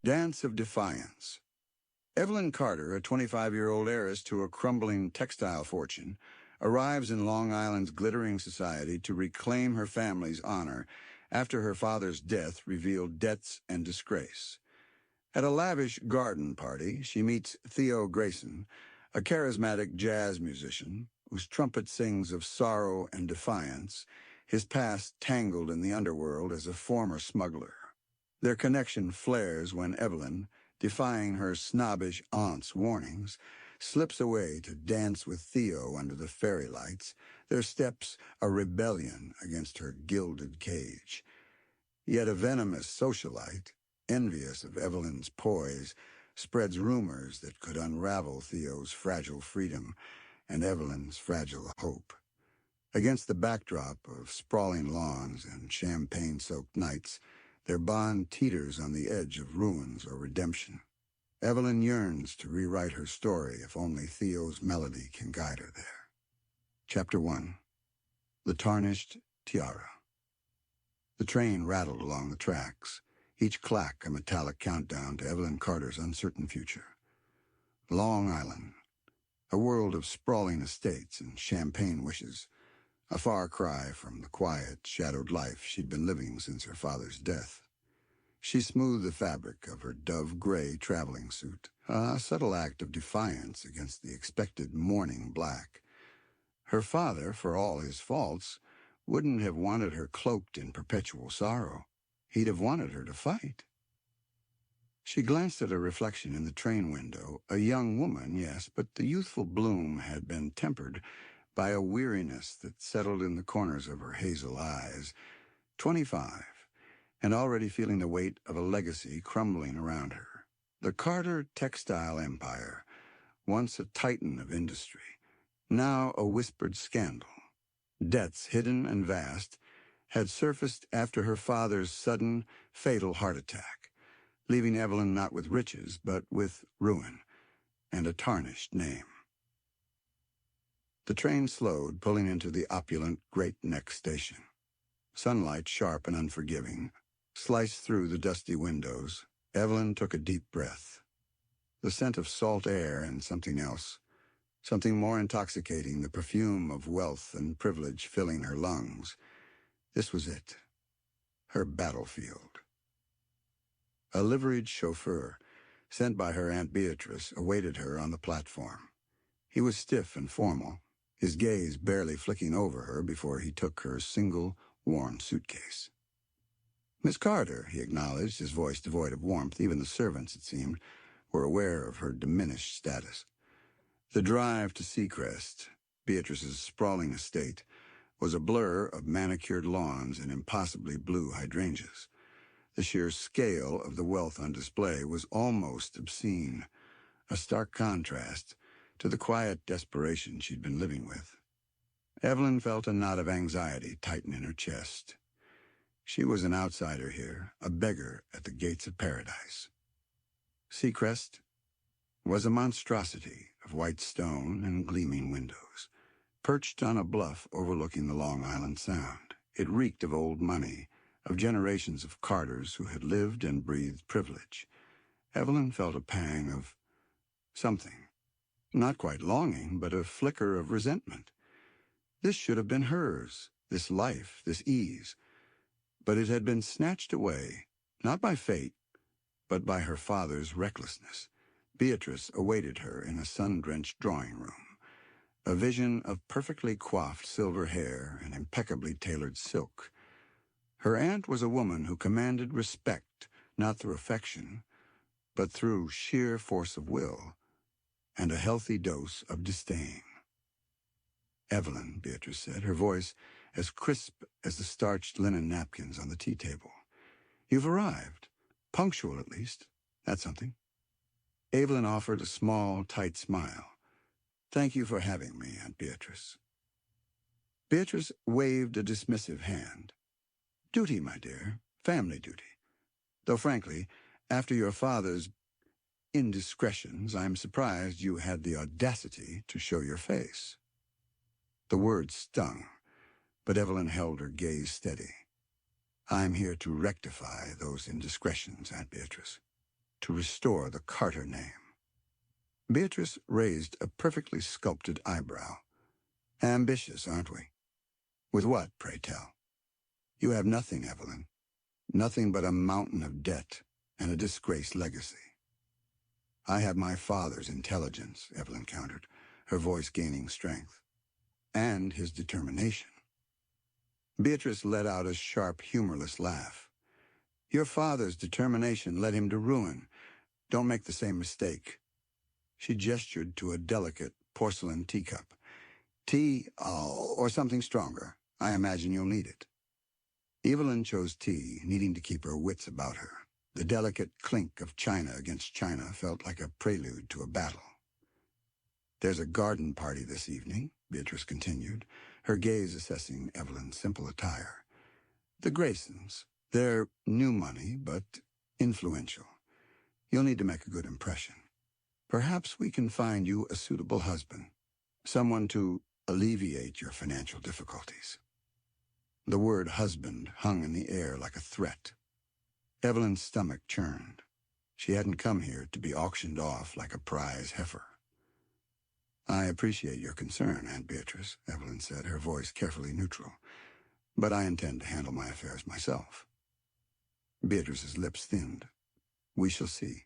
Dance of Defiance. Evelyn Carter, a 25-year-old heiress to a crumbling textile fortune, arrives in Long Island's glittering society to reclaim her family's honor after her father's death revealed debts and disgrace. At a lavish garden party, she meets Theo Grayson, a charismatic jazz musician whose trumpet sings of sorrow and defiance, his past tangled in the underworld as a former smuggler. Their connection flares when Evelyn, defying her snobbish aunt's warnings, slips away to dance with Theo under the fairy lights, their steps a rebellion against her gilded cage. Yet a venomous socialite, envious of Evelyn's poise, spreads rumors that could unravel Theo's fragile freedom and Evelyn's fragile hope. Against the backdrop of sprawling lawns and champagne-soaked nights, their bond teeters on the edge of ruins or redemption. Evelyn yearns to rewrite her story if only Theo's melody can guide her there. Chapter 1. The Tarnished Tiara. The train rattled along the tracks, each clack a metallic countdown to Evelyn Carter's uncertain future. Long Island, a world of sprawling estates and champagne wishes, a far cry from the quiet, shadowed life she'd been living since her father's death. She smoothed the fabric of her dove-gray traveling suit, a subtle act of defiance against the expected mourning black. Her father, for all his faults, wouldn't have wanted her cloaked in perpetual sorrow. He'd have wanted her to fight. She glanced at a reflection in the train window, a young woman, yes, but the youthful bloom had been tempered by a weariness that settled in the corners of her hazel eyes. 25, and already feeling the weight of a legacy crumbling around her. The Carter textile empire, once a titan of industry, now a whispered scandal. Debts hidden and vast had surfaced after her father's sudden, fatal heart attack, leaving Evelyn not with riches, but with ruin and a tarnished name. The train slowed, pulling into the opulent Great Neck station. Sunlight, sharp and unforgiving, sliced through the dusty windows. Evelyn took a deep breath. The scent of salt air and something else, something more intoxicating, the perfume of wealth and privilege filling her lungs. This was it, her battlefield. A liveried chauffeur, sent by her Aunt Beatrice, awaited her on the platform. He was stiff and formal, his gaze barely flicking over her before he took her single, worn suitcase. "Miss Carter," he acknowledged, his voice devoid of warmth. Even the servants, it seemed, were aware of her diminished status. The drive to Seacrest, Beatrice's sprawling estate, was a blur of manicured lawns and impossibly blue hydrangeas. The sheer scale of the wealth on display was almost obscene, a stark contrast to the quiet desperation she'd been living with. Evelyn felt a knot of anxiety tighten in her chest. She was an outsider here, a beggar at the gates of paradise. Seacrest was a monstrosity of white stone and gleaming windows. Perched on a bluff overlooking the Long Island Sound, it reeked of old money, of generations of Carters who had lived and breathed privilege. Evelyn felt a pang of something. Not quite longing, but a flicker of resentment. This should have been hers, this life, this ease. But it had been snatched away, not by fate, but by her father's recklessness. Beatrice awaited her in a sun-drenched drawing room, a vision of perfectly coiffed silver hair and impeccably tailored silk. Her aunt was a woman who commanded respect, not through affection, but through sheer force of will and a healthy dose of disdain. "Evelyn," Beatrice said, her voice as crisp as the starched linen napkins on the tea table. "You've arrived. Punctual, at least. That's something." Evelyn offered a small, tight smile. "Thank you for having me, Aunt Beatrice." Beatrice waved a dismissive hand. "Duty, my dear. Family duty. Though, frankly, after your father's indiscretions, I'm surprised you had the audacity to show your face." The words stung, but Evelyn held her gaze steady. "I'm here to rectify those indiscretions, Aunt Beatrice. To to restore the Carter name. Beatrice raised a perfectly sculpted eyebrow. Ambitious, aren't we? With what, pray tell? You have nothing, Evelyn. Nothing but a mountain of debt and a disgraced legacy. I have my father's intelligence, Evelyn countered, her voice gaining strength, and his determination. Beatrice let out a sharp, humorless laugh. Your father's determination led him to ruin. Don't make the same mistake. She gestured to a delicate porcelain teacup. Tea, or something stronger. I imagine you'll need it. Evelyn chose tea, needing to keep her wits about her. The delicate clink of china against china felt like a prelude to a battle. There's a garden party this evening, Beatrice continued, her gaze assessing Evelyn's simple attire. The Graysons. They're new money, but influential. You'll need to make a good impression. Perhaps we can find you a suitable husband, someone to alleviate your financial difficulties. The word husband hung in the air like a threat. Evelyn's stomach churned. She hadn't come here to be auctioned off like a prize heifer. I appreciate your concern, Aunt Beatrice, Evelyn said, her voice carefully neutral, but I intend to handle my affairs myself. Beatrice's lips thinned. We shall see.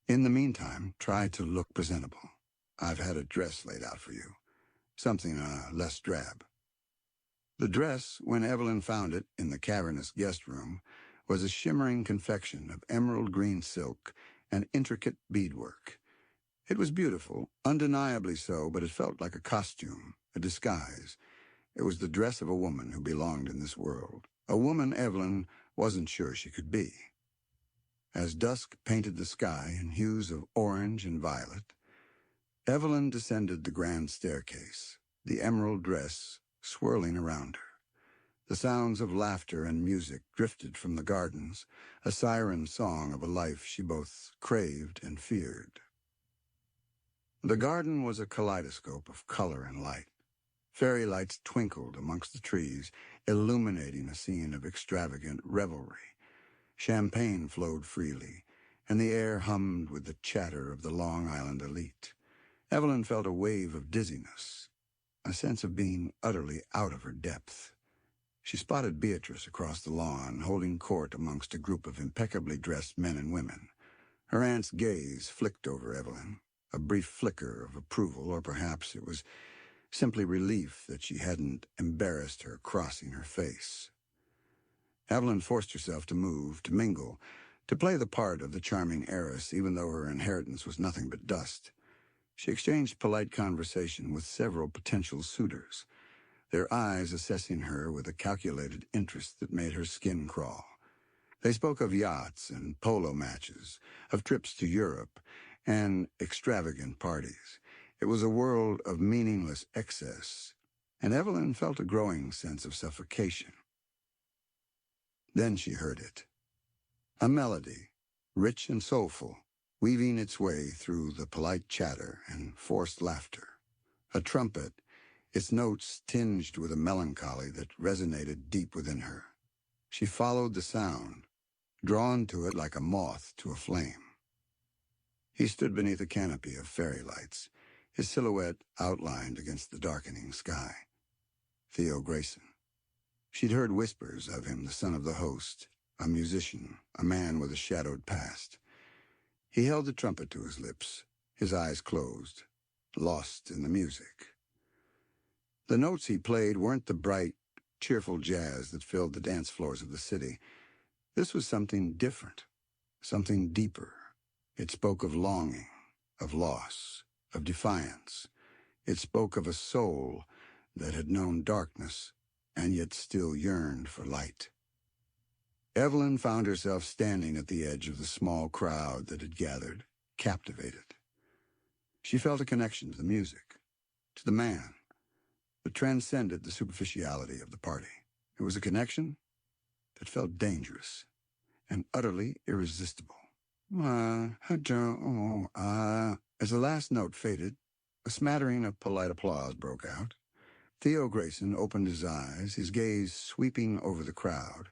In the meantime, try to look presentable. I've had a dress laid out for you, something less drab. The dress, when Evelyn found it in the cavernous guest room, was a shimmering confection of emerald green silk and intricate beadwork. It was beautiful, undeniably so, but it felt like a costume, a disguise. It was the dress of a woman who belonged in this world, a woman Evelyn wasn't sure she could be. As dusk painted the sky in hues of orange and violet, Evelyn descended the grand staircase, the emerald dress swirling around her. The sounds of laughter and music drifted from the gardens, a siren song of a life she both craved and feared. The garden was a kaleidoscope of color and light. Fairy lights twinkled amongst the trees, illuminating a scene of extravagant revelry. Champagne flowed freely, and the air hummed with the chatter of the Long Island elite. Evelyn felt a wave of dizziness, a sense of being utterly out of her depth. She spotted Beatrice across the lawn, holding court amongst a group of impeccably dressed men and women. Her aunt's gaze flicked over Evelyn, a brief flicker of approval, or perhaps it was simply relief that she hadn't embarrassed her crossing her face. Evelyn forced herself to move, to mingle, to play the part of the charming heiress, even though her inheritance was nothing but dust. She exchanged polite conversation with several potential suitors, their eyes assessing her with a calculated interest that made her skin crawl. They spoke of yachts and polo matches, of trips to Europe, and extravagant parties. It was a world of meaningless excess, and Evelyn felt a growing sense of suffocation. Then she heard it. A melody, rich and soulful, weaving its way through the polite chatter and forced laughter. A trumpet, its notes tinged with a melancholy that resonated deep within her. She followed the sound, drawn to it like a moth to a flame. He stood beneath a canopy of fairy lights, his silhouette outlined against the darkening sky. Theo Grayson. She'd heard whispers of him, the son of the host, a musician, a man with a shadowed past. He held the trumpet to his lips, his eyes closed, lost in the music. The notes he played weren't the bright, cheerful jazz that filled the dance floors of the city. This was something different, something deeper. It spoke of longing, of loss, of defiance. It spoke of a soul that had known darkness and yet still yearned for light. Evelyn found herself standing at the edge of the small crowd that had gathered, captivated. She felt a connection to the music, to the man, that transcended the superficiality of the party. It was a connection that felt dangerous and utterly irresistible. As the last note faded, a smattering of polite applause broke out. Theo Grayson opened his eyes, his gaze sweeping over the crowd,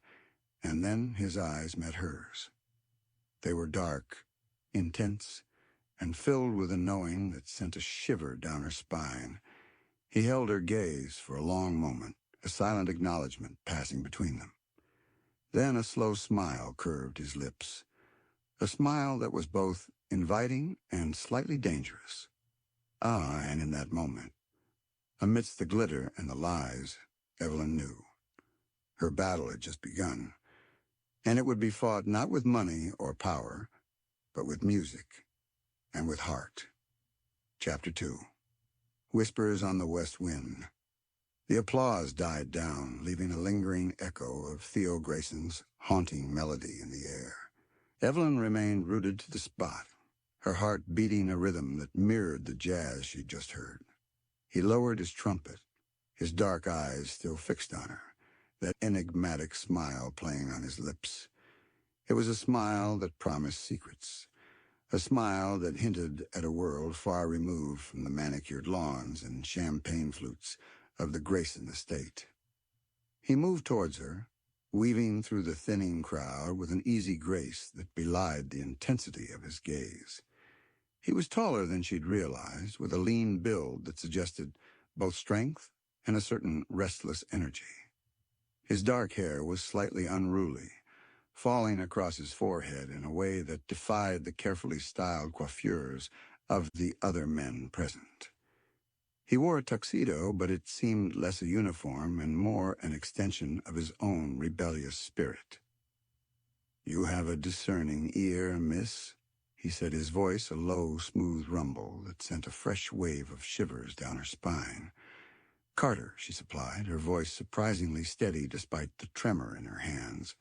and then his eyes met hers. They were dark, intense, and filled with a knowing that sent a shiver down her spine. He held her gaze for a long moment, a silent acknowledgement passing between them. Then a slow smile curved his lips, a smile that was both inviting and slightly dangerous. And in that moment, amidst the glitter and the lies, Evelyn knew. Her battle had just begun, and it would be fought not with money or power, but with music and with heart. Chapter 2. Whispers on the West Wind. The applause died down, leaving a lingering echo of Theo Grayson's haunting melody in the air. Evelyn remained rooted to the spot, her heart beating a rhythm that mirrored the jazz she'd just heard. He lowered his trumpet, his dark eyes still fixed on her, that enigmatic smile playing on his lips. It was a smile that promised secrets, a smile that hinted at a world far removed from the manicured lawns and champagne flutes of the Grayson estate. He moved towards her, weaving through the thinning crowd with an easy grace that belied the intensity of his gaze. He was taller than she'd realized, with a lean build that suggested both strength and a certain restless energy. His dark hair was slightly unruly, falling across his forehead in a way that defied the carefully styled coiffures of the other men present. He wore a tuxedo, but it seemed less a uniform and more an extension of his own rebellious spirit. "You have a discerning ear, miss," he said, his voice a low, smooth rumble that sent a fresh wave of shivers down her spine. "Carter," she supplied, her voice surprisingly steady despite the tremor in her hands.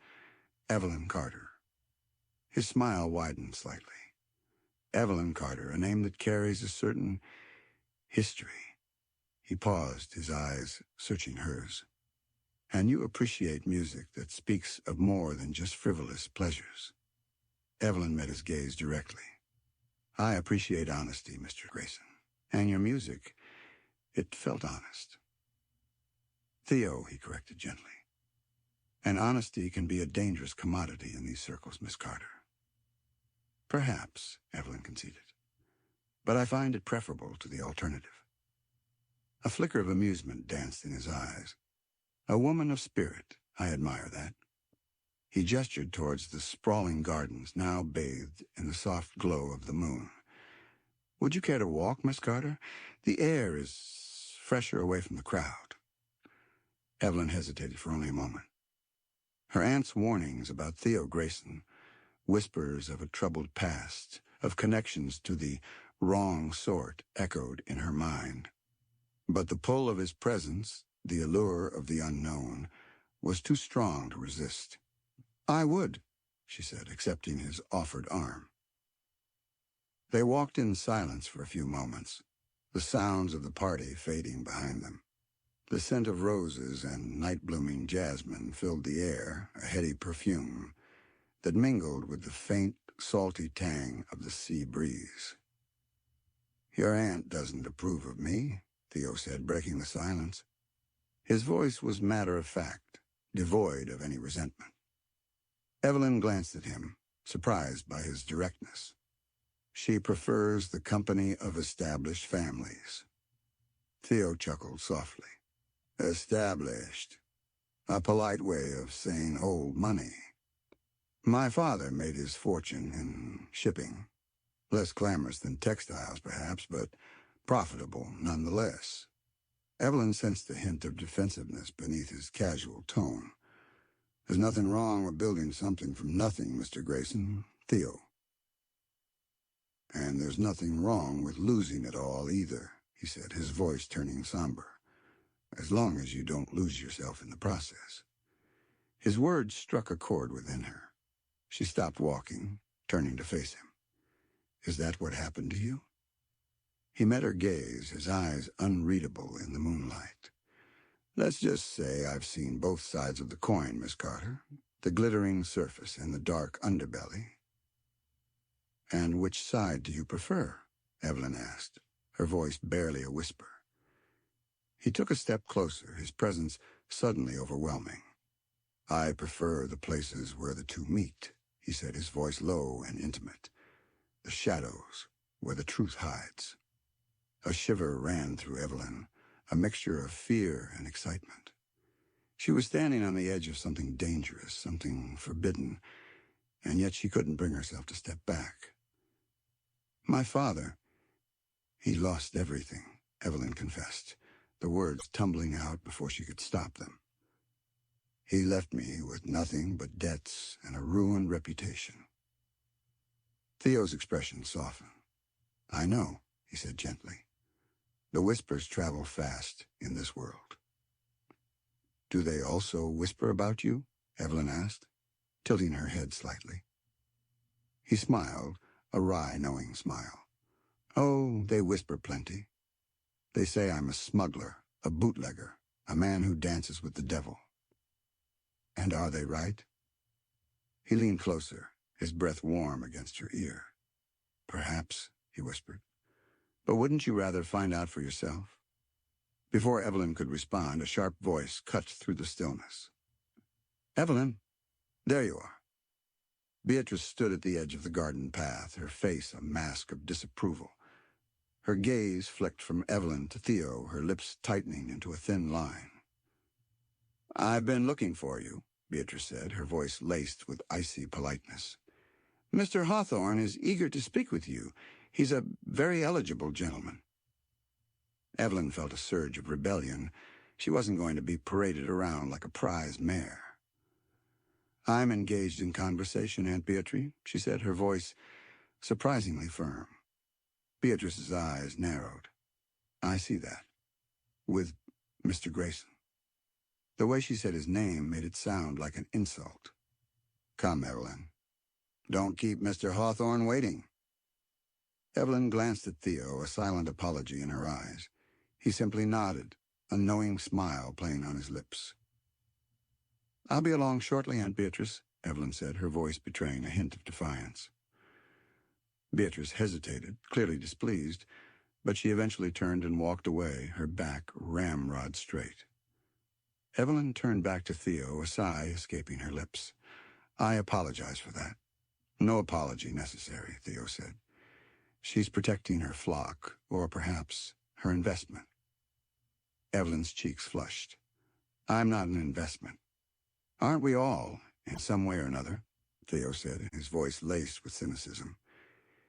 "Evelyn Carter." His smile widened slightly. Evelyn Carter, a name that carries a certain history. He paused, his eyes searching hers. "And you appreciate music that speaks of more than just frivolous pleasures." Evelyn met his gaze directly. "I appreciate honesty, Mr. Grayson. And your music, it felt honest." "Theo," he corrected gently. "And honesty can be a dangerous commodity in these circles, Miss Carter." "Perhaps," Evelyn conceded. "But I find it preferable to the alternative." A flicker of amusement danced in his eyes. "A woman of spirit. I admire that." He gestured towards the sprawling gardens, now bathed in the soft glow of the moon. "Would you care to walk, Miss Carter? The air is fresher away from the crowd." Evelyn hesitated for only a moment. Her aunt's warnings about Theo Grayson, whispers of a troubled past, of connections to the wrong sort, echoed in her mind. But the pull of his presence, the allure of the unknown, was too strong to resist. "I would," she said, accepting his offered arm. They walked in silence for a few moments, the sounds of the party fading behind them. The scent of roses and night-blooming jasmine filled the air, a heady perfume that mingled with the faint, salty tang of the sea breeze. "Your aunt doesn't approve of me," Theo said, breaking the silence. His voice was matter-of-fact, devoid of any resentment. Evelyn glanced at him, surprised by his directness. "She prefers the company of established families." Theo chuckled softly. "Established. A polite way of saying old money. My father made his fortune in shipping. Less glamorous than textiles, perhaps, but profitable nonetheless." Evelyn sensed a hint of defensiveness beneath his casual tone. "There's nothing wrong with building something from nothing, Mr. Grayson, Theo. And there's nothing wrong with losing it all either," he said, his voice turning somber. "As long as you don't lose yourself in the process." His words struck a chord within her. She stopped walking, turning to face him. "Is that what happened to you?" He met her gaze, his eyes unreadable in the moonlight. "Let's just say I've seen both sides of the coin, Miss Carter, the glittering surface and the dark underbelly." "And which side do you prefer?" Evelyn asked, her voice barely a whisper. He took a step closer, his presence suddenly overwhelming. "I prefer the places where the two meet," he said, his voice low and intimate. the shadows, where the truth hides. A shiver ran through Evelyn, a mixture of fear and excitement. She was standing on the edge of something dangerous, something forbidden, and yet she couldn't bring herself to step back. My father, he lost everything, Evelyn confessed, the words tumbling out before she could stop them. He left me with nothing but debts and a ruined reputation. Theo's expression softened. I know, he said gently. The whispers travel fast in this world. Do they also whisper about you? Evelyn asked, tilting her head slightly. He smiled, a wry, knowing smile. Oh, they whisper plenty. They say I'm a smuggler, a bootlegger, a man who dances with the devil. And are they right? He leaned closer, his breath warm against her ear. Perhaps, he whispered. But wouldn't you rather find out for yourself? Before Evelyn could respond, a sharp voice cut through the stillness. Evelyn, there you are. Beatrice stood at the edge of the garden path, her face a mask of disapproval. Her gaze flicked from Evelyn to Theo, her lips tightening into a thin line. I've been looking for you, Beatrice said, her voice laced with icy politeness. Mr. Hawthorne is eager to speak with you. He's a very eligible gentleman. Evelyn felt a surge of rebellion. She wasn't going to be paraded around like a prize mare. I'm engaged in conversation, Aunt Beatrice, she said, her voice surprisingly firm. Beatrice's eyes narrowed. I see that. With Mr. Grayson. The way she said his name made it sound like an insult. Come, Evelyn. Don't keep Mr. Hawthorne waiting. Evelyn glanced at Theo, a silent apology in her eyes. He simply nodded, a knowing smile playing on his lips. I'll be along shortly, Aunt Beatrice, Evelyn said, her voice betraying a hint of defiance. Beatrice hesitated, clearly displeased, but she eventually turned and walked away, her back ramrod straight. Evelyn turned back to Theo, a sigh escaping her lips. I apologize for that. No apology necessary, Theo said. She's protecting her flock, or perhaps her investment. Evelyn's cheeks flushed. I'm not an investment. Aren't we all, in some way or another? Theo said, his voice laced with cynicism.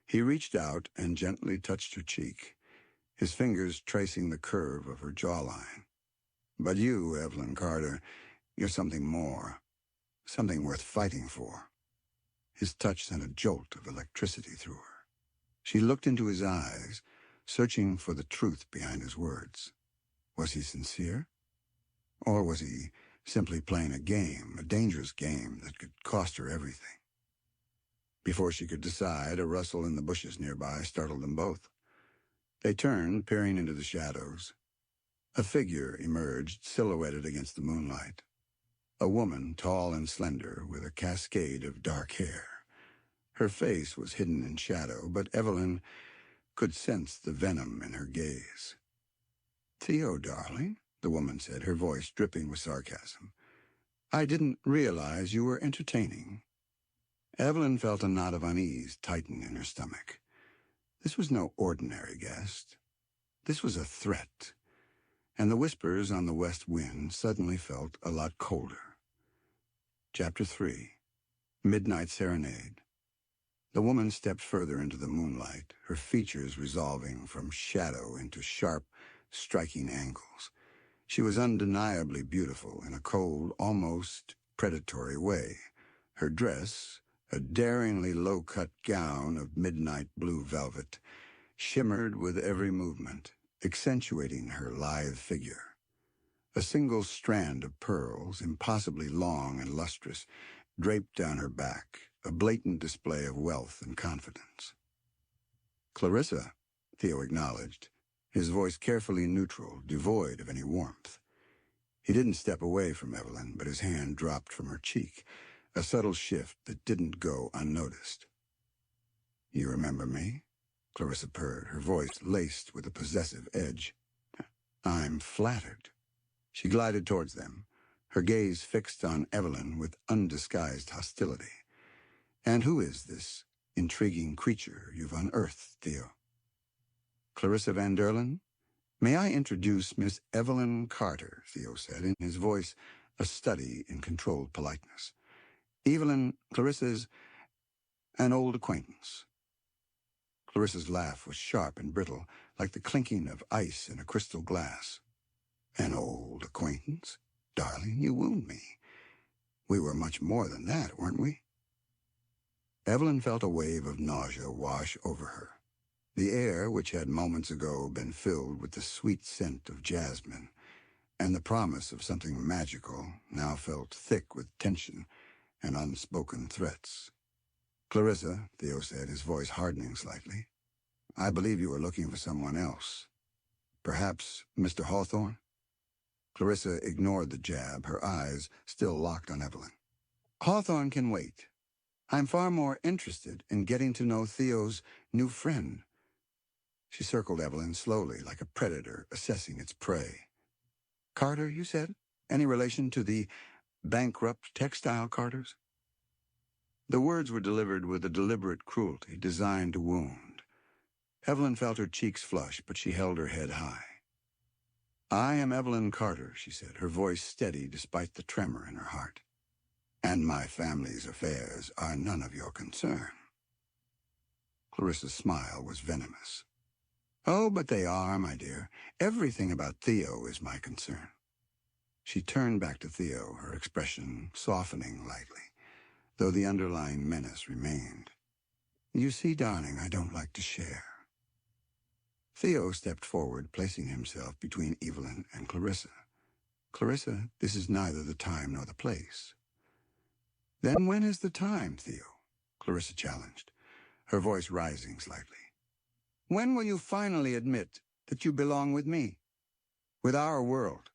He reached out and gently touched her cheek, his fingers tracing the curve of her jawline. But you, Evelyn Carter, you're something more, something worth fighting for. His touch sent a jolt of electricity through her. She looked into his eyes, searching for the truth behind his words. Was he sincere? Or was he simply playing a game, a dangerous game that could cost her everything? Before she could decide, a rustle in the bushes nearby startled them both. They turned, peering into the shadows. A figure emerged, silhouetted against the moonlight. A woman, tall and slender, with a cascade of dark hair. Her face was hidden in shadow, but Evelyn could sense the venom in her gaze. Theo, darling, the woman said, her voice dripping with sarcasm. I didn't realize you were entertaining. Evelyn felt a knot of unease tighten in her stomach. This was no ordinary guest. This was a threat, and the whispers on the west wind suddenly felt a lot colder. Chapter 3. Midnight Serenade. The woman stepped further into the moonlight, her features resolving from shadow into sharp, striking angles. She was undeniably beautiful in a cold, almost predatory way. Her dress, a daringly low-cut gown of midnight blue velvet, shimmered with every movement, accentuating her lithe figure. A single strand of pearls, impossibly long and lustrous, draped down her back, a blatant display of wealth and confidence. Clarissa, Theo acknowledged, his voice carefully neutral, devoid of any warmth. He didn't step away from Evelyn, but his hand dropped from her cheek, a subtle shift that didn't go unnoticed. You remember me? Clarissa purred, her voice laced with a possessive edge. I'm flattered. She glided towards them, her gaze fixed on Evelyn with undisguised hostility. And who is this intriguing creature you've unearthed, Theo. Clarissa Van Derlen, may I introduce Miss Evelyn Carter, Theo said, in his voice a study in controlled politeness. Evelyn, Clarissa's an old acquaintance. Clarissa's laugh was sharp and brittle, like the clinking of ice in a crystal glass. An old acquaintance? Darling, you wound me. We were much more than that, weren't we? Evelyn felt a wave of nausea wash over her. The air, which had moments ago been filled with the sweet scent of jasmine and the promise of something magical, now felt thick with tension and unspoken threats. Clarissa, Theo said, his voice hardening slightly, I believe you are looking for someone else. Perhaps Mr. Hawthorne? Clarissa ignored the jab, her eyes still locked on Evelyn. Hawthorne can wait. I'm far more interested in getting to know Theo's new friend. She circled Evelyn slowly, like a predator assessing its prey. Carter, you said? Any relation to the bankrupt textile Carters? The words were delivered with a deliberate cruelty designed to wound. Evelyn felt her cheeks flush, but she held her head high. I am Evelyn Carter, she said, her voice steady despite the tremor in her heart. And my family's affairs are none of your concern. Clarissa's smile was venomous. Oh, but they are, my dear. Everything about Theo is my concern. She turned back to Theo, her expression softening lightly, though the underlying menace remained. You see, darling, I don't like to share. Theo stepped forward, placing himself between Evelyn and Clarissa. Clarissa, this is neither the time nor the place. Then when is the time, Theo? Clarissa challenged, her voice rising slightly. When will you finally admit that you belong with me? With our world?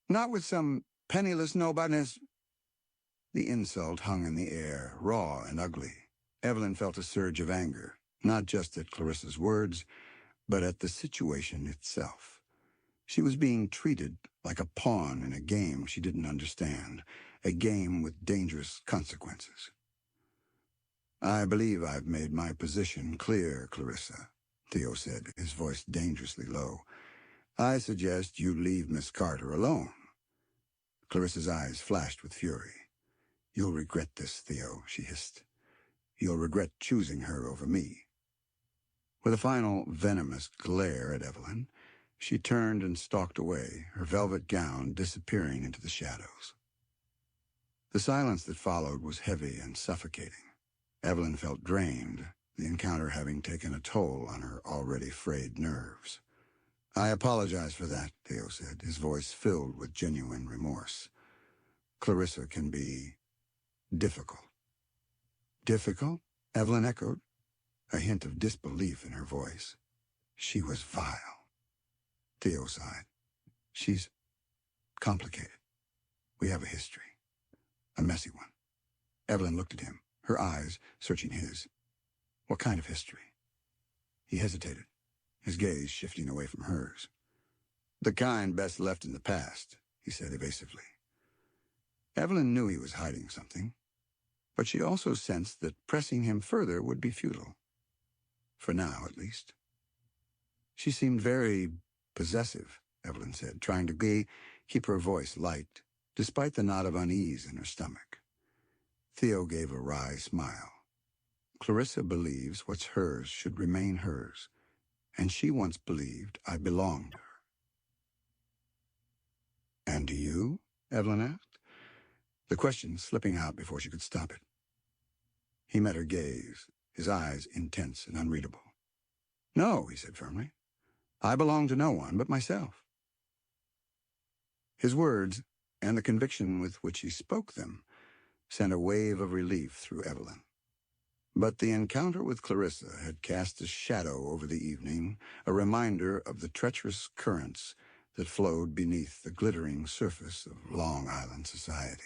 Not with some penniless nobodiness. The insult hung in the air, raw and ugly. Evelyn felt a surge of anger, not just at Clarissa's words, but at the situation itself. She was being treated like a pawn in a game she didn't understand, a game with dangerous consequences. I believe I've made my position clear, Clarissa, Theo said, his voice dangerously low. I suggest you leave Miss Carter alone. Clarissa's eyes flashed with fury. You'll regret this, Theo, she hissed. You'll regret choosing her over me. With a final venomous glare at Evelyn, she turned and stalked away, her velvet gown disappearing into the shadows. The silence that followed was heavy and suffocating. Evelyn felt drained, the encounter having taken a toll on her already frayed nerves. I apologize for that, Theo said, his voice filled with genuine remorse. Clarissa can be difficult. Difficult? Evelyn echoed, a hint of disbelief in her voice. She was vile. Theo sighed. She's complicated. We have a history. A messy one. Evelyn looked at him, her eyes searching his. What kind of history? He hesitated, his gaze shifting away from hers. The kind best left in the past, he said evasively. Evelyn knew he was hiding something, but she also sensed that pressing him further would be futile. For now, at least. She seemed very possessive, Evelyn said, trying to keep her voice light, despite the knot of unease in her stomach. Theo gave a wry smile. Clarissa believes what's hers should remain hers, and she once believed I belonged to her. And do you? Evelyn asked, the question slipping out before she could stop it. He met her gaze, his eyes intense and unreadable. No, he said firmly. I belong to no one but myself. His words, and the conviction with which he spoke them, sent a wave of relief through Evelyn. But the encounter with Clarissa had cast a shadow over the evening, a reminder of the treacherous currents that flowed beneath the glittering surface of Long Island society.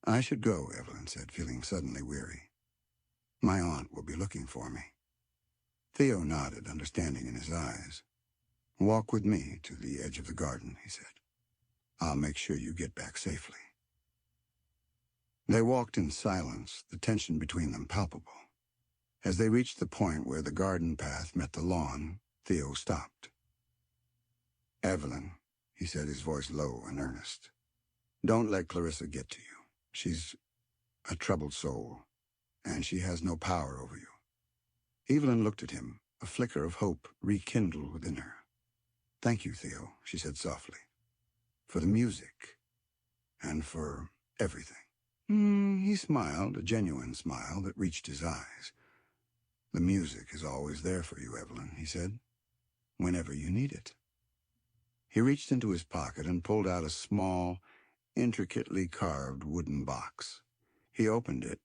I should go, Evelyn said, feeling suddenly weary. My aunt will be looking for me. Theo nodded, understanding in his eyes. Walk with me to the edge of the garden, he said. I'll make sure you get back safely. They walked in silence, the tension between them palpable. As they reached the point where the garden path met the lawn, Theo stopped. "Evelyn," he said, his voice low and earnest, "don't let Clarissa get to you. She's a troubled soul, and she has no power over you." Evelyn looked at him, a flicker of hope rekindled within her. "Thank you, Theo," she said softly, "for the music, and for everything." He smiled, a genuine smile that reached his eyes. "The music is always there for you, Evelyn," he said, "whenever you need it." He reached into his pocket and pulled out a small, intricately carved wooden box. He opened it,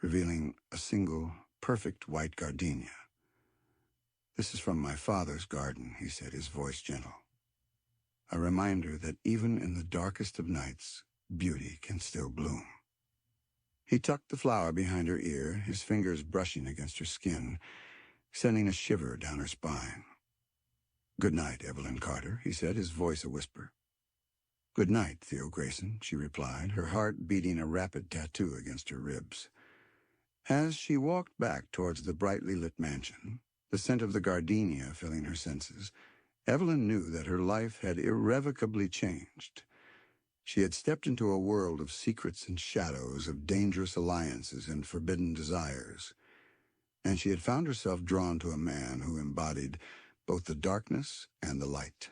revealing a single, perfect white gardenia. "This is from my father's garden," he said, his voice gentle. "A reminder that even in the darkest of nights, beauty can still bloom." He tucked the flower behind her ear, his fingers brushing against her skin, sending a shiver down her spine. "Good night, Evelyn Carter," he said, his voice a whisper. "Good night, Theo Grayson," she replied, her heart beating a rapid tattoo against her ribs. As she walked back towards the brightly lit mansion, the scent of the gardenia filling her senses, Evelyn knew that her life had irrevocably changed. She had stepped into a world of secrets and shadows, of dangerous alliances and forbidden desires, and she had found herself drawn to a man who embodied both the darkness and the light.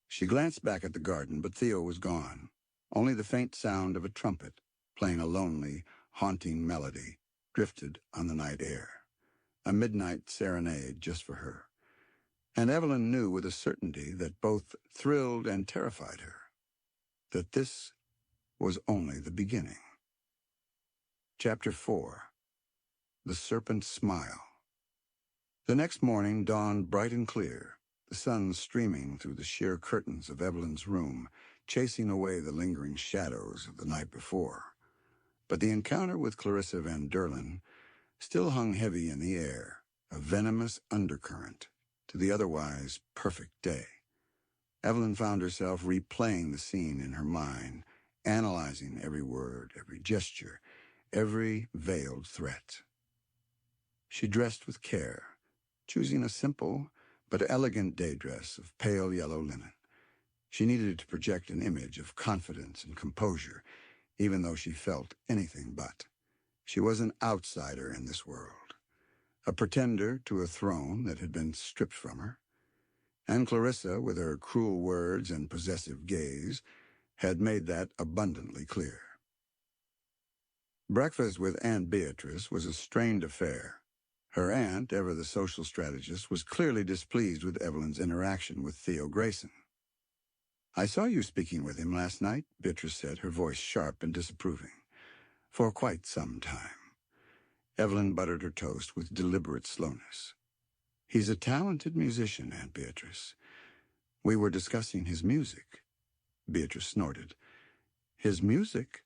She glanced back at the garden, but Theo was gone. Only the faint sound of a trumpet, playing a lonely, haunting melody, drifted on the night air, a midnight serenade just for her. And Evelyn knew with a certainty that both thrilled and terrified her, that this was only the beginning. Chapter 4. The Serpent's Smile. The next morning dawned bright and clear, the sun streaming through the sheer curtains of Evelyn's room, chasing away the lingering shadows of the night before. But the encounter with Clarissa Van Derlyn still hung heavy in the air, a venomous undercurrent to the otherwise perfect day. Evelyn found herself replaying the scene in her mind, analyzing every word, every gesture, every veiled threat. She dressed with care, choosing a simple but elegant day dress of pale yellow linen. She needed to project an image of confidence and composure, even though she felt anything but. She was an outsider in this world, a pretender to a throne that had been stripped from her, and Clarissa, with her cruel words and possessive gaze, had made that abundantly clear. Breakfast with Aunt Beatrice was a strained affair. Her aunt, ever the social strategist, was clearly displeased with Evelyn's interaction with Theo Grayson. "I saw you speaking with him last night," Beatrice said, her voice sharp and disapproving. "For quite some time." Evelyn buttered her toast with deliberate slowness. "He's a talented musician, Aunt Beatrice. We were discussing his music." Beatrice snorted. "His music?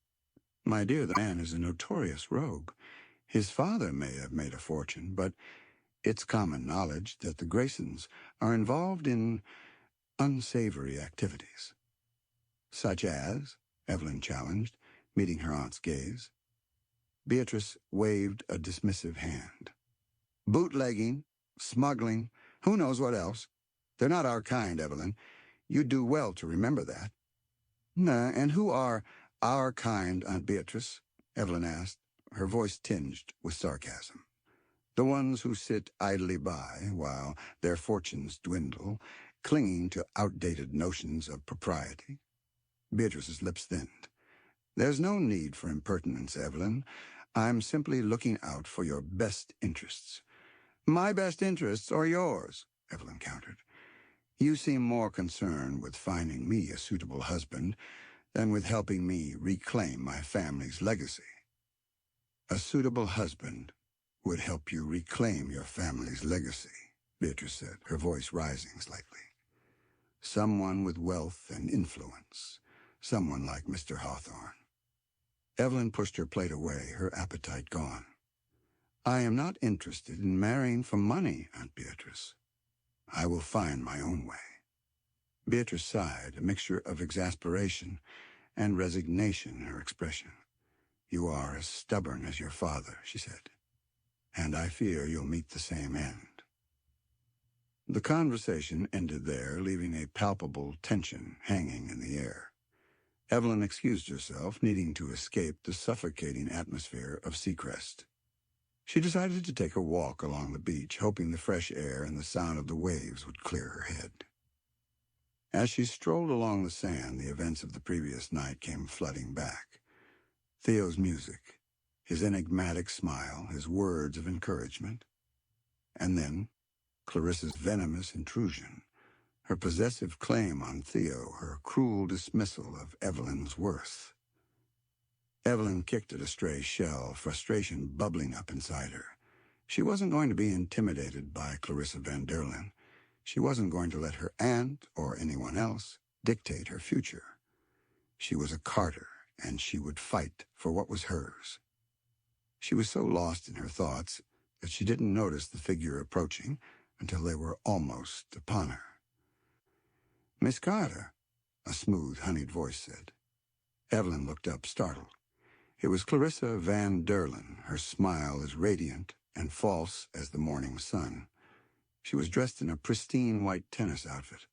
My dear, the man is a notorious rogue. His father may have made a fortune, but it's common knowledge that the Graysons are involved in unsavory activities." "Such as?" Evelyn challenged, meeting her aunt's gaze. Beatrice waved a dismissive hand. "Bootlegging, smuggling, who knows what else? They're not our kind, Evelyn. You'd do well to remember that." And who are our kind, Aunt Beatrice?" Evelyn asked, her voice tinged with sarcasm. "The ones who sit idly by while their fortunes dwindle, clinging to outdated notions of propriety." Beatrice's lips thinned. "There's no need for impertinence, Evelyn. I'm simply looking out for your best interests." "My best interests or yours?" Evelyn countered. "You seem more concerned with finding me a suitable husband than with helping me reclaim my family's legacy." "A suitable husband would help you reclaim your family's legacy," Beatrice said, her voice rising slightly. "Someone with wealth and influence, someone like Mr. Hawthorne." Evelyn pushed her plate away, her appetite gone. "I am not interested in marrying for money, Aunt Beatrice. I will find my own way." Beatrice sighed, a mixture of exasperation and resignation in her expression. You are as stubborn as your father, she said, and I fear you'll meet the same end. The conversation ended there, leaving a palpable tension hanging in the air. Evelyn excused herself, needing to escape the suffocating atmosphere of Seacrest. She decided to take a walk along the beach, hoping the fresh air and the sound of the waves would clear her head. As she strolled along the sand, the events of the previous night came flooding back. Theo's music, his enigmatic smile, his words of encouragement. And then, Clarissa's venomous intrusion, her possessive claim on Theo, her cruel dismissal of Evelyn's worth. Evelyn kicked at a stray shell, frustration bubbling up inside her. She wasn't going to be intimidated by Clarissa Van Derlyn. She wasn't going to let her aunt or anyone else dictate her future. She was a Carter, and she would fight for what was hers. She was so lost in her thoughts that she didn't notice the figure approaching until they were almost upon her. "Miss Carter," a smooth, honeyed voice said. Evelyn looked up, startled. It was Clarissa Van Derlyn, her smile as radiant and false as the morning sun. She was dressed in a pristine white tennis outfit,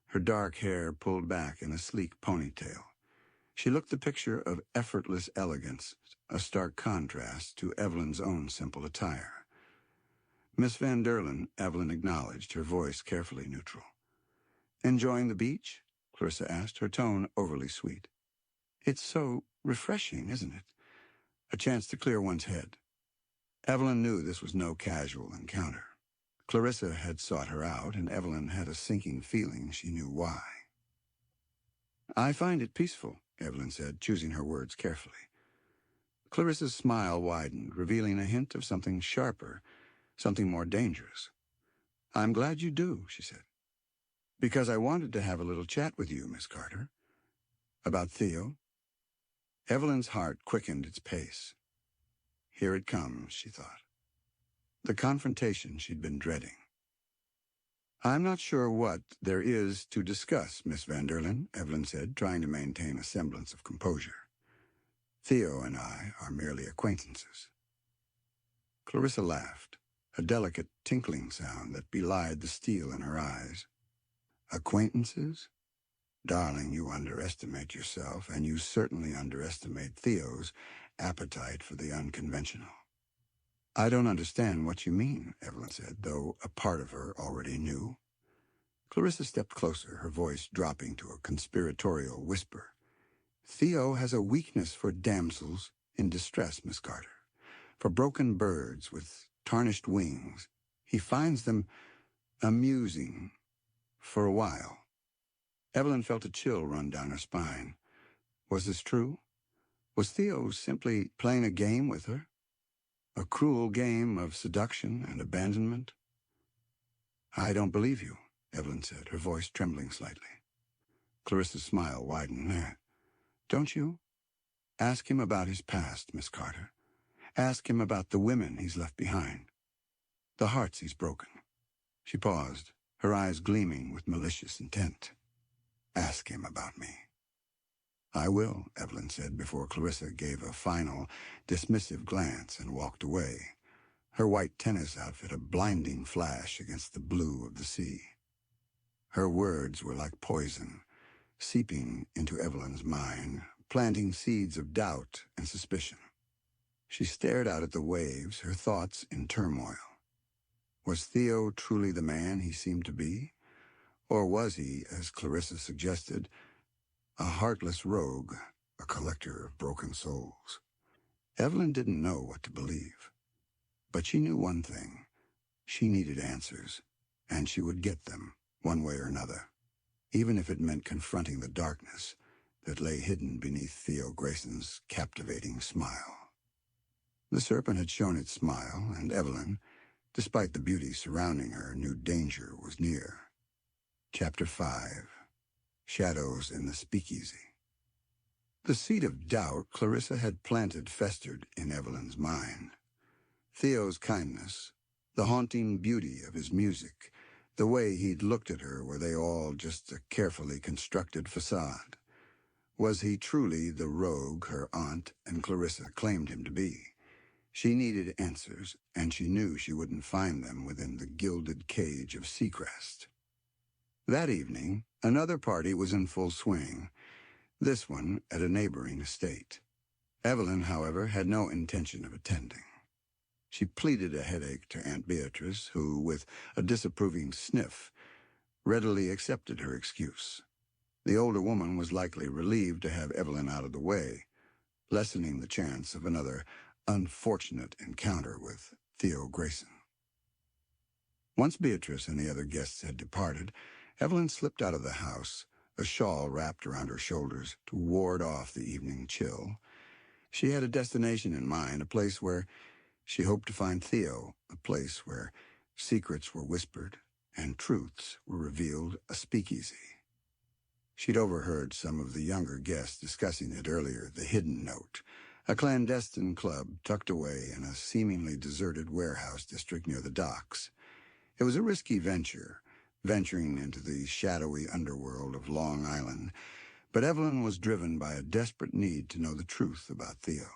her dark hair pulled back in a sleek ponytail. She looked the picture of effortless elegance, a stark contrast to Evelyn's own simple attire. "Miss Van Derlyn," Evelyn acknowledged, her voice carefully neutral. "Enjoying the beach?" Clarissa asked, her tone overly sweet. "It's so refreshing, isn't it? A chance to clear one's head." Evelyn knew this was no casual encounter. Clarissa had sought her out, and Evelyn had a sinking feeling she knew why. "I find it peaceful," Evelyn said, choosing her words carefully. Clarissa's smile widened, revealing a hint of something sharper, something more dangerous. "I'm glad you do," she said. "Because I wanted to have a little chat with you, Miss Carter. About Theo." Evelyn's heart quickened its pace. Here it comes, she thought. The confrontation she'd been dreading. "I'm not sure what there is to discuss, Miss Van Derlyn," Evelyn said, trying to maintain a semblance of composure. "Theo and I are merely acquaintances." Clarissa laughed, a delicate tinkling sound that belied the steel in her eyes. "Acquaintances? Darling, you underestimate yourself, and you certainly underestimate Theo's appetite for the unconventional." "I don't understand what you mean," Evelyn said, though a part of her already knew. Clarissa stepped closer, her voice dropping to a conspiratorial whisper. "Theo has a weakness for damsels in distress, Miss Carter, for broken birds with tarnished wings. He finds them amusing for a while." Evelyn felt a chill run down her spine. Was this true? Was Theo simply playing a game with her? A cruel game of seduction and abandonment? "I don't believe you," Evelyn said, her voice trembling slightly. Clarissa's smile widened. "Don't you? Ask him about his past, Miss Carter. Ask him about the women he's left behind, the hearts he's broken." She paused, her eyes gleaming with malicious intent. "Ask him about me." "I will," Evelyn said before Clarissa gave a final, dismissive glance and walked away, her white tennis outfit a blinding flash against the blue of the sea. Her words were like poison, seeping into Evelyn's mind, planting seeds of doubt and suspicion. She stared out at the waves, her thoughts in turmoil. Was Theo truly the man he seemed to be? Or was he, as Clarissa suggested, a heartless rogue, a collector of broken souls? Evelyn didn't know what to believe. But she knew one thing. She needed answers, and she would get them, one way or another, even if it meant confronting the darkness that lay hidden beneath Theo Grayson's captivating smile. The serpent had shown its smile, and Evelyn, despite the beauty surrounding her, knew danger was near. Chapter 5. Shadows in the Speakeasy. The seed of doubt Clarissa had planted festered in Evelyn's mind. Theo's kindness, the haunting beauty of his music, the way he'd looked at her, were they all just a carefully constructed facade? Was he truly the rogue her aunt and Clarissa claimed him to be? She needed answers, and she knew she wouldn't find them within the gilded cage of Seacrest. That evening, another party was in full swing, this one at a neighboring estate. Evelyn, however, had no intention of attending. She pleaded a headache to Aunt Beatrice, who, with a disapproving sniff, readily accepted her excuse. The older woman was likely relieved to have Evelyn out of the way, lessening the chance of another unfortunate encounter with Theo Grayson. Once Beatrice and the other guests had departed, Evelyn slipped out of the house, a shawl wrapped around her shoulders to ward off the evening chill. She had a destination in mind, a place where she hoped to find Theo, a place where secrets were whispered and truths were revealed, a speakeasy. She'd overheard some of the younger guests discussing it earlier, the Hidden Note, a clandestine club tucked away in a seemingly deserted warehouse district near the docks. It was a risky venture, venturing into the shadowy underworld of Long Island, but Evelyn was driven by a desperate need to know the truth about Theo.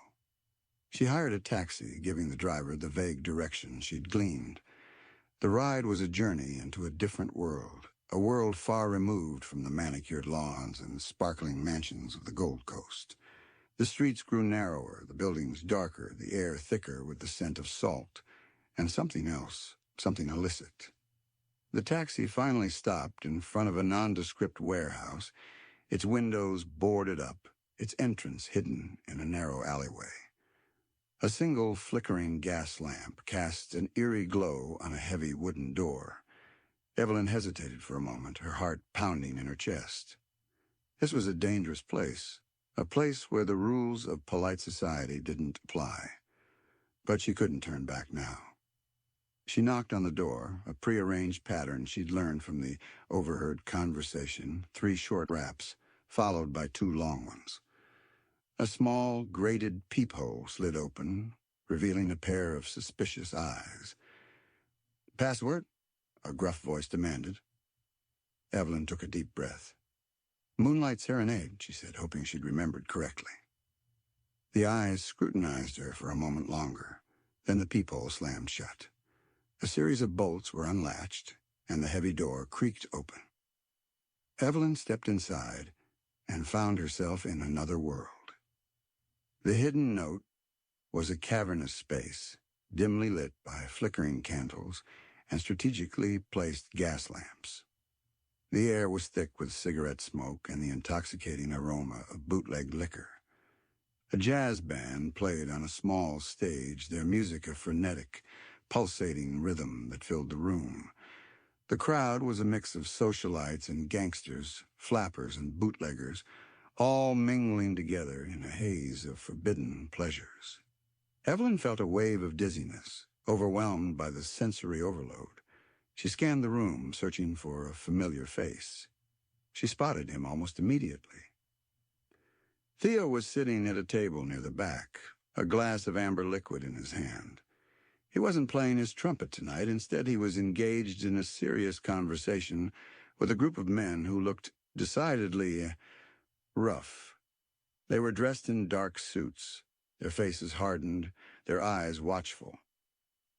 She hired a taxi, giving the driver the vague direction she'd gleaned. The ride was a journey into a different world, a world far removed from the manicured lawns and sparkling mansions of the Gold Coast. The streets grew narrower, the buildings darker, the air thicker with the scent of salt, and something else, something illicit. The taxi finally stopped in front of a nondescript warehouse, its windows boarded up, its entrance hidden in a narrow alleyway. A single flickering gas lamp cast an eerie glow on a heavy wooden door. Evelyn hesitated for a moment, her heart pounding in her chest. This was a dangerous place, a place where the rules of polite society didn't apply. But she couldn't turn back now. She knocked on the door, a prearranged pattern she'd learned from the overheard conversation, 3 short raps, followed by 2 long ones. A small, grated peephole slid open, revealing a pair of suspicious eyes. "Password?" a gruff voice demanded. Evelyn took a deep breath. "Moonlight Serenade," she said, hoping she'd remembered correctly. The eyes scrutinized her for a moment longer. Then the peephole slammed shut. A series of bolts were unlatched, and the heavy door creaked open. Evelyn stepped inside and found herself in another world. The Hidden Note was a cavernous space, dimly lit by flickering candles and strategically placed gas lamps. The air was thick with cigarette smoke and the intoxicating aroma of bootleg liquor. A jazz band played on a small stage, their music a frenetic, pulsating rhythm that filled the room. The crowd was a mix of socialites and gangsters, flappers and bootleggers, all mingling together in a haze of forbidden pleasures. Evelyn felt a wave of dizziness, overwhelmed by the sensory overload. She scanned the room, searching for a familiar face. She spotted him almost immediately. Theo was sitting at a table near the back, a glass of amber liquid in his hand. He wasn't playing his trumpet tonight. Instead, he was engaged in a serious conversation with a group of men who looked decidedly rough. They were dressed in dark suits, their faces hardened, their eyes watchful.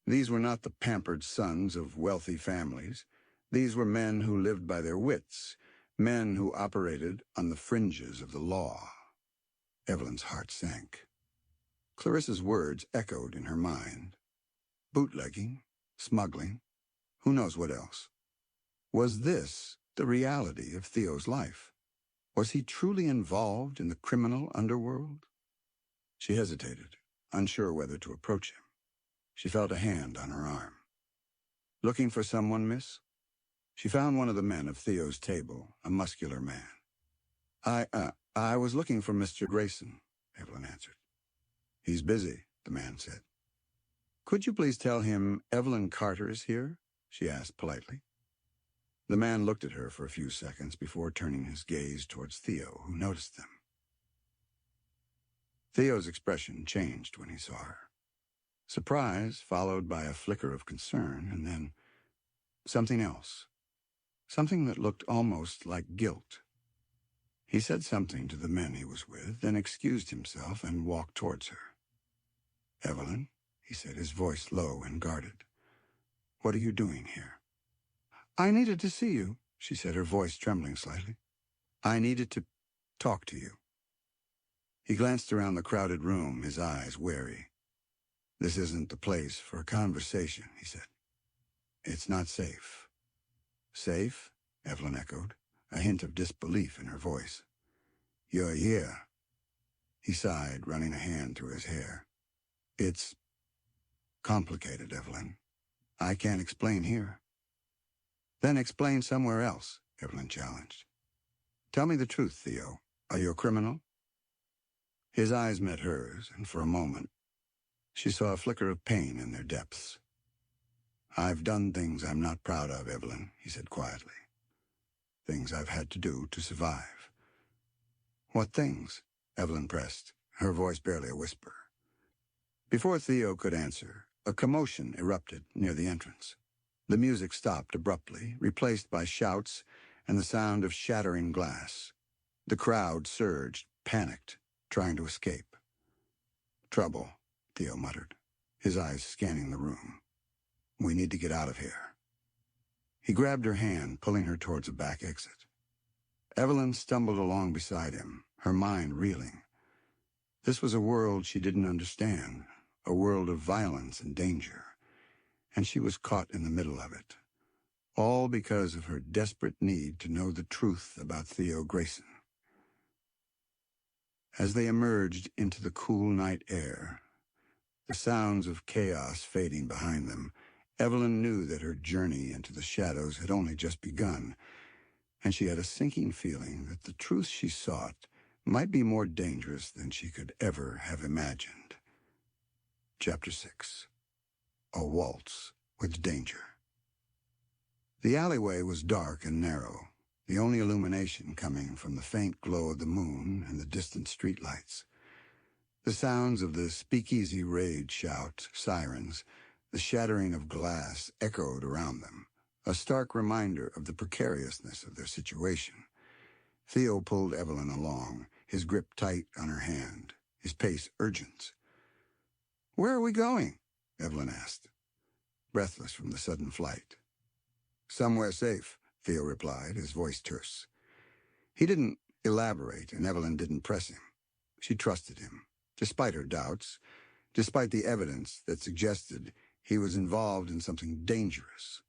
These were not the pampered sons of wealthy families. These were men who lived by their wits, men who operated on the fringes of the law. Evelyn's heart sank. Clarissa's words echoed in her mind. Bootlegging, smuggling, who knows what else. Was this the reality of Theo's life? Was he truly involved in the criminal underworld? She hesitated, unsure whether to approach him. She felt a hand on her arm. "Looking for someone, miss?" She found one of the men of Theo's table, a muscular man. I was looking for Mr. Grayson," Evelyn answered. "He's busy," the man said. "Could you please tell him Evelyn Carter is here?" she asked politely. The man looked at her for a few seconds before turning his gaze towards Theo, who noticed them. Theo's expression changed when he saw her. Surprise, followed by a flicker of concern, and then something else. Something that looked almost like guilt. He said something to the men he was with, then excused himself and walked towards her. "Evelyn," he said, his voice low and guarded. "What are you doing here?" "I needed to see you," she said, her voice trembling slightly. "I needed to talk to you." He glanced around the crowded room, his eyes wary. "This isn't the place for a conversation," he said. "It's not safe." "Safe?" Evelyn echoed, a hint of disbelief in her voice. "You're here." He sighed, running a hand through his hair. "It's complicated, Evelyn. I can't explain here." "Then explain somewhere else," Evelyn challenged. "Tell me the truth, Theo. Are you a criminal?" His eyes met hers, and for a moment, she saw a flicker of pain in their depths. "I've done things I'm not proud of, Evelyn," he said quietly. "Things I've had to do to survive." "What things?" Evelyn pressed, her voice barely a whisper. Before Theo could answer, a commotion erupted near the entrance. The music stopped abruptly, replaced by shouts and the sound of shattering glass. The crowd surged, panicked, trying to escape. "Trouble," Theo muttered, his eyes scanning the room. "We need to get out of here." He grabbed her hand, pulling her towards a back exit. Evelyn stumbled along beside him, her mind reeling. This was a world she didn't understand, a world of violence and danger, and she was caught in the middle of it, all because of her desperate need to know the truth about Theo Grayson. As they emerged into the cool night air, the sounds of chaos fading behind them, Evelyn knew that her journey into the shadows had only just begun, and she had a sinking feeling that the truth she sought might be more dangerous than she could ever have imagined. Chapter 6. A Waltz with Danger. The alleyway was dark and narrow, the only illumination coming from the faint glow of the moon and the distant streetlights. The sounds of the speakeasy raid shout, sirens, the shattering of glass echoed around them, a stark reminder of the precariousness of their situation. Theo pulled Evelyn along, his grip tight on her hand, his pace urgent. "Where are we going?" Evelyn asked, breathless from the sudden flight. "Somewhere safe," Theo replied, his voice terse. He didn't elaborate, and Evelyn didn't press him. She trusted him, despite her doubts, despite the evidence that suggested he was involved in something dangerous.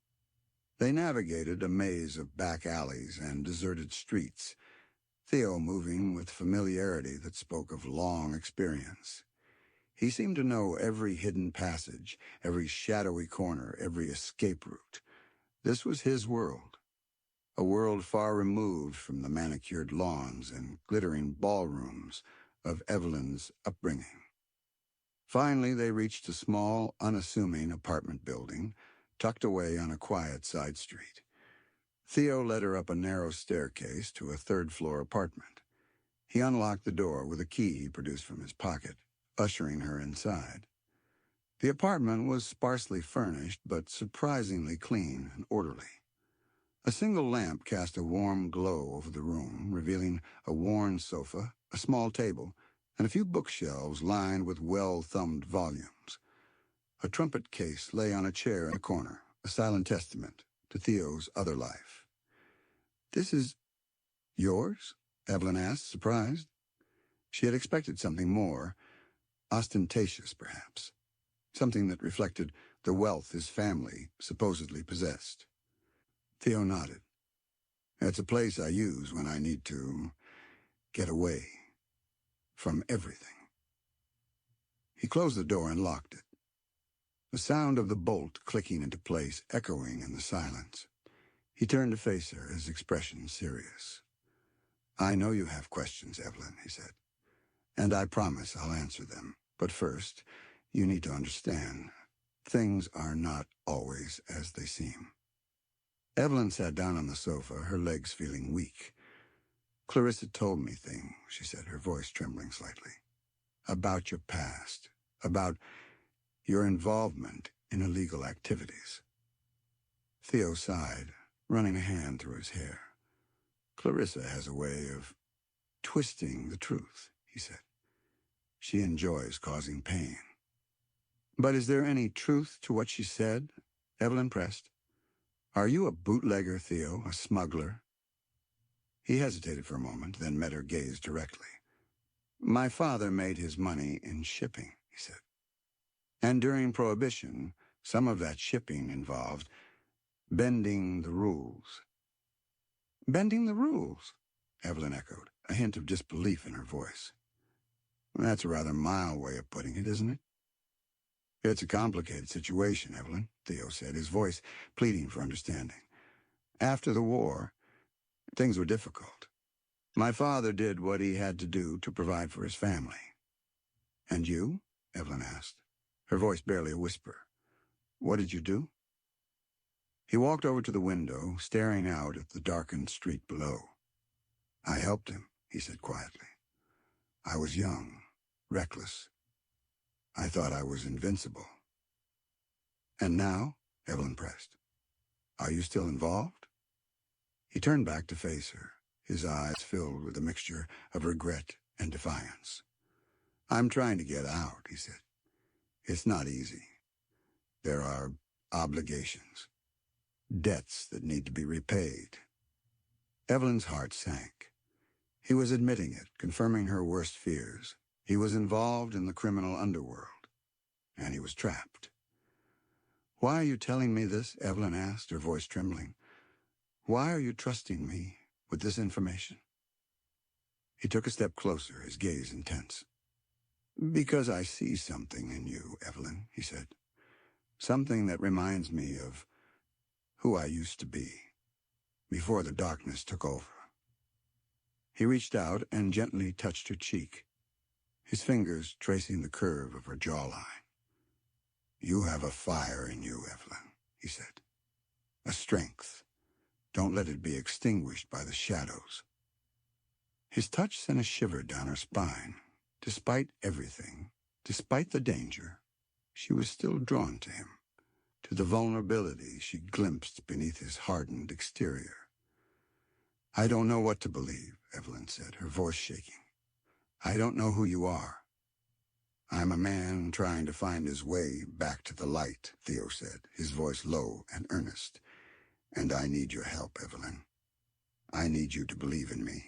They navigated a maze of back alleys and deserted streets, Theo moving with familiarity that spoke of long experience. He seemed to know every hidden passage, every shadowy corner, every escape route. This was his world, a world far removed from the manicured lawns and glittering ballrooms of Evelyn's upbringing. Finally, they reached a small, unassuming apartment building, tucked away on a quiet side street. Theo led her up a narrow staircase to a third-floor apartment. He unlocked the door with a key he produced from his pocket, ushering her inside. The apartment was sparsely furnished, but surprisingly clean and orderly. A single lamp cast a warm glow over the room, revealing a worn sofa, a small table, and a few bookshelves lined with well-thumbed volumes. A trumpet case lay on a chair in the corner, a silent testament to Theo's other life. "This is yours?" Evelyn asked, surprised. She had expected something more, ostentatious perhaps, something that reflected the wealth his family supposedly possessed. Theo nodded. "It's a place I use when I need to get away from everything." He closed the door and locked it, the sound of the bolt clicking into place echoing in the silence. He turned to face her, his expression serious. "I know you have questions, Evelyn," he said, "and I promise I'll answer them. But first, you need to understand, things are not always as they seem." Evelyn sat down on the sofa, her legs feeling weak. "Clarissa told me things," she said, her voice trembling slightly, "about your past, about your involvement in illegal activities." Theo sighed, running a hand through his hair. "Clarissa has a way of twisting the truth, he said. She enjoys causing pain. But is there any truth to what she said? Evelyn pressed. Are you a bootlegger, Theo, a smuggler? He hesitated for a moment, then met her gaze directly. My father made his money in shipping, he said. And during Prohibition, some of that shipping involved bending the rules. Bending the rules? Evelyn echoed, a hint of disbelief in her voice. That's a rather mild way of putting it, isn't it? It's a complicated situation, Evelyn, Theo said, his voice pleading for understanding. After the war, things were difficult. My father did what he had to do to provide for his family. And you? Evelyn asked, her voice barely a whisper. What did you do? He walked over to the window, staring out at the darkened street below. I helped him, he said quietly. I was young, reckless. I thought I was invincible. And now? Evelyn pressed. Are you still involved? He turned back to face her, his eyes filled with a mixture of regret and defiance. I'm trying to get out, he said. It's not easy. There are obligations, debts that need to be repaid. Evelyn's heart sank. He was admitting it, confirming her worst fears. He was involved in the criminal underworld, and he was trapped. Why are you telling me this? Evelyn asked, her voice trembling. Why are you trusting me with this information? He took a step closer, his gaze intense. Because I see something in you, Evelyn, he said. Something that reminds me of who I used to be, before the darkness took over. He reached out and gently touched her cheek, his fingers tracing the curve of her jawline. You have a fire in you, Evelyn, he said. A strength. Don't let it be extinguished by the shadows. His touch sent a shiver down her spine. Despite everything, despite the danger, she was still drawn to him, to the vulnerability she glimpsed beneath his hardened exterior. I don't know what to believe, Evelyn said, her voice shaking. I don't know who you are. I'm a man trying to find his way back to the light, Theo said, his voice low and earnest. And I need your help, Evelyn. I need you to believe in me.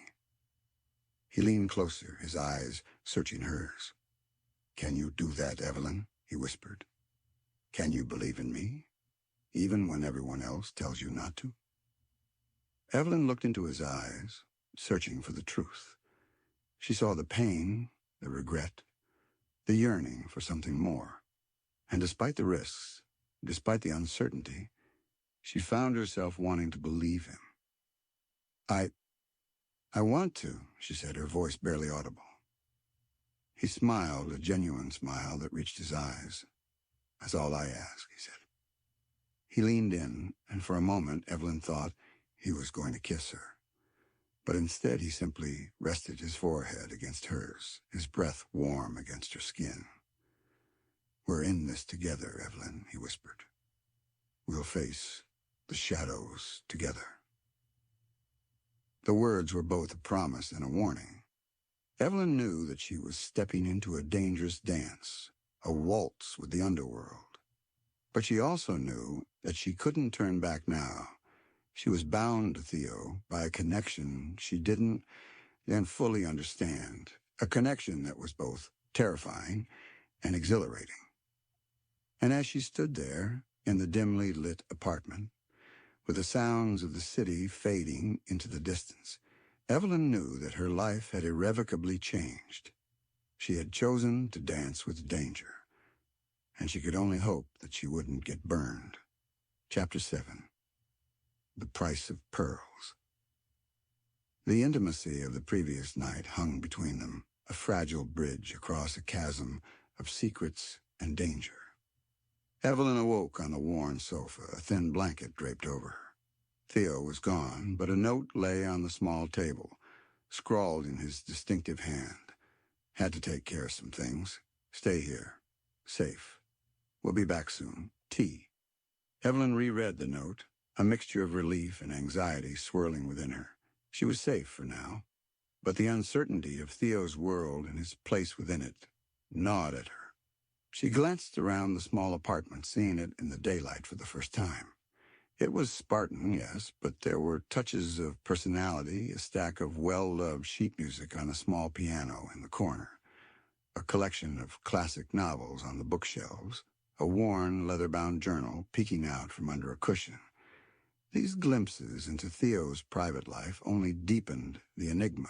He leaned closer, his eyes searching hers. Can you do that, Evelyn? He whispered. Can you believe in me, even when everyone else tells you not to? Evelyn looked into his eyes, searching for the truth. She saw the pain, the regret, the yearning for something more. And despite the risks, despite the uncertainty, she found herself wanting to believe him. I want to, she said, her voice barely audible. He smiled, a genuine smile that reached his eyes. That's all I ask, he said. He leaned in, and for a moment Evelyn thought he was going to kiss her. But instead he simply rested his forehead against hers, his breath warm against her skin. We're in this together, Evelyn, he whispered. We'll face the shadows together. The words were both a promise and a warning. Evelyn knew that she was stepping into a dangerous dance, a waltz with the underworld. But she also knew that she couldn't turn back now. She was bound to Theo by a connection she didn't then fully understand, a connection that was both terrifying and exhilarating. And as she stood there in the dimly lit apartment, with the sounds of the city fading into the distance, Evelyn knew that her life had irrevocably changed. She had chosen to dance with danger, and she could only hope that she wouldn't get burned. Chapter 7. The Price of Pearls. The intimacy of the previous night hung between them, a fragile bridge across a chasm of secrets and danger. Evelyn awoke on the worn sofa, a thin blanket draped over her. Theo was gone, but a note lay on the small table, scrawled in his distinctive hand. Had to take care of some things. Stay here. Safe. We'll be back soon. Tea. Evelyn reread the note, a mixture of relief and anxiety swirling within her. She was safe for now. But the uncertainty of Theo's world and his place within it gnawed at her. She glanced around the small apartment, seeing it in the daylight for the first time. It was Spartan, yes, but there were touches of personality, a stack of well-loved sheet music on a small piano in the corner, a collection of classic novels on the bookshelves, a worn, leather-bound journal peeking out from under a cushion. These glimpses into Theo's private life only deepened the enigma.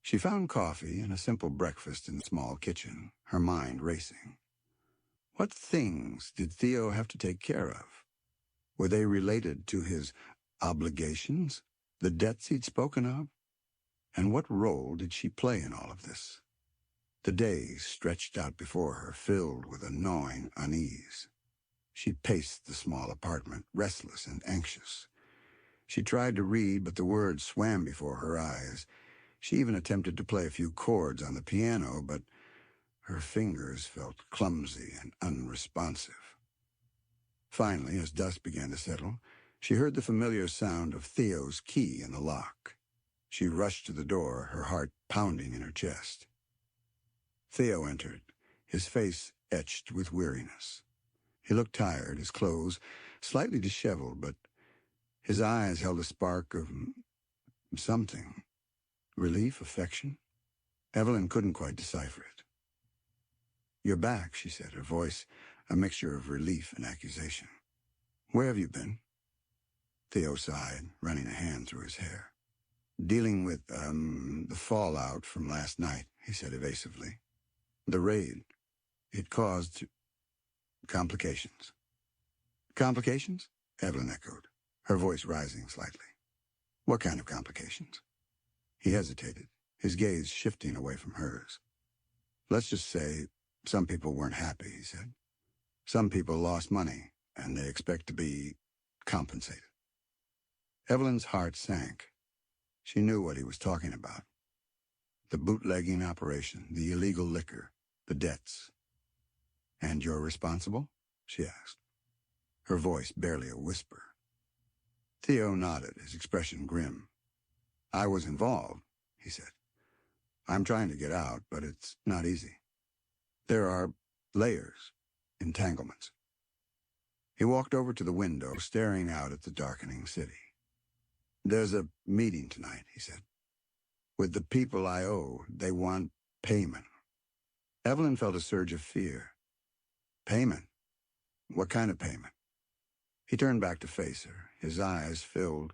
She found coffee and a simple breakfast in the small kitchen, her mind racing. What things did Theo have to take care of? Were they related to his obligations, the debts he'd spoken of? And what role did she play in all of this? The days stretched out before her, filled with a gnawing unease. She paced the small apartment, restless and anxious. She tried to read, but the words swam before her eyes. She even attempted to play a few chords on the piano, but her fingers felt clumsy and unresponsive. Finally, as dusk began to settle, she heard the familiar sound of Theo's key in the lock. She rushed to the door, her heart pounding in her chest. Theo entered, his face etched with weariness. He looked tired, his clothes slightly disheveled, but his eyes held a spark of something. Relief, affection? Evelyn couldn't quite decipher it. "You're back," she said, her voice a mixture of relief and accusation. "Where have you been?" Theo sighed, running a hand through his hair. "Dealing with, the fallout from last night," he said evasively. "The raid. It caused complications." "Complications?" Evelyn echoed, her voice rising slightly. "What kind of complications?" He hesitated, his gaze shifting away from hers. "Let's just say some people weren't happy," he said. "Some people lost money, and they expect to be compensated." Evelyn's heart sank. She knew what he was talking about. The bootlegging operation, the illegal liquor, the debts. "And you're responsible?" she asked, her voice barely a whisper. Theo nodded, his expression grim. "I was involved," he said. "I'm trying to get out, but it's not easy. There are layers, entanglements." He walked over to the window, staring out at the darkening city. "There's a meeting tonight," he said. "With the people I owe. They want payment." Evelyn felt a surge of fear. "Payment? What kind of payment?" He turned back to face her, his eyes filled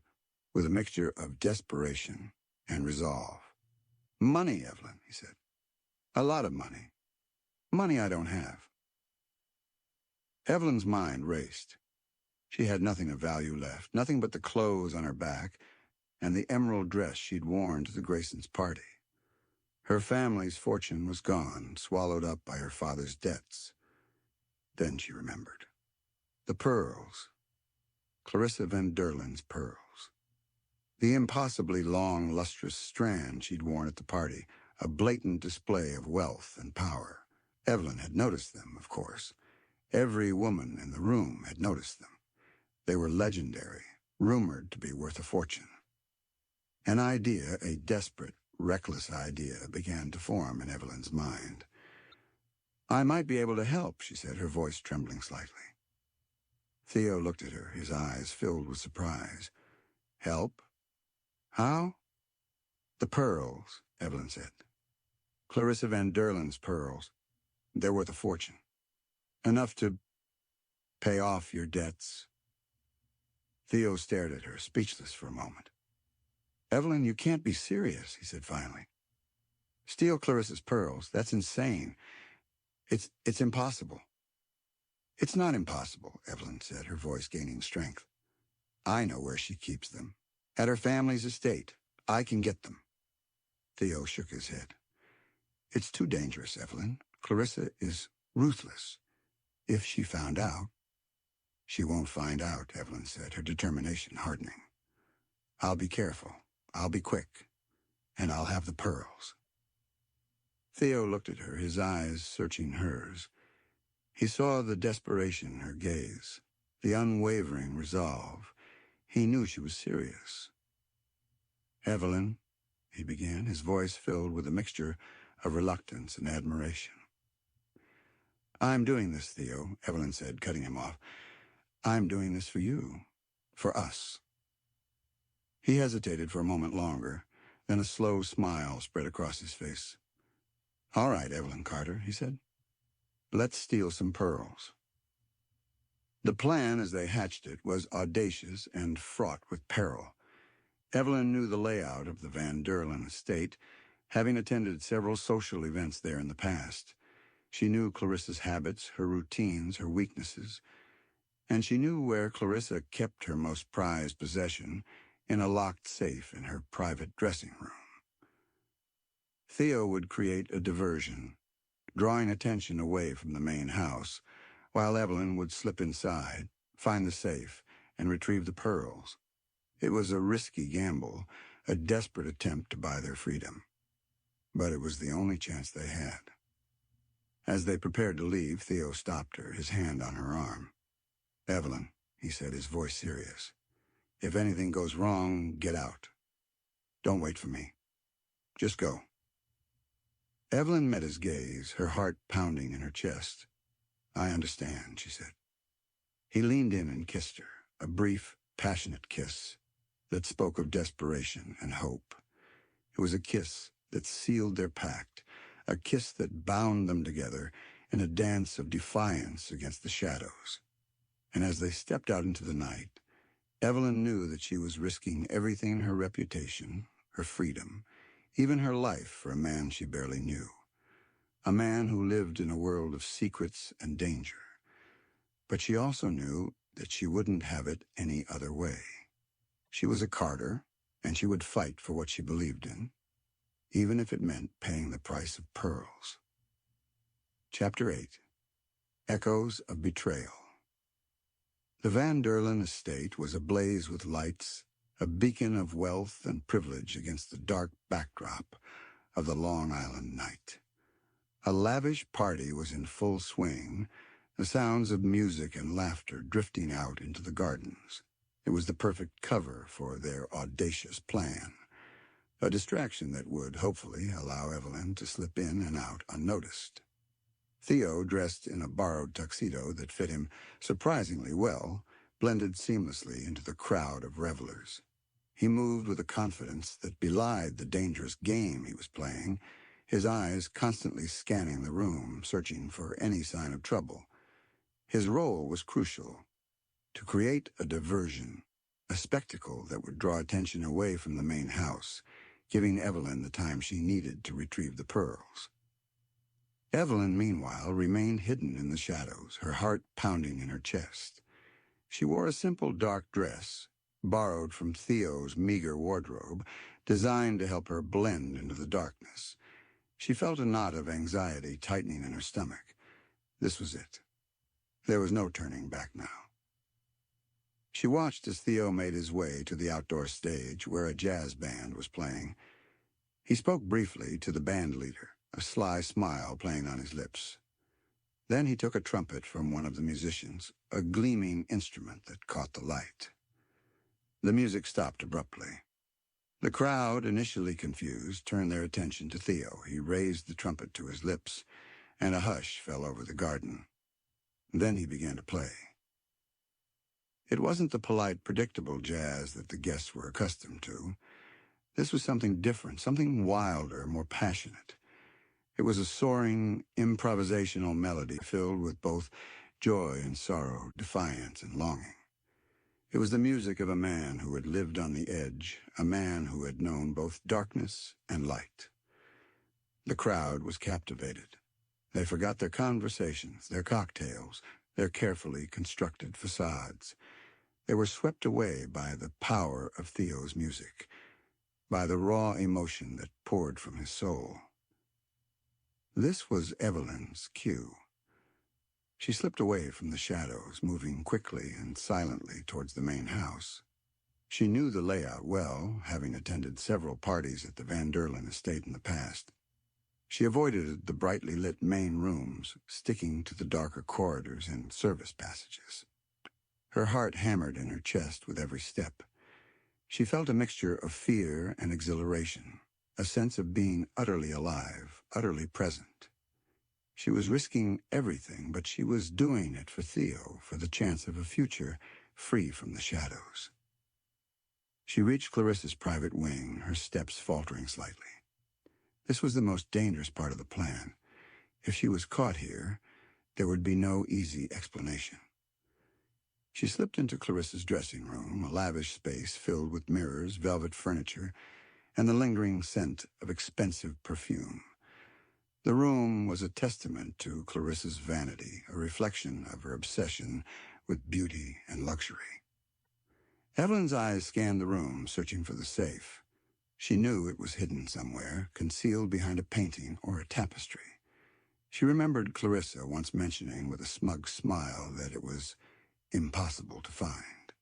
with a mixture of desperation and resolve. "Money, Evelyn," he said. "A lot of money. Money I don't have." Evelyn's mind raced. She had nothing of value left, nothing but the clothes on her back and the emerald dress she'd worn to the Graysons' party. Her family's fortune was gone, swallowed up by her father's debts. Then she remembered. The pearls. Clarissa Van Derlin's pearls. The impossibly long, lustrous strand she'd worn at the party, a blatant display of wealth and power. Evelyn had noticed them, of course. Every woman in the room had noticed them. They were legendary, rumored to be worth a fortune. An idea, a desperate, reckless idea, began to form in Evelyn's mind. "I might be able to help," she said, her voice trembling slightly. Theo looked at her, his eyes filled with surprise. "Help? How?" "The pearls," Evelyn said. "Clarissa Van Derlin's pearls. They're worth a fortune. Enough to pay off your debts." Theo stared at her, speechless for a moment. "Evelyn, you can't be serious," he said finally. "Steal Clarissa's pearls? That's insane. It's impossible." "It's not impossible," Evelyn said, her voice gaining strength. "I know where she keeps them. At her family's estate. I can get them." Theo shook his head. "It's too dangerous, Evelyn. Clarissa is ruthless. If she found out—" "She won't find out," Evelyn said, her determination hardening. "I'll be careful. I'll be quick. And I'll have the pearls." Theo looked at her, his eyes searching hers. He saw the desperation in her gaze, the unwavering resolve. He knew she was serious. "Evelyn," he began, his voice filled with a mixture of reluctance and admiration. "I'm doing this, Theo," Evelyn said, cutting him off. "I'm doing this for you. For us." He hesitated for a moment longer, then a slow smile spread across his face. "All right, Evelyn Carter," he said. "Let's steal some pearls." The plan, as they hatched it, was audacious and fraught with peril. Evelyn knew the layout of the Van Derlen estate, having attended several social events there in the past. She knew Clarissa's habits, her routines, her weaknesses, and she knew where Clarissa kept her most prized possession, in a locked safe in her private dressing room. Theo would create a diversion, drawing attention away from the main house, while Evelyn would slip inside, find the safe, and retrieve the pearls. It was a risky gamble, a desperate attempt to buy their freedom. But it was the only chance they had. As they prepared to leave, Theo stopped her, his hand on her arm. "Evelyn," he said, his voice serious, "if anything goes wrong, get out. Don't wait for me. Just go." Evelyn met his gaze, her heart pounding in her chest. "I understand," she said. He leaned in and kissed her, a brief, passionate kiss that spoke of desperation and hope. It was a kiss that sealed their pact, a kiss that bound them together in a dance of defiance against the shadows. And as they stepped out into the night, Evelyn knew that she was risking everything, her reputation, her freedom, even her life, for a man she barely knew. A man who lived in a world of secrets and danger. But she also knew that she wouldn't have it any other way. She was a Carter, and she would fight for what she believed in, even if it meant paying the price of pearls. Chapter 8. Echoes of Betrayal. The Van Derlen estate was ablaze with lights, a beacon of wealth and privilege against the dark backdrop of the Long Island night. A lavish party was in full swing, the sounds of music and laughter drifting out into the gardens. It was the perfect cover for their audacious plan, a distraction that would, hopefully, allow Evelyn to slip in and out unnoticed. Theo, dressed in a borrowed tuxedo that fit him surprisingly well, blended seamlessly into the crowd of revelers. He moved with a confidence that belied the dangerous game he was playing, his eyes constantly scanning the room, searching for any sign of trouble. His role was crucial: to create a diversion, a spectacle that would draw attention away from the main house, giving Evelyn the time she needed to retrieve the pearls. Evelyn, meanwhile, remained hidden in the shadows, her heart pounding in her chest. She wore a simple dark dress, borrowed from Theo's meager wardrobe, designed to help her blend into the darkness. She felt a knot of anxiety tightening in her stomach. This was it. There was no turning back now. She watched as Theo made his way to the outdoor stage where a jazz band was playing. He spoke briefly to the band leader, a sly smile playing on his lips. Then he took a trumpet from one of the musicians, a gleaming instrument that caught the light. The music stopped abruptly. The crowd, initially confused, turned their attention to Theo. He raised the trumpet to his lips, and a hush fell over the garden. Then he began to play. It wasn't the polite, predictable jazz that the guests were accustomed to. This was something different, something wilder, more passionate. It was a soaring, improvisational melody filled with both joy and sorrow, defiance and longing. It was the music of a man who had lived on the edge, a man who had known both darkness and light. The crowd was captivated. They forgot their conversations, their cocktails, their carefully constructed facades. They were swept away by the power of Theo's music, by the raw emotion that poured from his soul. This was Evelyn's cue. She slipped away from the shadows, moving quickly and silently towards the main house. She knew the layout well, having attended several parties at the Van Derlen estate in the past. She avoided the brightly lit main rooms, sticking to the darker corridors and service passages. Her heart hammered in her chest with every step. She felt a mixture of fear and exhilaration. a sense of being utterly alive, utterly present. She was risking everything, but she was doing it for Theo, for the chance of a future free from the shadows. She reached Clarissa's private wing, her steps faltering slightly. This was the most dangerous part of the plan. If she was caught here, there would be no easy explanation. She slipped into Clarissa's dressing room, a lavish space filled with mirrors, velvet furniture, and the lingering scent of expensive perfume. The room was a testament to Clarissa's vanity, a reflection of her obsession with beauty and luxury. Evelyn's eyes scanned the room, searching for the safe. She knew it was hidden somewhere, concealed behind a painting or a tapestry. She remembered Clarissa once mentioning with a smug smile that it was impossible to find.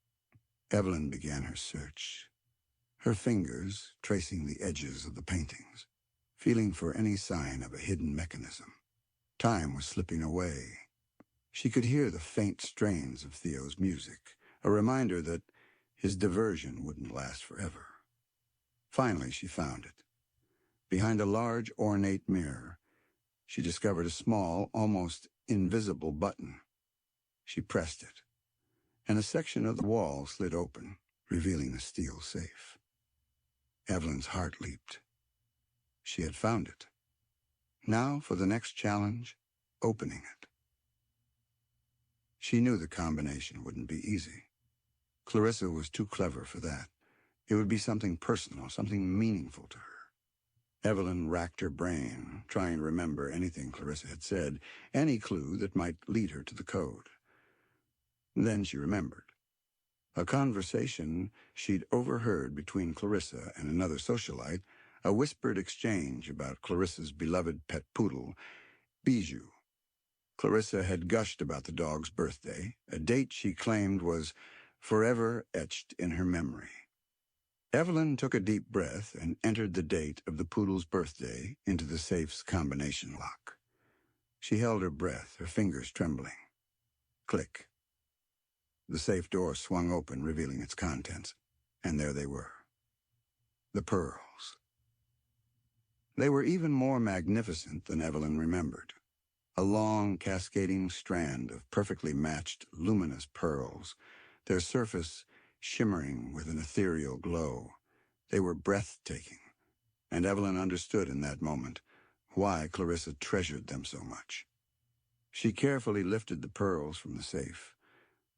Evelyn began her search, her fingers tracing the edges of the paintings, feeling for any sign of a hidden mechanism. Time was slipping away. She could hear the faint strains of Theo's music, a reminder that his diversion wouldn't last forever. Finally, she found it. Behind a large, ornate mirror, she discovered a small, almost invisible button. She pressed it, and a section of the wall slid open, revealing a steel safe. Evelyn's heart leaped. She had found it. Now, for the next challenge, opening it. She knew the combination wouldn't be easy. Clarissa was too clever for that. It would be something personal, something meaningful to her. Evelyn racked her brain, trying to remember anything Clarissa had said, any clue that might lead her to the code. Then she remembered. A conversation she'd overheard between Clarissa and another socialite, a whispered exchange about Clarissa's beloved pet poodle, Bijou. Clarissa had gushed about the dog's birthday, a date she claimed was forever etched in her memory. Evelyn took a deep breath and entered the date of the poodle's birthday into the safe's combination lock. She held her breath, her fingers trembling. Click. The safe door swung open, revealing its contents, and there they were. The pearls. They were even more magnificent than Evelyn remembered. A long, cascading strand of perfectly matched, luminous pearls, their surface shimmering with an ethereal glow. They were breathtaking, and Evelyn understood in that moment why Clarissa treasured them so much. She carefully lifted the pearls from the safe,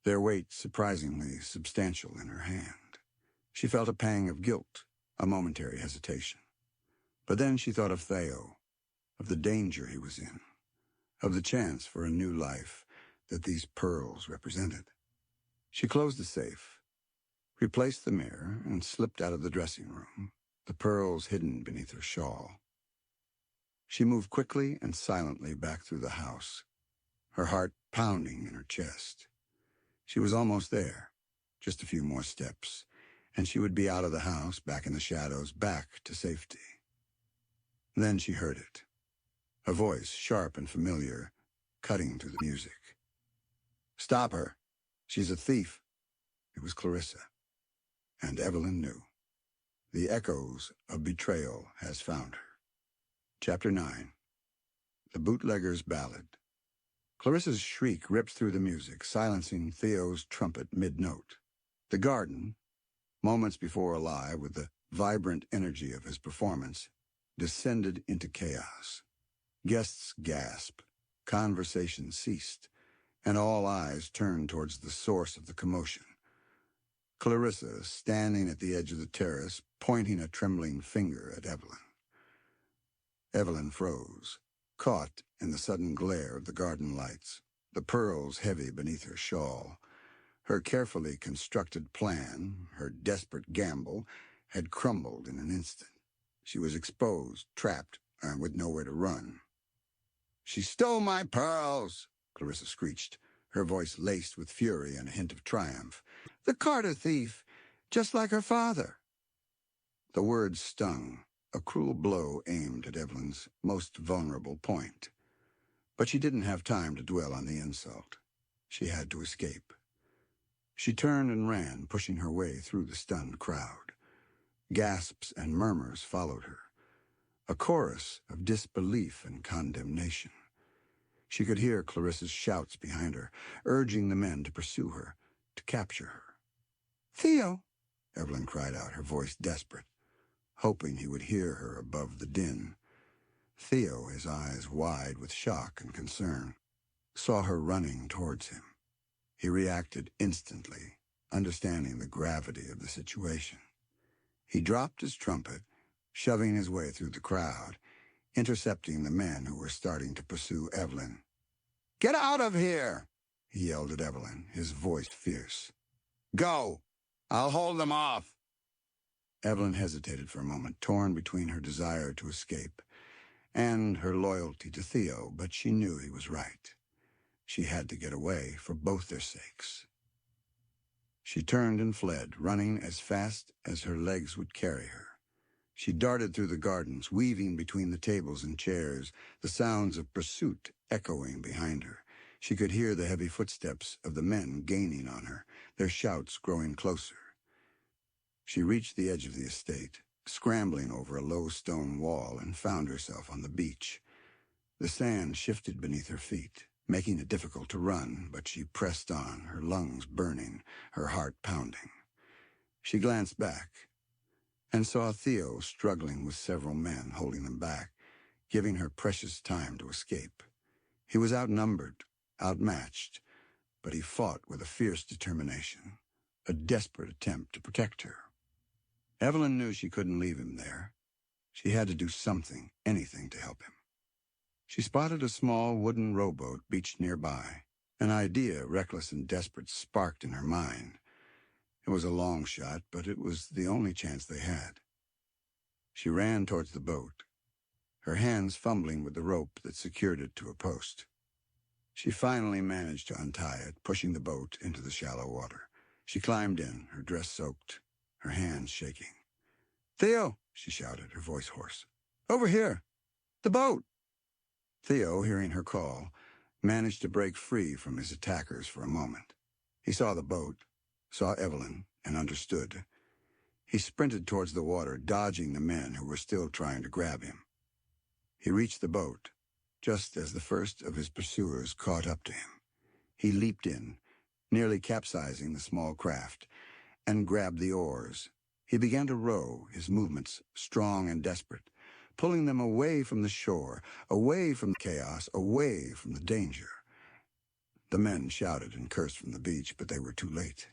their weight surprisingly substantial in her hand. She felt a pang of guilt, a momentary hesitation. But then she thought of Theo, of the danger he was in, of the chance for a new life that these pearls represented. She closed the safe, replaced the mirror, and slipped out of the dressing room, the pearls hidden beneath her shawl. She moved quickly and silently back through the house, her heart pounding in her chest. She was almost there, just a few more steps, and she would be out of the house, back in the shadows, back to safety. Then she heard it, a voice sharp and familiar, cutting through the music. "Stop her. She's a thief." It was Clarissa, and Evelyn knew. The echoes of betrayal has found her. Chapter 9. The Bootlegger's Ballad. Clarissa's shriek ripped through the music, silencing Theo's trumpet mid-note. The garden, moments before alive with the vibrant energy of his performance, descended into chaos. Guests gasped, conversation ceased, and all eyes turned towards the source of the commotion. Clarissa, standing at the edge of the terrace, pointing a trembling finger at Evelyn. Evelyn froze, caught in the sudden glare of the garden lights, the pearls heavy beneath her shawl. Her carefully constructed plan, her desperate gamble, had crumbled in an instant. She was exposed, trapped, and with nowhere to run. "She stole my pearls!" Clarissa screeched, her voice laced with fury and a hint of triumph. "The Carter thief, just like her father." The words stung, a cruel blow aimed at Evelyn's most vulnerable point. But she didn't have time to dwell on the insult. She had to escape. She turned and ran, pushing her way through the stunned crowd. Gasps and murmurs followed her. a chorus of disbelief and condemnation. She could hear Clarissa's shouts behind her, urging the men to pursue her, to capture her. "Theo!" Evelyn cried out, her voice desperate, hoping he would hear her above the din. Theo, his eyes wide with shock and concern, saw her running towards him. He reacted instantly, understanding the gravity of the situation. He dropped his trumpet, shoving his way through the crowd, intercepting the men who were starting to pursue Evelyn. "Get out of here!" he yelled at Evelyn, his voice fierce. "Go! I'll hold them off!" Evelyn hesitated for a moment, torn between her desire to escape and her loyalty to Theo, but she knew he was right. She had to get away for both their sakes. She turned and fled, running as fast as her legs would carry her. She darted through the gardens, weaving between the tables and chairs, the sounds of pursuit echoing behind her. She could hear the heavy footsteps of the men gaining on her, their shouts growing closer. She reached the edge of the estate, scrambling over a low stone wall, and found herself on the beach. The sand shifted beneath her feet, making it difficult to run, but she pressed on, her lungs burning, her heart pounding. She glanced back and saw Theo struggling with several men, holding them back, giving her precious time to escape. He was outnumbered, outmatched, but he fought with a fierce determination, a desperate attempt to protect her. Evelyn knew she couldn't leave him there. She had to do something, anything to help him. She spotted a small wooden rowboat beached nearby. An idea, reckless and desperate, sparked in her mind. It was a long shot, but it was the only chance they had. She ran towards the boat, her hands fumbling with the rope that secured it to a post. She finally managed to untie it, pushing the boat into the shallow water. She climbed in, her dress soaked, her hands shaking. "Theo!" she shouted, her voice hoarse. "Over here! The boat!" Theo, hearing her call, managed to break free from his attackers for a moment. He saw the boat, saw Evelyn, and understood. He sprinted towards the water, dodging the men who were still trying to grab him. He reached the boat, just as the first of his pursuers caught up to him. He leaped in, nearly capsizing the small craft, and grabbed the oars. He began to row, his movements strong and desperate, pulling them away from the shore, away from the chaos, away from the danger. The men shouted and cursed from the beach, but they were too late.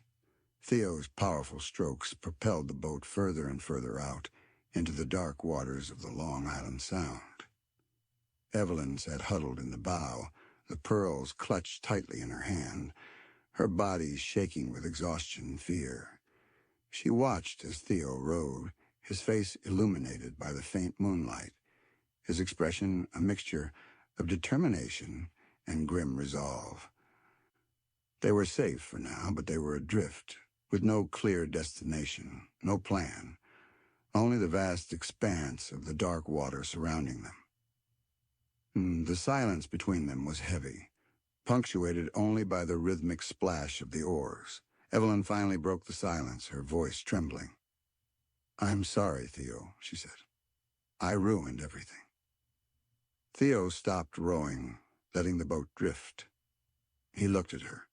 Theo's powerful strokes propelled the boat further and further out into the dark waters of the Long Island Sound. Evelyn sat huddled in the bow, the pearls clutched tightly in her hand, her body shaking with exhaustion and fear. She watched as Theo rowed, his face illuminated by the faint moonlight, his expression a mixture of determination and grim resolve. They were safe for now, but they were adrift, with no clear destination, no plan, only the vast expanse of the dark water surrounding them. The silence between them was heavy, punctuated only by the rhythmic splash of the oars. Evelyn finally broke the silence, her voice trembling. "I'm sorry, Theo," she said. "I ruined everything." Theo stopped rowing, letting the boat drift. He looked at her,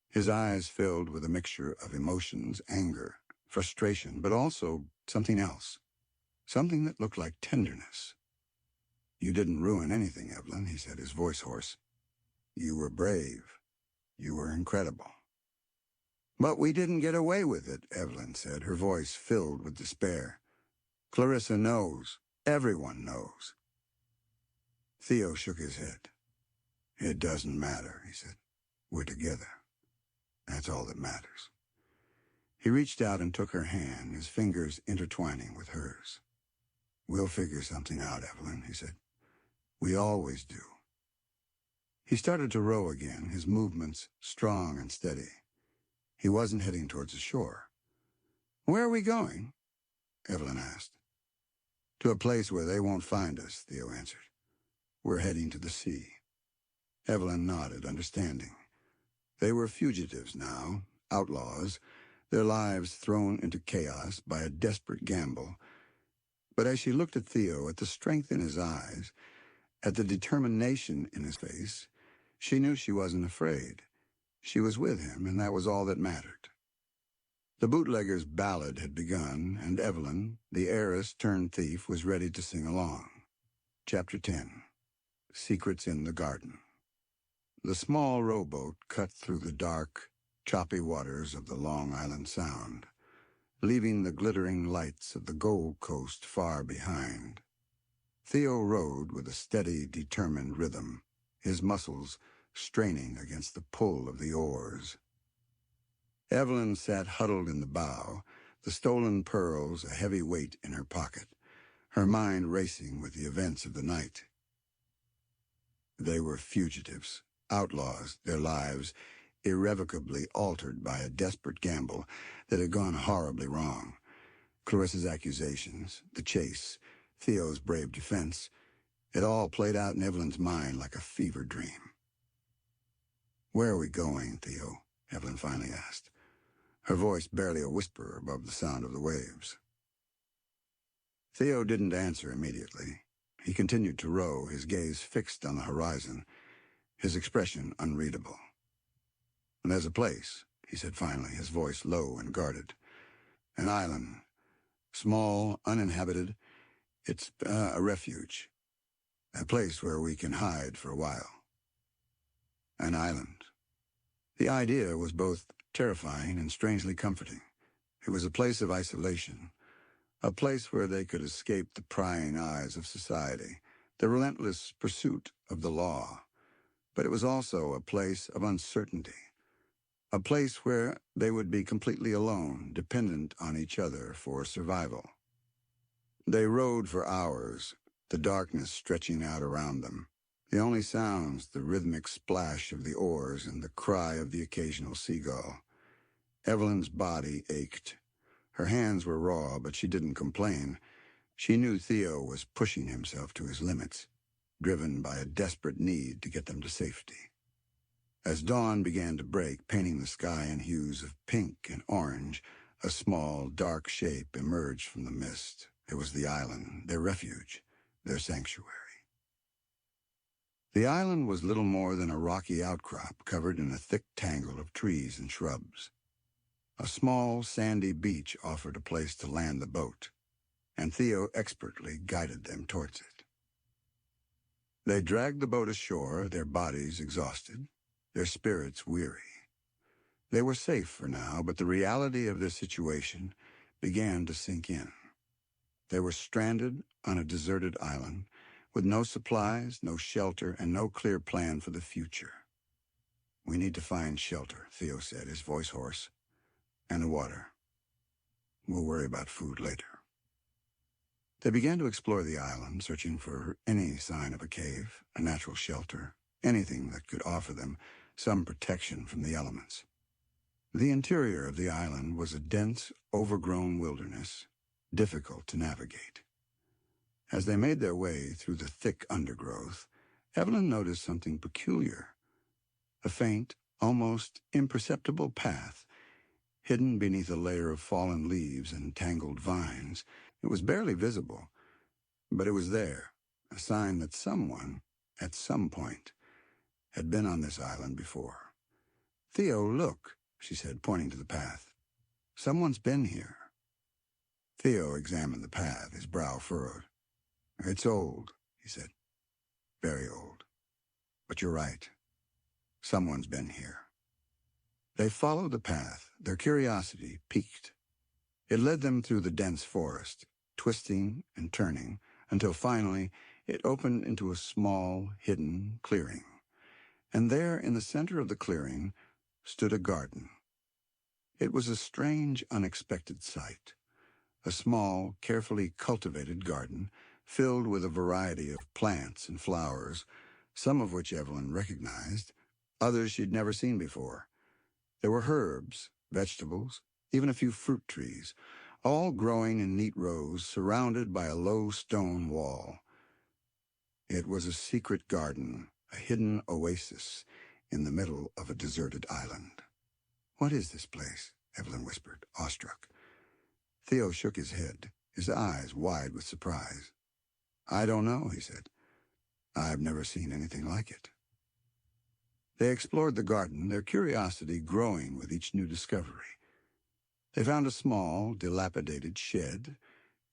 his eyes filled with a mixture of emotions, anger, frustration, but also something else, something that looked like tenderness. "You didn't ruin anything, Evelyn," he said, his voice hoarse. "You were brave. You were incredible." "But we didn't get away with it," Evelyn said, her voice filled with despair. "Clarissa knows. Everyone knows." Theo shook his head. "It doesn't matter," he said. "We're together. That's all that matters." He reached out and took her hand, his fingers intertwining with hers. "We'll figure something out, Evelyn," he said. "We always do." He started to row again, his movements strong and steady. He wasn't heading towards the shore. "Where are we going?" Evelyn asked. "To a place where they won't find us," Theo answered. "We're heading to the sea." Evelyn nodded, understanding. They were fugitives now, outlaws, their lives thrown into chaos by a desperate gamble, But as she looked at Theo, at the strength in his eyes, at the determination in his face, she knew she wasn't afraid. She was with him, and that was all that mattered. The bootlegger's ballad had begun, and Evelyn, the heiress-turned-thief, was ready to sing along. Chapter 10. Secrets in the Garden. The small rowboat cut through the dark, choppy waters of the Long Island Sound, leaving the glittering lights of the Gold Coast far behind. Theo rowed with a steady, determined rhythm, his muscles straining against the pull of the oars. Evelyn sat huddled in the bow, the stolen pearls a heavy weight in her pocket, her mind racing with the events of the night. They were fugitives, outlaws, their lives irrevocably altered by a desperate gamble that had gone horribly wrong. Clarissa's accusations, the chase, Theo's brave defense, it all played out in Evelyn's mind like a fever dream. "Where are we going, Theo?" Evelyn finally asked, her voice barely a whisper above the sound of the waves. Theo didn't answer immediately. He continued to row, his gaze fixed on the horizon, his expression unreadable. "There's a place," he said finally, his voice low and guarded. "An island. Small, uninhabited. It's a refuge. A place where we can hide for a while." An island. The idea was both terrifying and strangely comforting. It was a place of isolation, a place where they could escape the prying eyes of society, the relentless pursuit of the law. But it was also a place of uncertainty, a place where they would be completely alone, dependent on each other for survival. They rowed for hours, the darkness stretching out around them. The only sounds, the rhythmic splash of the oars and the cry of the occasional seagull. Evelyn's body ached. Her hands were raw, but she didn't complain. She knew Theo was pushing himself to his limits, driven by a desperate need to get them to safety. As dawn began to break, painting the sky in hues of pink and orange, a small, dark shape emerged from the mist. It was the island, their refuge, their sanctuary. The island was little more than a rocky outcrop covered in a thick tangle of trees and shrubs. A small, sandy beach offered a place to land the boat, and Theo expertly guided them towards it. They dragged the boat ashore, their bodies exhausted, their spirits weary. They were safe for now, but the reality of their situation began to sink in. They were stranded on a deserted island, with no supplies, no shelter, and no clear plan for the future. "We need to find shelter," Theo said, his voice hoarse, "and water. We'll worry about food later." They began to explore the island, searching for any sign of a cave, a natural shelter, anything that could offer them some protection from the elements. The interior of the island was a dense, overgrown wilderness, difficult to navigate. As they made their way through the thick undergrowth, Evelyn noticed something peculiar. A faint, almost imperceptible path, hidden beneath a layer of fallen leaves and tangled vines. It was barely visible, but it was there, a sign that someone, at some point, had been on this island before. "Theo, look," she said, pointing to the path. "Someone's been here." Theo examined the path, his brow furrowed. "It's old," he said. "Very old. But you're right. Someone's been here." They followed the path, their curiosity piqued. It led them through the dense forest, twisting and turning, until finally it opened into a small, hidden clearing. And there, in the center of the clearing, stood a garden. It was a strange, unexpected sight. A small, carefully cultivated garden, filled with a variety of plants and flowers, some of which Evelyn recognized, others she'd never seen before. There were herbs, vegetables, even a few fruit trees, all growing in neat rows, surrounded by a low stone wall. It was a secret garden, a hidden oasis in the middle of a deserted island. "What is this place?" Evelyn whispered, awestruck. Theo shook his head. his eyes wide with surprise. "I don't know," he said. "I've never seen anything like it." They explored the garden, their curiosity growing with each new discovery. They found a small, dilapidated shed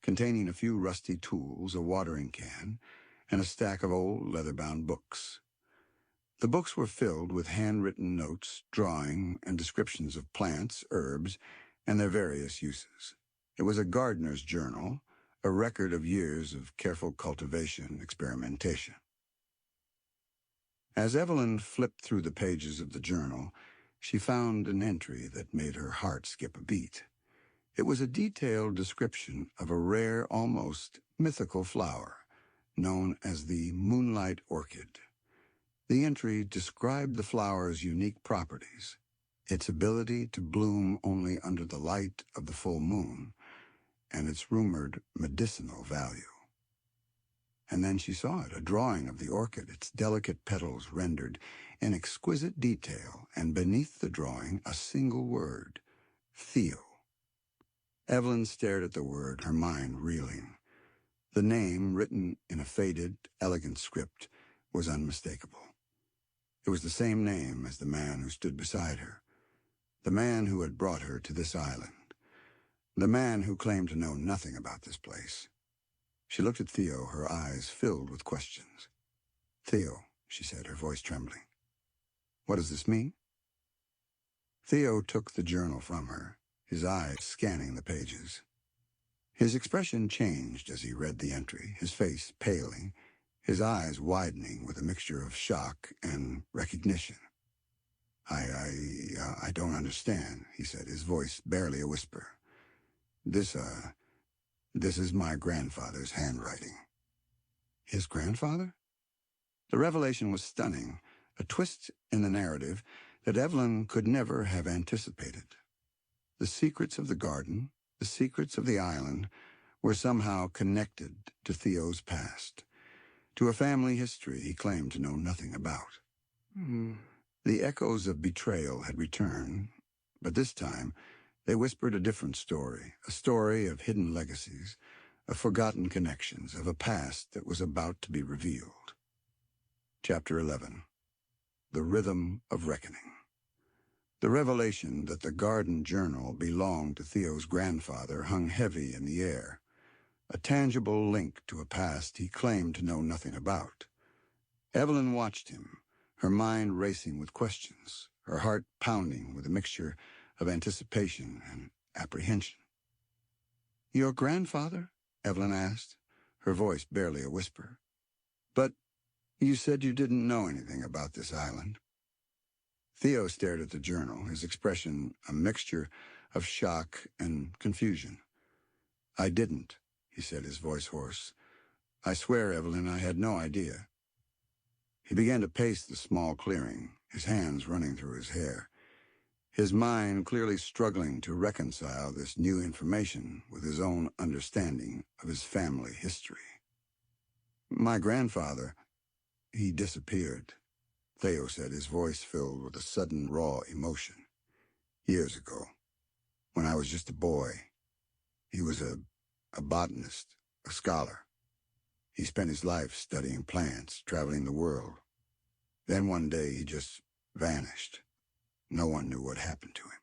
containing a few rusty tools, a watering can, and a stack of old leather-bound books. The books were filled with handwritten notes, drawing, and descriptions of plants, herbs, and their various uses. It was a gardener's journal, a record of years of careful cultivation and experimentation. As Evelyn flipped through the pages of the journal, she found an entry that made her heart skip a beat. It was a detailed description of a rare, almost mythical flower known as the moonlight orchid. The entry described the flower's unique properties, its ability to bloom only under the light of the full moon, and its rumored medicinal value. And then she saw it, a drawing of the orchid, its delicate petals rendered in exquisite detail, and beneath the drawing a single word, Theo. Evelyn stared at the word, her mind reeling. The name, written in a faded, elegant script, was unmistakable. It was the same name as the man who stood beside her, the man who had brought her to this island, the man who claimed to know nothing about this place. She looked at Theo, her eyes filled with questions. "Theo," she said, her voice trembling. "What does this mean?" Theo took the journal from her, his eyes scanning the pages. His expression changed as he read the entry, his face paling, his eyes widening with a mixture of shock and recognition. I don't understand," he said, his voice barely a whisper. This is my grandfather's handwriting." His grandfather? The revelation was stunning, a twist in the narrative that Evelyn could never have anticipated. The secrets of the garden, the secrets of the island, were somehow connected to Theo's past, to a family history he claimed to know nothing about. The echoes of betrayal had returned, but this time they whispered a different story, a story of hidden legacies, of forgotten connections, of a past that was about to be revealed. Chapter 11. The Rhythm of Reckoning. The revelation that the garden journal belonged to Theo's grandfather hung heavy in the air, a tangible link to a past he claimed to know nothing about. Evelyn watched him, her mind racing with questions, her heart pounding with a mixture of anticipation and apprehension. "Your grandfather?" Evelyn asked, her voice barely a whisper. "But you said you didn't know anything about this island." Theo stared at the journal, his expression a mixture of shock and confusion. "I didn't," he said, his voice hoarse. "I swear, Evelyn, I had no idea." He began to pace the small clearing, his hands running through his hair, his mind clearly struggling to reconcile this new information with his own understanding of his family history. "My grandfather, he disappeared," Theo said, his voice filled with a sudden raw emotion. "Years ago, when I was just a boy. He was a botanist, a scholar. He spent his life studying plants, traveling the world. Then one day he just vanished. No one knew what happened to him."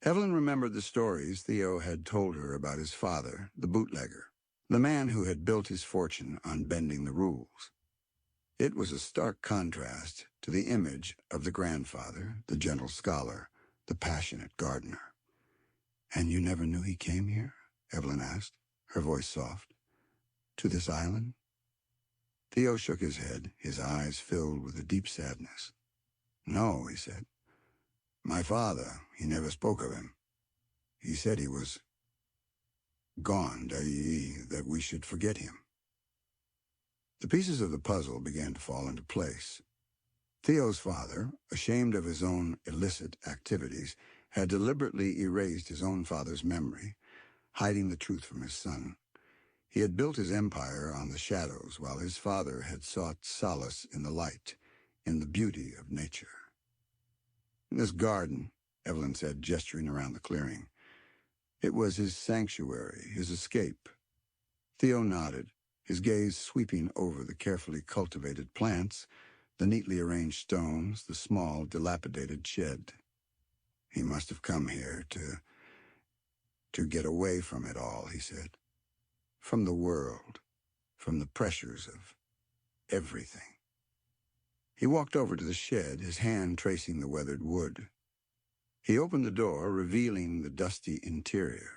Evelyn remembered the stories Theo had told her about his father, the bootlegger, the man who had built his fortune on bending the rules. It was a stark contrast to the image of the grandfather, the gentle scholar, the passionate gardener. "And you never knew he came here?" Evelyn asked, her voice soft. "To this island?" Theo shook his head, his eyes filled with a deep sadness. "No," he said. "My father, he never spoke of him. He said he was gone, that we should forget him." The pieces of the puzzle began to fall into place. Theo's father, ashamed of his own illicit activities, had deliberately erased his own father's memory, hiding the truth from his son. He had built his empire on the shadows, while his father had sought solace in the light, in the beauty of nature. "In this garden," Evelyn said, gesturing around the clearing, It was his sanctuary, his escape. Theo nodded, his gaze sweeping over the carefully cultivated plants, the neatly arranged stones, the small, dilapidated shed. He must have come here to get away from it all, he said. From the world, from the pressures of everything. He walked over to the shed, his hand tracing the weathered wood. He opened the door, revealing the dusty interior,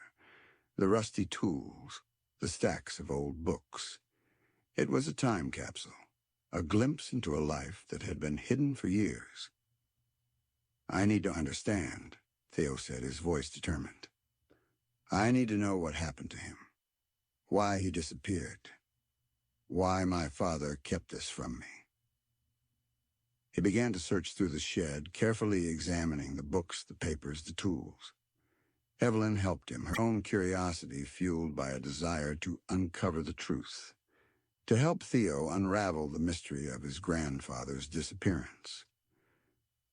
the rusty tools, the stacks of old books. It was a time capsule, a glimpse into a life that had been hidden for years. I need to understand, Theo said, his voice determined. I need to know what happened to him, why he disappeared, why my father kept this from me. He began to search through the shed, carefully examining the books, the papers, the tools. Evelyn helped him, her own curiosity fueled by a desire to uncover the truth, to help Theo unravel the mystery of his grandfather's disappearance.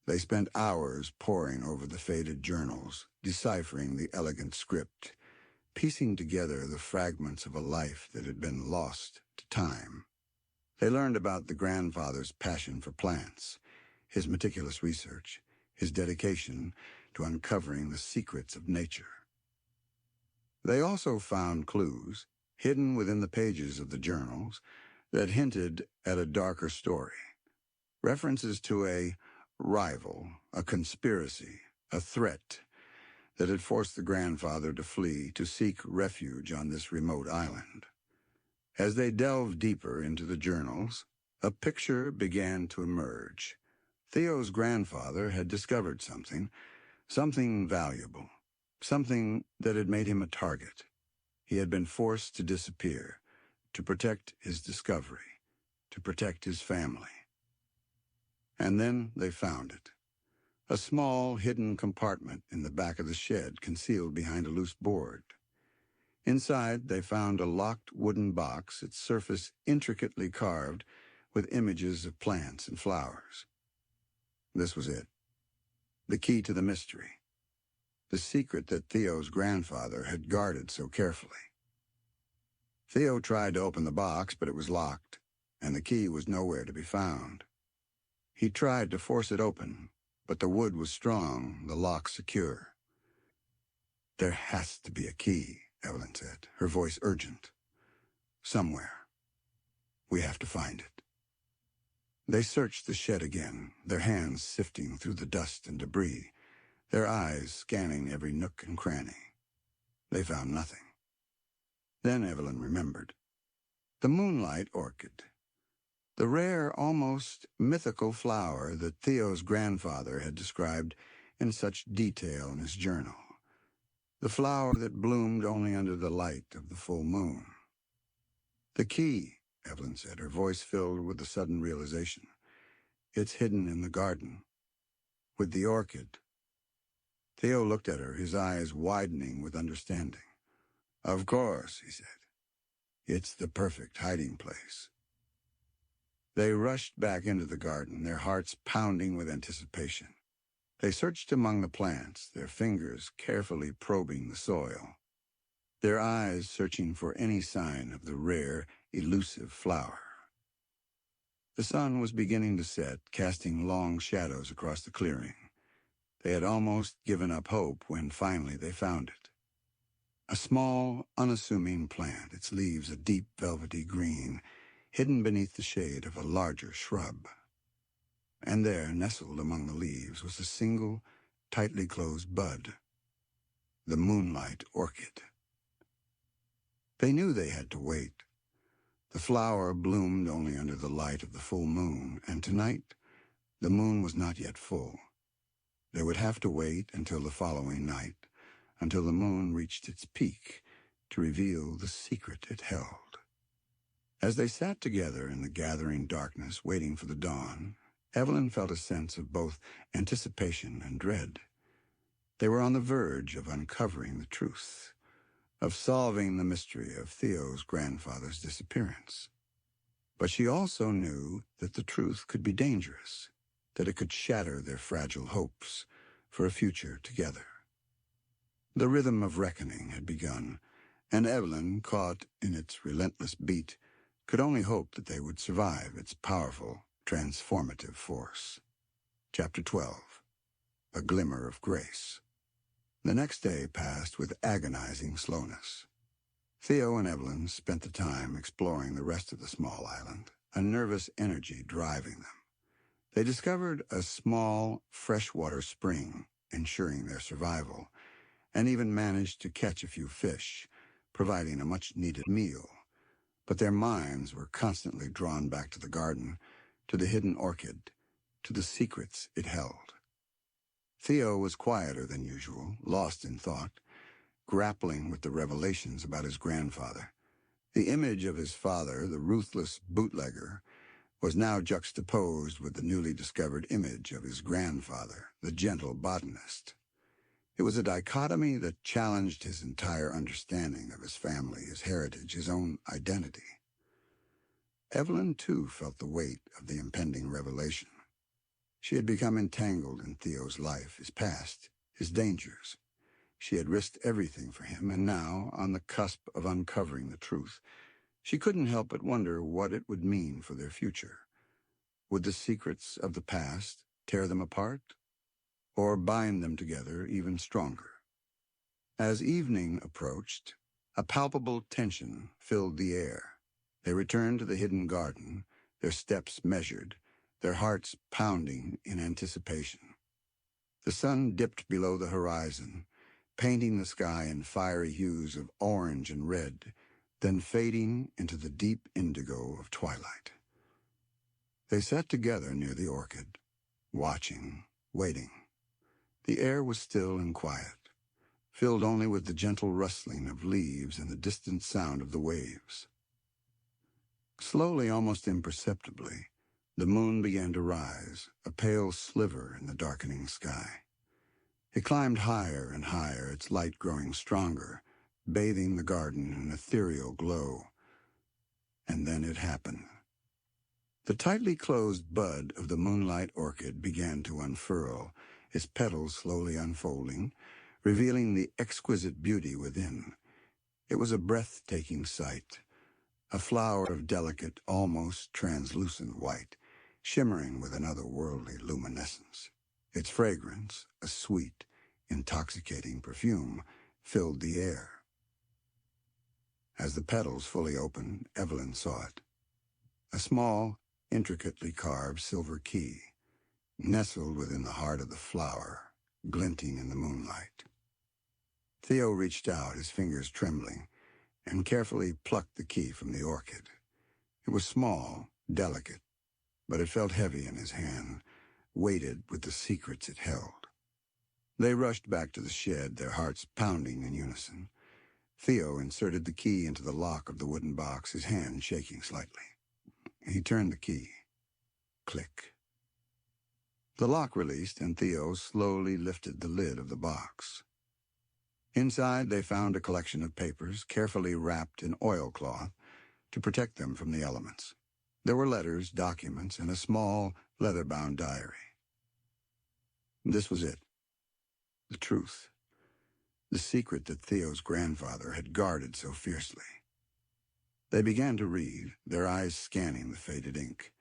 They spent hours poring over the faded journals, deciphering the elegant script, piecing together the fragments of a life that had been lost to time. They learned about the grandfather's passion for plants, his meticulous research, his dedication to uncovering the secrets of nature. They also found clues, hidden within the pages of the journals, that hinted at a darker story. References to a rival, a conspiracy, a threat that had forced the grandfather to flee, to seek refuge on this remote island. As they delved deeper into the journals, a picture began to emerge. Theo's grandfather had discovered something valuable, something that had made him a target. He had been forced to disappear, to protect his discovery, to protect his family. And then they found it. A small, hidden compartment in the back of the shed, concealed behind a loose board. Inside, they found a locked wooden box, its surface intricately carved with images of plants and flowers. This was it. The key to the mystery. The secret that Theo's grandfather had guarded so carefully. Theo tried to open the box, but it was locked, and the key was nowhere to be found. He tried to force it open, but the wood was strong, the lock secure. There has to be a key, Evelyn said, her voice urgent. Somewhere. We have to find it. They searched the shed again, their hands sifting through the dust and debris, their eyes scanning every nook and cranny. They found nothing. Then Evelyn remembered. The moonlight orchid. The rare, almost mythical flower that Theo's grandfather had described in such detail in his journal. The flower that bloomed only under the light of the full moon. The key, Evelyn said, her voice filled with a sudden realization. It's hidden in the garden, with the orchid. Theo looked at her, his eyes widening with understanding. Of course, he said. It's the perfect hiding place. They rushed back into the garden, their hearts pounding with anticipation. They searched among the plants, their fingers carefully probing the soil, their eyes searching for any sign of the rare, elusive flower. The sun was beginning to set, casting long shadows across the clearing. They had almost given up hope when finally they found it. A small, unassuming plant, its leaves a deep velvety green, hidden beneath the shade of a larger shrub. And there, nestled among the leaves, was a single, tightly closed bud. The moonlight orchid. They knew they had to wait. The flower bloomed only under the light of the full moon, and tonight, the moon was not yet full. They would have to wait until the following night, until the moon reached its peak, to reveal the secret it held. As they sat together in the gathering darkness, waiting for the dawn, Evelyn felt a sense of both anticipation and dread. They were on the verge of uncovering the truth, of solving the mystery of Theo's grandfather's disappearance. But she also knew that the truth could be dangerous, that it could shatter their fragile hopes for a future together. The rhythm of reckoning had begun, and Evelyn, caught in its relentless beat, could only hope that they would survive its powerful, transformative force. Chapter 12. A Glimmer of Grace. The next day passed with agonizing slowness. Theo and Evelyn spent the time exploring the rest of the small island, a nervous energy driving them. They discovered a small, freshwater spring, ensuring their survival, and even managed to catch a few fish, providing a much-needed meal. But their minds were constantly drawn back to the garden, to the hidden orchid, to the secrets it held. Theo was quieter than usual, lost in thought, grappling with the revelations about his grandfather. The image of his father, the ruthless bootlegger, was now juxtaposed with the newly discovered image of his grandfather, the gentle botanist. It was a dichotomy that challenged his entire understanding of his family, his heritage, his own identity. Evelyn, too, felt the weight of the impending revelation. She had become entangled in Theo's life, his past, his dangers. She had risked everything for him, and now, on the cusp of uncovering the truth, she couldn't help but wonder what it would mean for their future. Would the secrets of the past tear them apart, or bind them together even stronger? As evening approached, a palpable tension filled the air. They returned to the hidden garden, their steps measured, their hearts pounding in anticipation. The sun dipped below the horizon, painting the sky in fiery hues of orange and red, then fading into the deep indigo of twilight. They sat together near the orchid, watching, waiting. The air was still and quiet, filled only with the gentle rustling of leaves and the distant sound of the waves. Slowly, almost imperceptibly, the moon began to rise, a pale sliver in the darkening sky. It climbed higher and higher, its light growing stronger, bathing the garden in an ethereal glow. And then it happened. The tightly closed bud of the moonlight orchid began to unfurl, its petals slowly unfolding, revealing the exquisite beauty within. It was a breathtaking sight, a flower of delicate, almost translucent white, shimmering with an otherworldly luminescence. Its fragrance, a sweet, intoxicating perfume, filled the air. As the petals fully opened, Evelyn saw it. A small, intricately carved silver key, nestled within the heart of the flower, glinting in the moonlight. Theo reached out, his fingers trembling, and carefully plucked the key from the orchid. It was small, delicate, but it felt heavy in his hand, weighted with the secrets it held. They rushed back to the shed, their hearts pounding in unison. Theo inserted the key into the lock of the wooden box, his hand shaking slightly. He turned the key. Click. The lock released, and Theo slowly lifted the lid of the box. Inside, they found a collection of papers, carefully wrapped in oilcloth to protect them from the elements. There were letters, documents, and a small, leather-bound diary. This was it. The truth. The secret that Theo's grandfather had guarded so fiercely. They began to read, their eyes scanning the faded ink,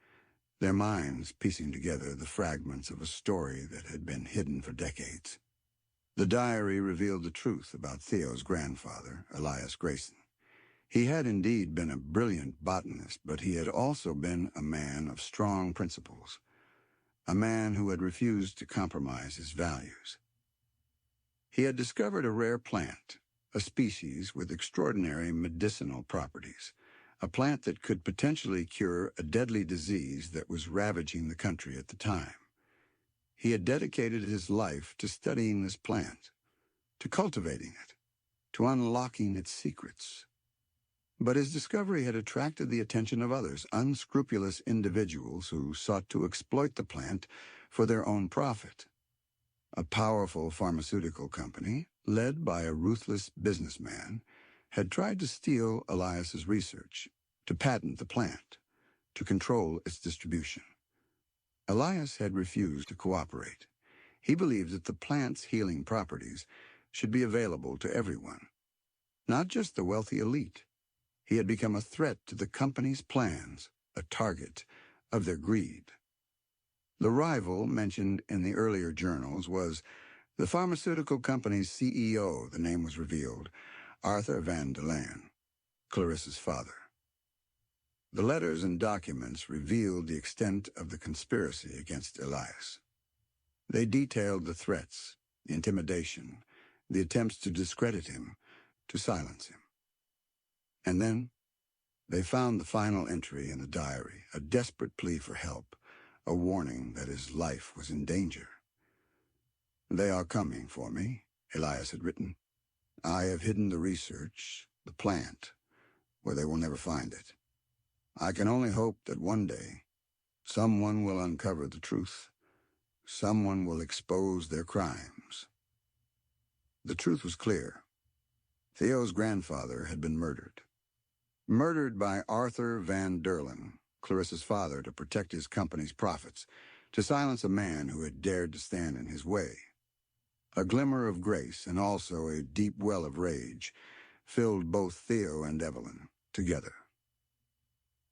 their minds piecing together the fragments of a story that had been hidden for decades. The diary revealed the truth about Theo's grandfather, Elias Grayson. He had indeed been a brilliant botanist, but he had also been a man of strong principles, a man who had refused to compromise his values. He had discovered a rare plant, a species with extraordinary medicinal properties, a plant that could potentially cure a deadly disease that was ravaging the country at the time. He had dedicated his life to studying this plant, to cultivating it, to unlocking its secrets. But his discovery had attracted the attention of others, unscrupulous individuals who sought to exploit the plant for their own profit. A powerful pharmaceutical company, led by a ruthless businessman, had tried to steal Elias's research, to patent the plant, to control its distribution. Elias had refused to cooperate. He believed that the plant's healing properties should be available to everyone, not just the wealthy elite. He had become a threat to the company's plans, a target of their greed. The rival mentioned in the earlier journals was the pharmaceutical company's CEO, the name was revealed, Arthur Van Delan, Clarissa's father. The letters and documents revealed the extent of the conspiracy against Elias. They detailed the threats, the intimidation, the attempts to discredit him, to silence him. And then they found the final entry in the diary, a desperate plea for help, a warning that his life was in danger. "They are coming for me," Elias had written. "I have hidden the research, the plant, where they will never find it. I can only hope that one day someone will uncover the truth. Someone will expose their crimes." The truth was clear. Theo's grandfather had been murdered. Murdered by Arthur Van Delan, Clarissa's father, to protect his company's profits, to silence a man who had dared to stand in his way. A glimmer of grace and also a deep well of rage filled both Theo and Evelyn together.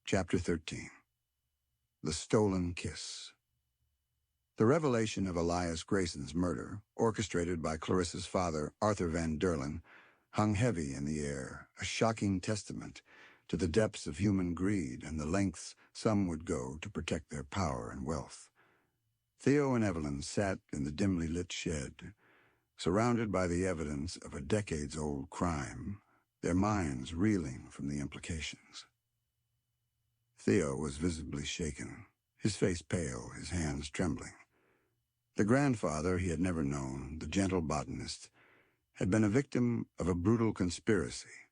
Chapter 13. The Stolen Kiss. The revelation of Elias Grayson's murder, orchestrated by Clarissa's father, Arthur Van Delan, hung heavy in the air, a shocking testament to the depths of human greed and the lengths some would go to protect their power and wealth. Theo and Evelyn sat in the dimly lit shed, surrounded by the evidence of a decades-old crime, their minds reeling from the implications. Theo was visibly shaken, his face pale, his hands trembling. The grandfather he had never known, the gentle botanist, had been a victim of a brutal conspiracy,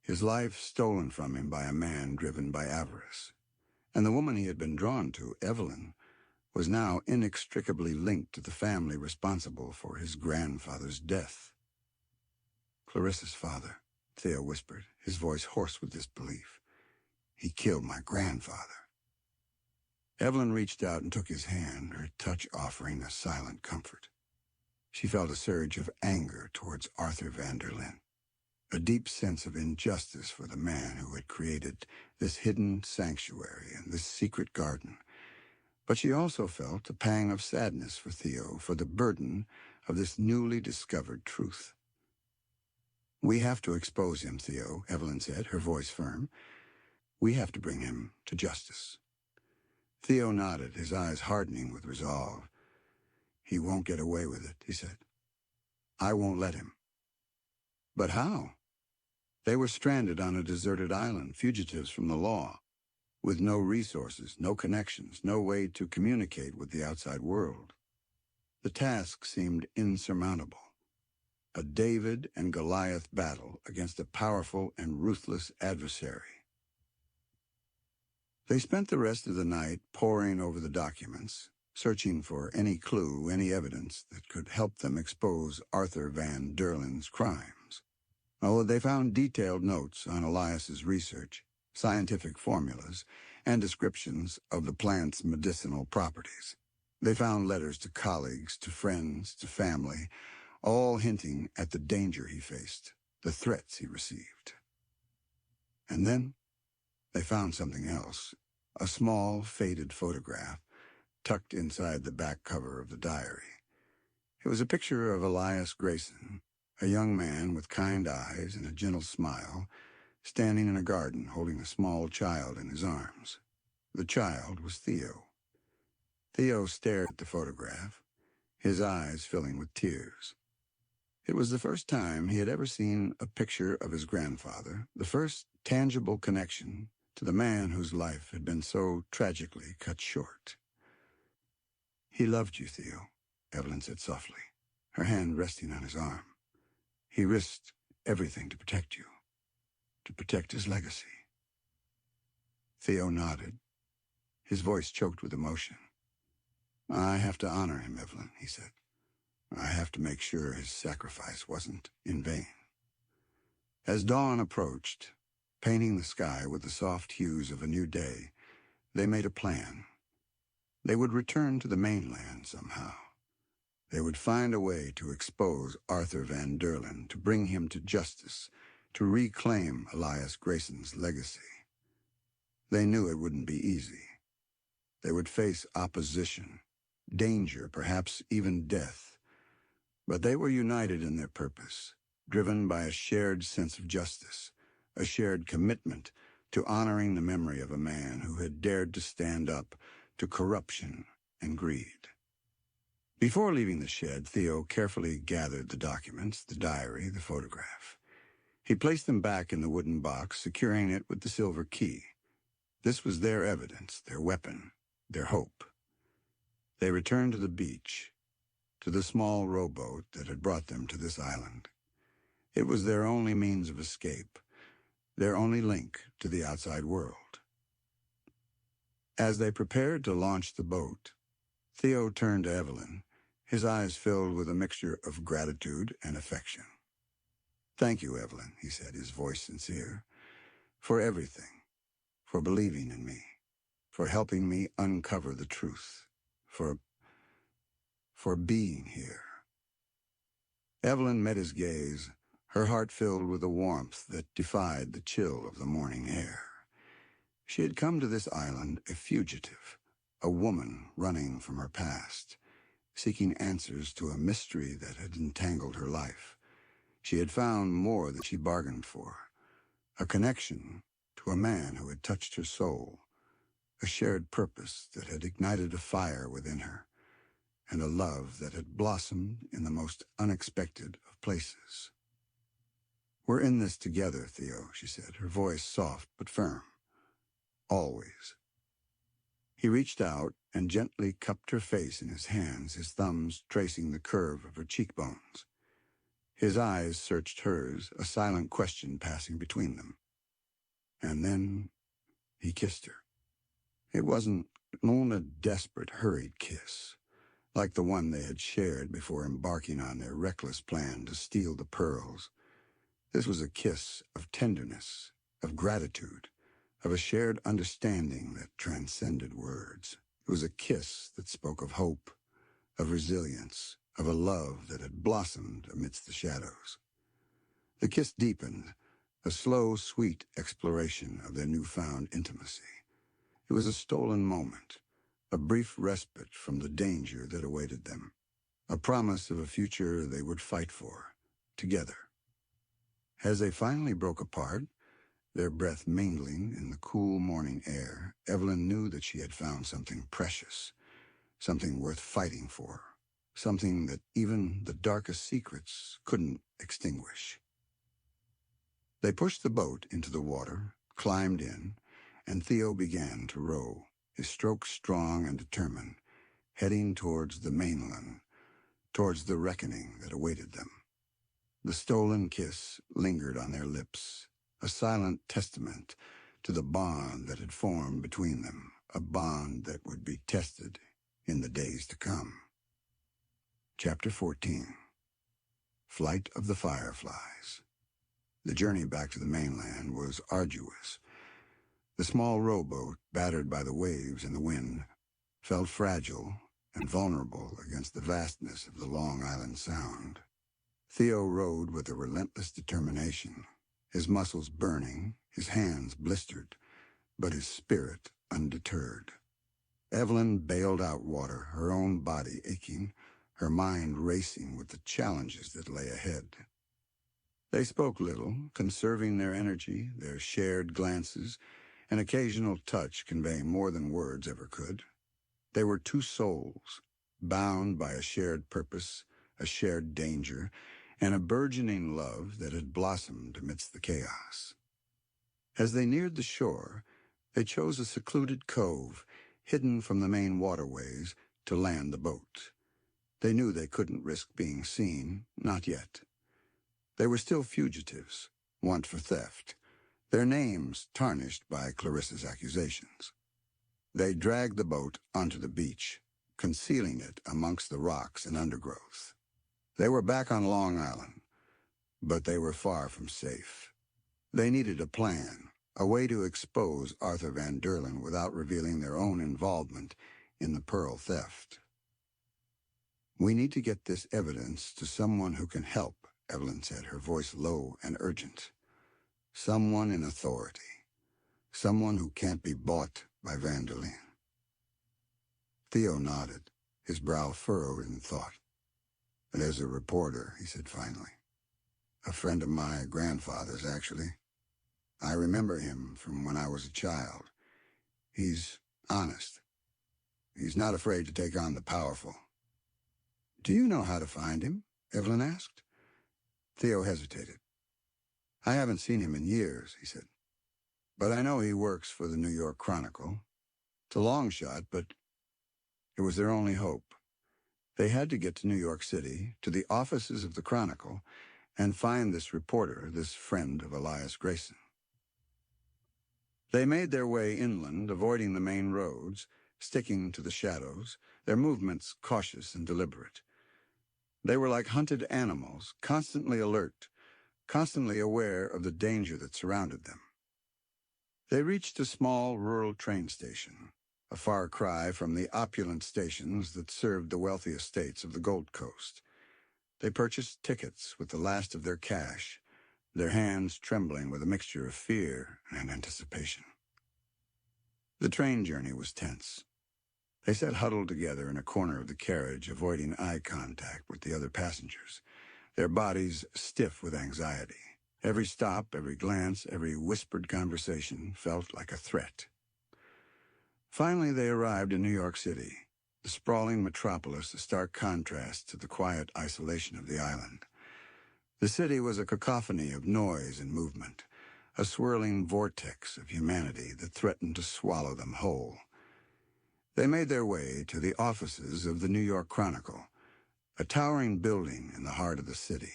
his life stolen from him by a man driven by avarice. And the woman he had been drawn to, Evelyn, was now inextricably linked to the family responsible for his grandfather's death. "Clarissa's father," Theo whispered, his voice hoarse with disbelief. "He killed my grandfather." Evelyn reached out and took his hand, her touch offering a silent comfort. She felt a surge of anger towards Arthur Van Delan, a deep sense of injustice for the man who had created this hidden sanctuary and this secret garden. But she also felt a pang of sadness for Theo, for the burden of this newly discovered truth. "We have to expose him, Theo," Evelyn said, her voice firm. "We have to bring him to justice." Theo nodded, his eyes hardening with resolve. "He won't get away with it," he said. "I won't let him." But how? They were stranded on a deserted island, fugitives from the law, with no resources, no connections, no way to communicate with the outside world. The task seemed insurmountable. A David and Goliath battle against a powerful and ruthless adversary. They spent the rest of the night poring over the documents, searching for any clue, any evidence that could help them expose Arthur Van Delan's crimes. Oh, they found detailed notes on Elias's research, scientific formulas, and descriptions of the plant's medicinal properties. They found letters to colleagues, to friends, to family, all hinting at the danger he faced, the threats he received. And then they found something else, a small, faded photograph tucked inside the back cover of the diary. It was a picture of Elias Grayson, a young man with kind eyes and a gentle smile, standing in a garden holding a small child in his arms. The child was Theo. Theo stared at the photograph, his eyes filling with tears. It was the first time he had ever seen a picture of his grandfather, the first tangible connection to the man whose life had been so tragically cut short. "He loved you, Theo," Evelyn said softly, her hand resting on his arm. "He risked everything to protect you, to protect his legacy." Theo nodded, his voice choked with emotion. "I have to honor him, Evelyn," he said. "I have to make sure his sacrifice wasn't in vain." As dawn approached, painting the sky with the soft hues of a new day, they made a plan. They would return to the mainland somehow. They would find a way to expose Arthur Van Derlyn, to bring him to justice, to reclaim Elias Grayson's legacy. They knew it wouldn't be easy. They would face opposition, danger, perhaps even death. But they were united in their purpose, driven by a shared sense of justice, a shared commitment to honoring the memory of a man who had dared to stand up to corruption and greed. Before leaving the shed, Theo carefully gathered the documents, the diary, the photograph. He placed them back in the wooden box, securing it with the silver key. This was their evidence, their weapon, their hope. They returned to the beach, to the small rowboat that had brought them to this island. It was their only means of escape, their only link to the outside world. As they prepared to launch the boat, Theo turned to Evelyn, his eyes filled with a mixture of gratitude and affection. "Thank you, Evelyn," he said, his voice sincere, "for everything, for believing in me, for helping me uncover the truth, for being here." Evelyn met his gaze, her heart filled with a warmth that defied the chill of the morning air. She had come to this island a fugitive, a woman running from her past, seeking answers to a mystery that had entangled her life. She had found more than she bargained for, a connection to a man who had touched her soul, a shared purpose that had ignited a fire within her, and a love that had blossomed in the most unexpected of places. "We're in this together, Theo," she said, her voice soft but firm. "Always." He reached out and gently cupped her face in his hands, his thumbs tracing the curve of her cheekbones. His eyes searched hers, a silent question passing between them. And then he kissed her. It wasn't a desperate, hurried kiss, like the one they had shared before embarking on their reckless plan to steal the pearls. This was a kiss of tenderness, of gratitude, of a shared understanding that transcended words. It was a kiss that spoke of hope, of resilience, of a love that had blossomed amidst the shadows. The kiss deepened, a slow, sweet exploration of their newfound intimacy. It was a stolen moment, a brief respite from the danger that awaited them, a promise of a future they would fight for, together. As they finally broke apart, their breath mingling in the cool morning air, Evelyn knew that she had found something precious, something worth fighting for, something that even the darkest secrets couldn't extinguish. They pushed the boat into the water, climbed in, and Theo began to row, his strokes strong and determined, heading towards the mainland, towards the reckoning that awaited them. The stolen kiss lingered on their lips, a silent testament to the bond that had formed between them, a bond that would be tested in the days to come. Chapter 14. Flight of the Fireflies. The journey back to the mainland was arduous. The small rowboat, battered by the waves and the wind, felt fragile and vulnerable against the vastness of the Long Island Sound. Theo rowed with a relentless determination, his muscles burning, his hands blistered, but his spirit undeterred. Evelyn bailed out water, her own body aching, her mind racing with the challenges that lay ahead. They spoke little, conserving their energy, their shared glances, an occasional touch conveying more than words ever could. They were two souls, bound by a shared purpose, a shared danger, and a burgeoning love that had blossomed amidst the chaos. As they neared the shore, they chose a secluded cove, hidden from the main waterways, to land the boat. They knew they couldn't risk being seen, not yet. They were still fugitives, want for theft, their names tarnished by Clarissa's accusations. They dragged the boat onto the beach, concealing it amongst the rocks and undergrowth. They were back on Long Island, but they were far from safe. They needed a plan, a way to expose Arthur Van Derlyn without revealing their own involvement in the pearl theft. We need to get this evidence to someone who can help, Evelyn said, her voice low and urgent. Someone in authority. Someone who can't be bought by Vanderlyn. Theo nodded, his brow furrowed in thought. There's a reporter, he said finally. A friend of my grandfather's, actually. I remember him from when I was a child. He's honest. He's not afraid to take on the powerful. Do you know how to find him? Evelyn asked. Theo hesitated. I haven't seen him in years, he said. But I know he works for the New York Chronicle. It's a long shot, but it was their only hope. They had to get to New York City, to the offices of the Chronicle, and find this reporter, this friend of Elias Grayson. They made their way inland, avoiding the main roads, sticking to the shadows, their movements cautious and deliberate. They were like hunted animals, constantly alert, constantly aware of the danger that surrounded them. They reached a small rural train station, a far cry from the opulent stations that served the wealthy estates of the Gold Coast. They purchased tickets with the last of their cash, their hands trembling with a mixture of fear and anticipation. The train journey was tense. They sat huddled together in a corner of the carriage, avoiding eye contact with the other passengers, their bodies stiff with anxiety. Every stop, every glance, every whispered conversation felt like a threat. Finally, they arrived in New York City, the sprawling metropolis, a stark contrast to the quiet isolation of the island. The city was a cacophony of noise and movement, a swirling vortex of humanity that threatened to swallow them whole. They made their way to the offices of the New York Chronicle, a towering building in the heart of the city.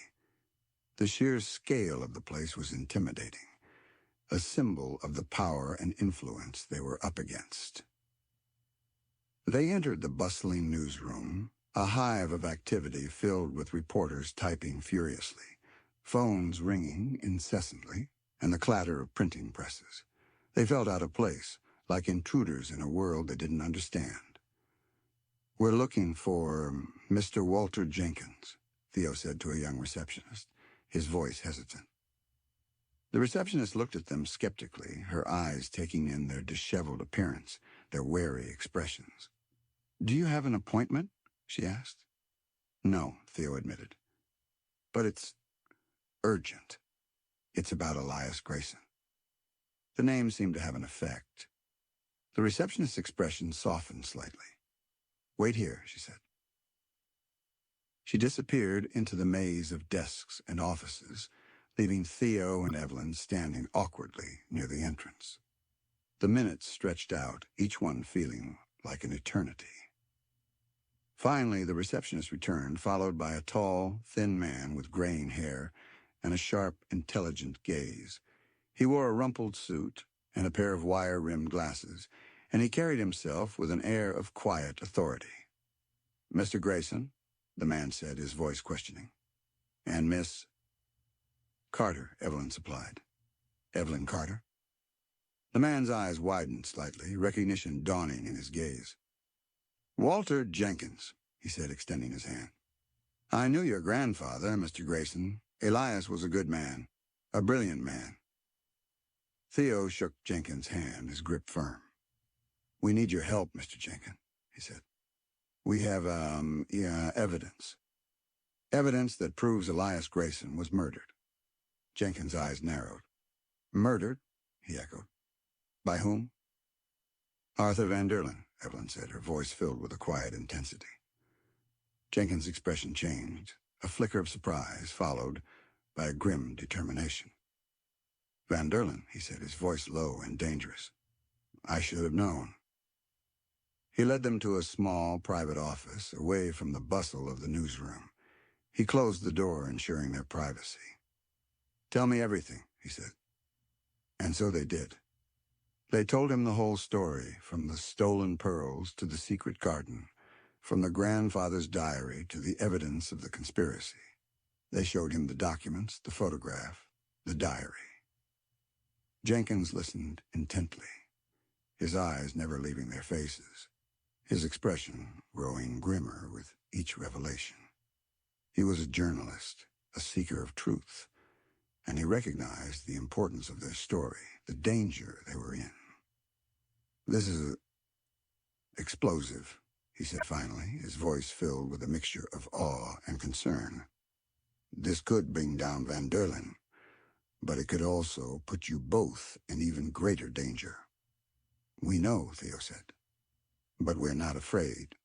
The sheer scale of the place was intimidating, a symbol of the power and influence they were up against. They entered the bustling newsroom, a hive of activity filled with reporters typing furiously, phones ringing incessantly, and the clatter of printing presses. They felt out of place, like intruders in a world they didn't understand. We're looking for Mr. Walter Jenkins, Theo said to a young receptionist, his voice hesitant. The receptionist looked at them skeptically, her eyes taking in their disheveled appearance, their wary expressions. Do you have an appointment? She asked. No, Theo admitted. But it's urgent. It's about Elias Grayson. The name seemed to have an effect. The receptionist's expression softened slightly. Wait here, she said. She disappeared into the maze of desks and offices, leaving Theo and Evelyn standing awkwardly near the entrance. The minutes stretched out, each one feeling like an eternity. Finally, the receptionist returned, followed by a tall, thin man with graying hair and a sharp, intelligent gaze. He wore a rumpled suit and a pair of wire-rimmed glasses, and he carried himself with an air of quiet authority. Mr. Grayson, the man said, his voice questioning. And Miss Carter, Evelyn supplied. Evelyn Carter? The man's eyes widened slightly, recognition dawning in his gaze. Walter Jenkins, he said, extending his hand. I knew your grandfather, Mr. Grayson. Elias was a good man, a brilliant man. Theo shook Jenkins' hand, his grip firm. We need your help, Mr. Jenkins, he said. We have, evidence. Evidence that proves Elias Grayson was murdered. Jenkins' eyes narrowed. Murdered? He echoed. By whom? Arthur Vanderlyn, Evelyn said, her voice filled with a quiet intensity. Jenkins' expression changed, a flicker of surprise followed by a grim determination. Vanderlyn, he said, his voice low and dangerous. I should have known. He led them to a small, private office, away from the bustle of the newsroom. He closed the door, ensuring their privacy. Tell me everything, he said. And so they did. They told him the whole story, from the stolen pearls to the secret garden, from the grandfather's diary to the evidence of the conspiracy. They showed him the documents, the photograph, the diary. Jenkins listened intently, his eyes never leaving their faces, his expression growing grimmer with each revelation. He was a journalist, a seeker of truth, and he recognized the importance of their story, the danger they were in. "This is explosive," he said finally, his voice filled with a mixture of awe and concern. "This could bring down Van Derlyn, but it could also put you both in even greater danger." "We know," Theo said, "but we're not afraid.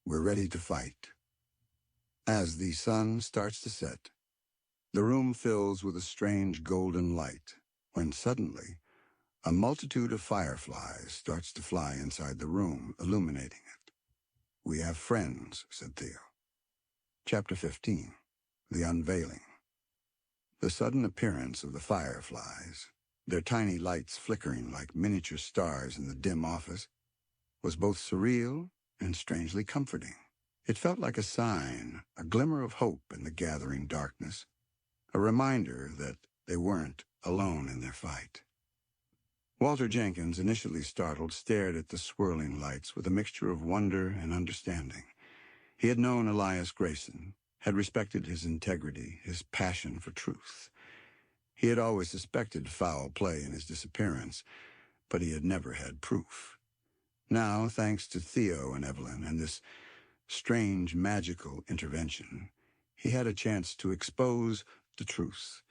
We're ready to fight." As the sun starts to set, the room fills with a strange golden light, when suddenly a multitude of fireflies starts to fly inside the room, illuminating it. "We have friends," said Theo. Chapter 15. The Unveiling. The sudden appearance of the fireflies, their tiny lights flickering like miniature stars in the dim office, was both surreal and strangely comforting. It felt like a sign, a glimmer of hope in the gathering darkness, a reminder that they weren't alone in their fight. Walter Jenkins, initially startled, stared at the swirling lights with a mixture of wonder and understanding. He had known Elias Grayson, had respected his integrity, his passion for truth. He had always suspected foul play in his disappearance, but he had never had proof. Now, thanks to Theo and Evelyn and this strange, magical intervention, he had a chance to expose the truth,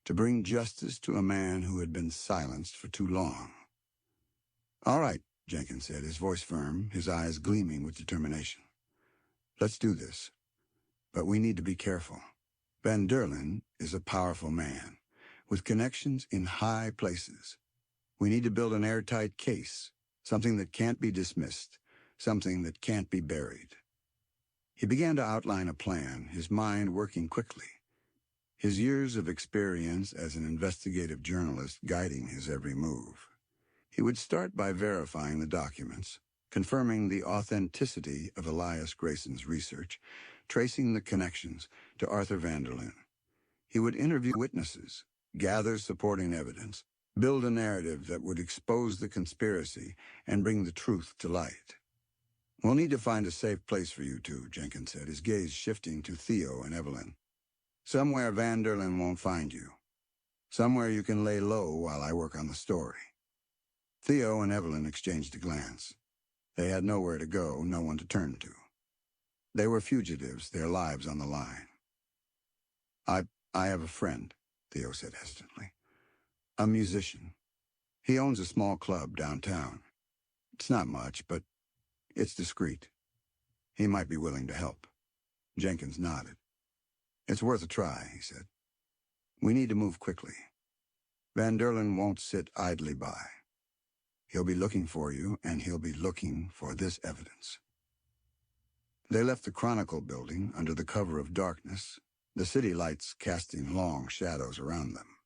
to bring justice to a man who had been silenced for too long. "All right," Jenkins said, his voice firm, his eyes gleaming with determination. "Let's do this. But we need to be careful. Van Derlyn is a powerful man, with connections in high places. We need to build an airtight case, something that can't be dismissed, something that can't be buried." He began to outline a plan, his mind working quickly, his years of experience as an investigative journalist guiding his every move. He would start by verifying the documents, confirming the authenticity of Elias Grayson's research, tracing the connections to Arthur Van Derlyn. He would interview witnesses, gather supporting evidence, build a narrative that would expose the conspiracy and bring the truth to light. "We'll need to find a safe place for you two," Jenkins said, his gaze shifting to Theo and Evelyn. "Somewhere Van Derlyn won't find you. Somewhere you can lay low while I work on the story." Theo and Evelyn exchanged a glance. They had nowhere to go, no one to turn to. They were fugitives, their lives on the line. I have a friend," Theo said hesitantly. "A musician. He owns a small club downtown. It's not much, but it's discreet. He might be willing to help." Jenkins nodded. "It's worth a try," he said. "We need to move quickly. Van Derlyn won't sit idly by. He'll be looking for you, and he'll be looking for this evidence." They left the Chronicle building under the cover of darkness, the city lights casting long shadows around them.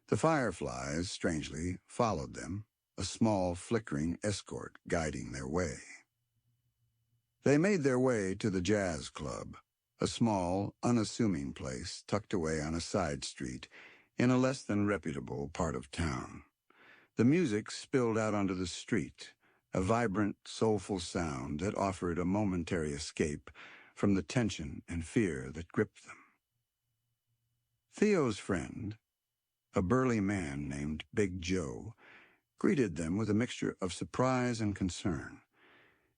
The fireflies, strangely, followed them, a small, flickering escort guiding their way. They made their way to the Jazz Club, a small, unassuming place tucked away on a side street in a less than reputable part of town. The music spilled out onto the street, a vibrant, soulful sound that offered a momentary escape from the tension and fear that gripped them. Theo's friend, a burly man named Big Joe, greeted them with a mixture of surprise and concern.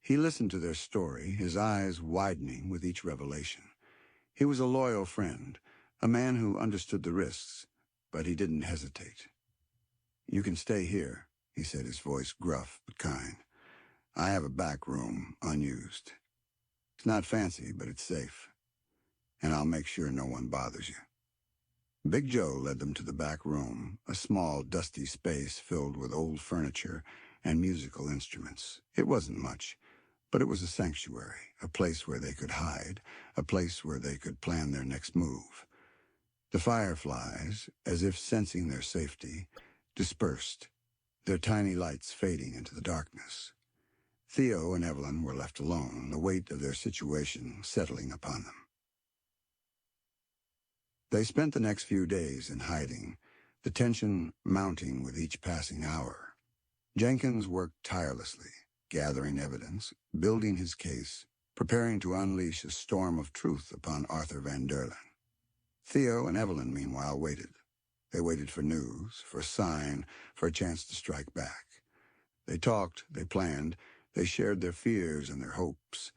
He listened to their story, his eyes widening with each revelation. He was a loyal friend, a man who understood the risks, but he didn't hesitate. "You can stay here," he said, his voice gruff but kind. "I have a back room, unused. It's not fancy, but it's safe. And I'll make sure no one bothers you." Big Joe led them to the back room, a small, dusty space filled with old furniture and musical instruments. It wasn't much, but it was a sanctuary, a place where they could hide, a place where they could plan their next move. The fireflies, as if sensing their safety, dispersed, their tiny lights fading into the darkness. Theo and Evelyn were left alone, the weight of their situation settling upon them. They spent the next few days in hiding, the tension mounting with each passing hour. Jenkins worked tirelessly, gathering evidence, building his case, preparing to unleash a storm of truth upon Arthur van Derlyn. Theo and Evelyn, meanwhile, waited. They waited for news, for a sign, for a chance to strike back. They talked, they planned, they shared their fears and their hopes.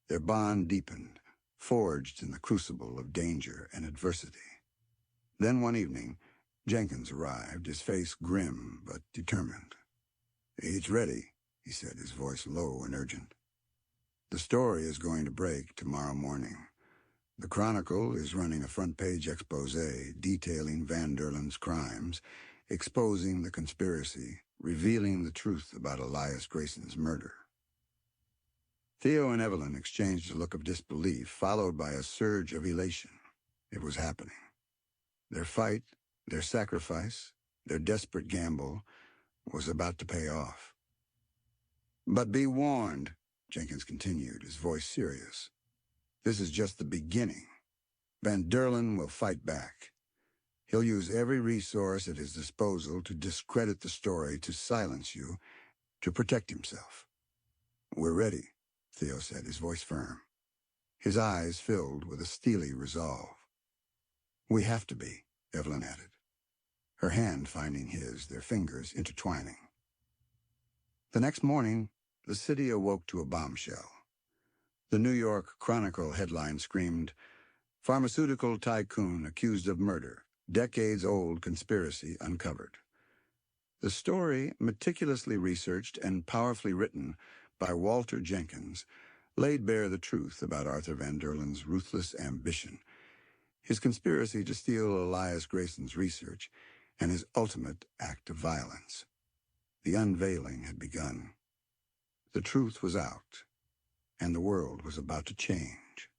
Their bond deepened, forged in the crucible of danger and adversity. Then one evening, Jenkins arrived, his face grim but determined. "It's ready," he said, his voice low and urgent. "The story is going to break tomorrow morning. The Chronicle is running a front-page exposé detailing Van Derlyn's crimes, exposing the conspiracy, revealing the truth about Elias Grayson's murder." Theo and Evelyn exchanged a look of disbelief, followed by a surge of elation. It was happening. Their fight, their sacrifice, their desperate gamble was about to pay off. "But be warned," Jenkins continued, his voice serious. "This is just the beginning. Van Derlyn will fight back. He'll use every resource at his disposal to discredit the story, to silence you, to protect himself." "We're ready," Theo said, his voice firm. His eyes filled with a steely resolve. "We have to be," Evelyn added, her hand finding his, their fingers intertwining. The next morning, the city awoke to a bombshell. The New York Chronicle headline screamed, "Pharmaceutical tycoon accused of murder, decades-old conspiracy uncovered." The story, meticulously researched and powerfully written by Walter Jenkins, laid bare the truth about Arthur van Derlyn's ruthless ambition, his conspiracy to steal Elias Grayson's research, and his ultimate act of violence. The unveiling had begun. The truth was out, and the world was about to change.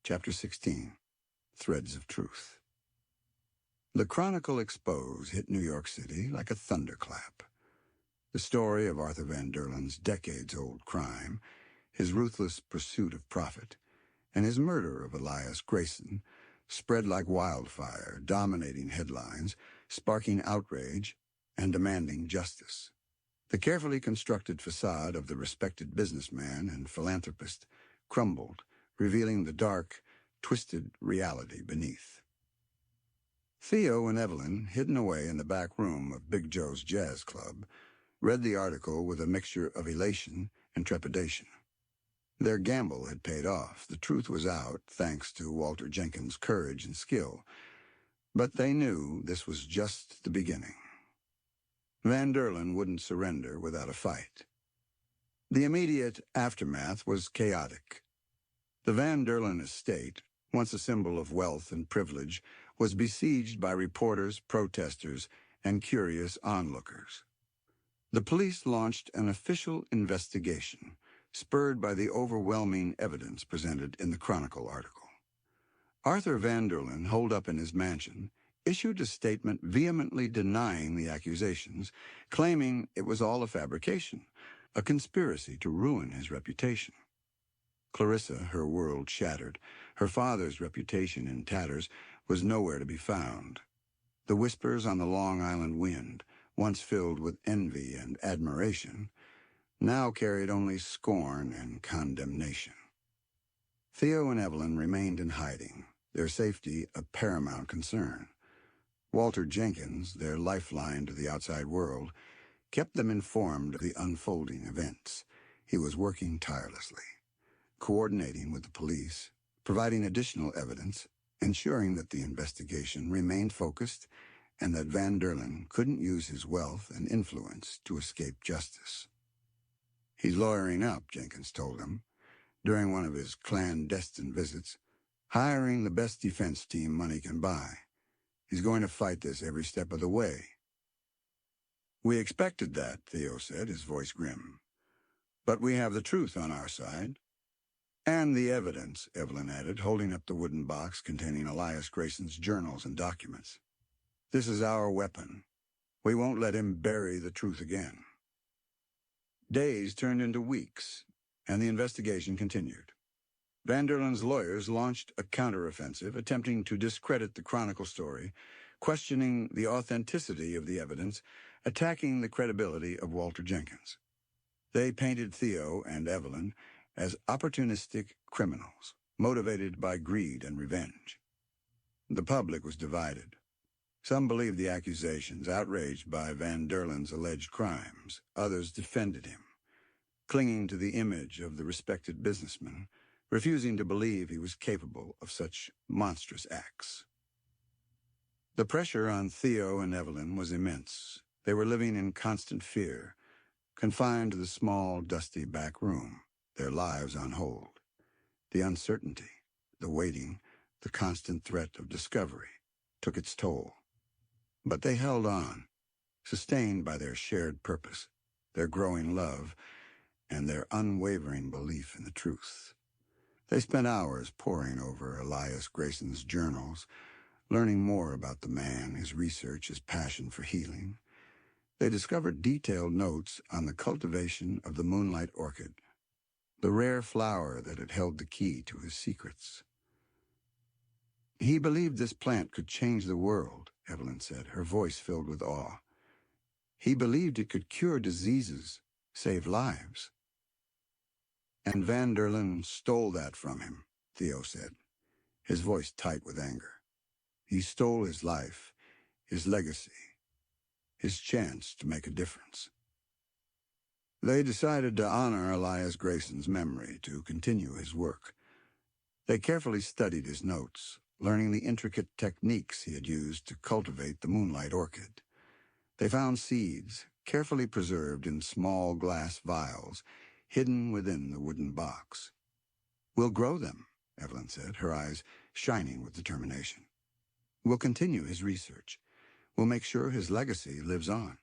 Chapter 16. Threads of Truth. The Chronicle expose hit New York City like a thunderclap. The story of Arthur van Derlyn's decades-old crime, his ruthless pursuit of profit, and his murder of Elias Grayson spread like wildfire, dominating headlines, sparking outrage, and demanding justice. The carefully constructed facade of the respected businessman and philanthropist crumbled, revealing the dark, twisted reality beneath. Theo and Evelyn, hidden away in the back room of Big Joe's Jazz Club, read the article with a mixture of elation and trepidation. Their gamble had paid off. The truth was out, thanks to Walter Jenkins' courage and skill. But they knew this was just the beginning. Van Derlyn wouldn't surrender without a fight. The immediate aftermath was chaotic. The Van Derlyn estate, once a symbol of wealth and privilege, was besieged by reporters, protesters, and curious onlookers. The police launched an official investigation, spurred by the overwhelming evidence presented in the Chronicle article. Arthur van Derlyn, holed up in his mansion, issued a statement vehemently denying the accusations, claiming it was all a fabrication, a conspiracy to ruin his reputation. Clarissa, her world shattered, her father's reputation in tatters, was nowhere to be found. The whispers on the Long Island wind, once filled with envy and admiration, now carried only scorn and condemnation. Theo and Evelyn remained in hiding, their safety a paramount concern. Walter Jenkins, their lifeline to the outside world, kept them informed of the unfolding events. He was working tirelessly, coordinating with the police, providing additional evidence, ensuring that the investigation remained focused and that Van Derlyn couldn't use his wealth and influence to escape justice. "He's lawyering up," Jenkins told him, during one of his clandestine visits, "hiring the best defense team money can buy. He's going to fight this every step of the way." "We expected that," Theo said, his voice grim. "But we have the truth on our side." "And the evidence," Evelyn added, holding up the wooden box containing Elias Grayson's journals and documents. "This is our weapon. We won't let him bury the truth again." Days turned into weeks, and the investigation continued. Van Derlyn's lawyers launched a counteroffensive, attempting to discredit the Chronicle story, questioning the authenticity of the evidence, attacking the credibility of Walter Jenkins. They painted Theo and Evelyn as opportunistic criminals, motivated by greed and revenge. The public was divided. Some believed the accusations, outraged by Van Derlen's alleged crimes. Others defended him, clinging to the image of the respected businessman, refusing to believe he was capable of such monstrous acts. The pressure on Theo and Evelyn was immense. They were living in constant fear, confined to the small, dusty back room, their lives on hold. The uncertainty, the waiting, the constant threat of discovery took its toll. But they held on, sustained by their shared purpose, their growing love, and their unwavering belief in the truth. They spent hours poring over Elias Grayson's journals, learning more about the man, his research, his passion for healing. They discovered detailed notes on the cultivation of the moonlight orchid, the rare flower that had held the key to his secrets. He believed this plant could change the world, Evelyn said, her voice filled with awe. He believed it could cure diseases, save lives. And Van Derlen stole that from him, Theo said, his voice tight with anger. He stole his life, his legacy, his chance to make a difference. They decided to honor Elias Grayson's memory, to continue his work. They carefully studied his notes, learning the intricate techniques he had used to cultivate the moonlight orchid. They found seeds, carefully preserved in small glass vials, hidden within the wooden box. "We'll grow them," Evelyn said, her eyes shining with determination. "We'll continue his research. We'll make sure his legacy lives on."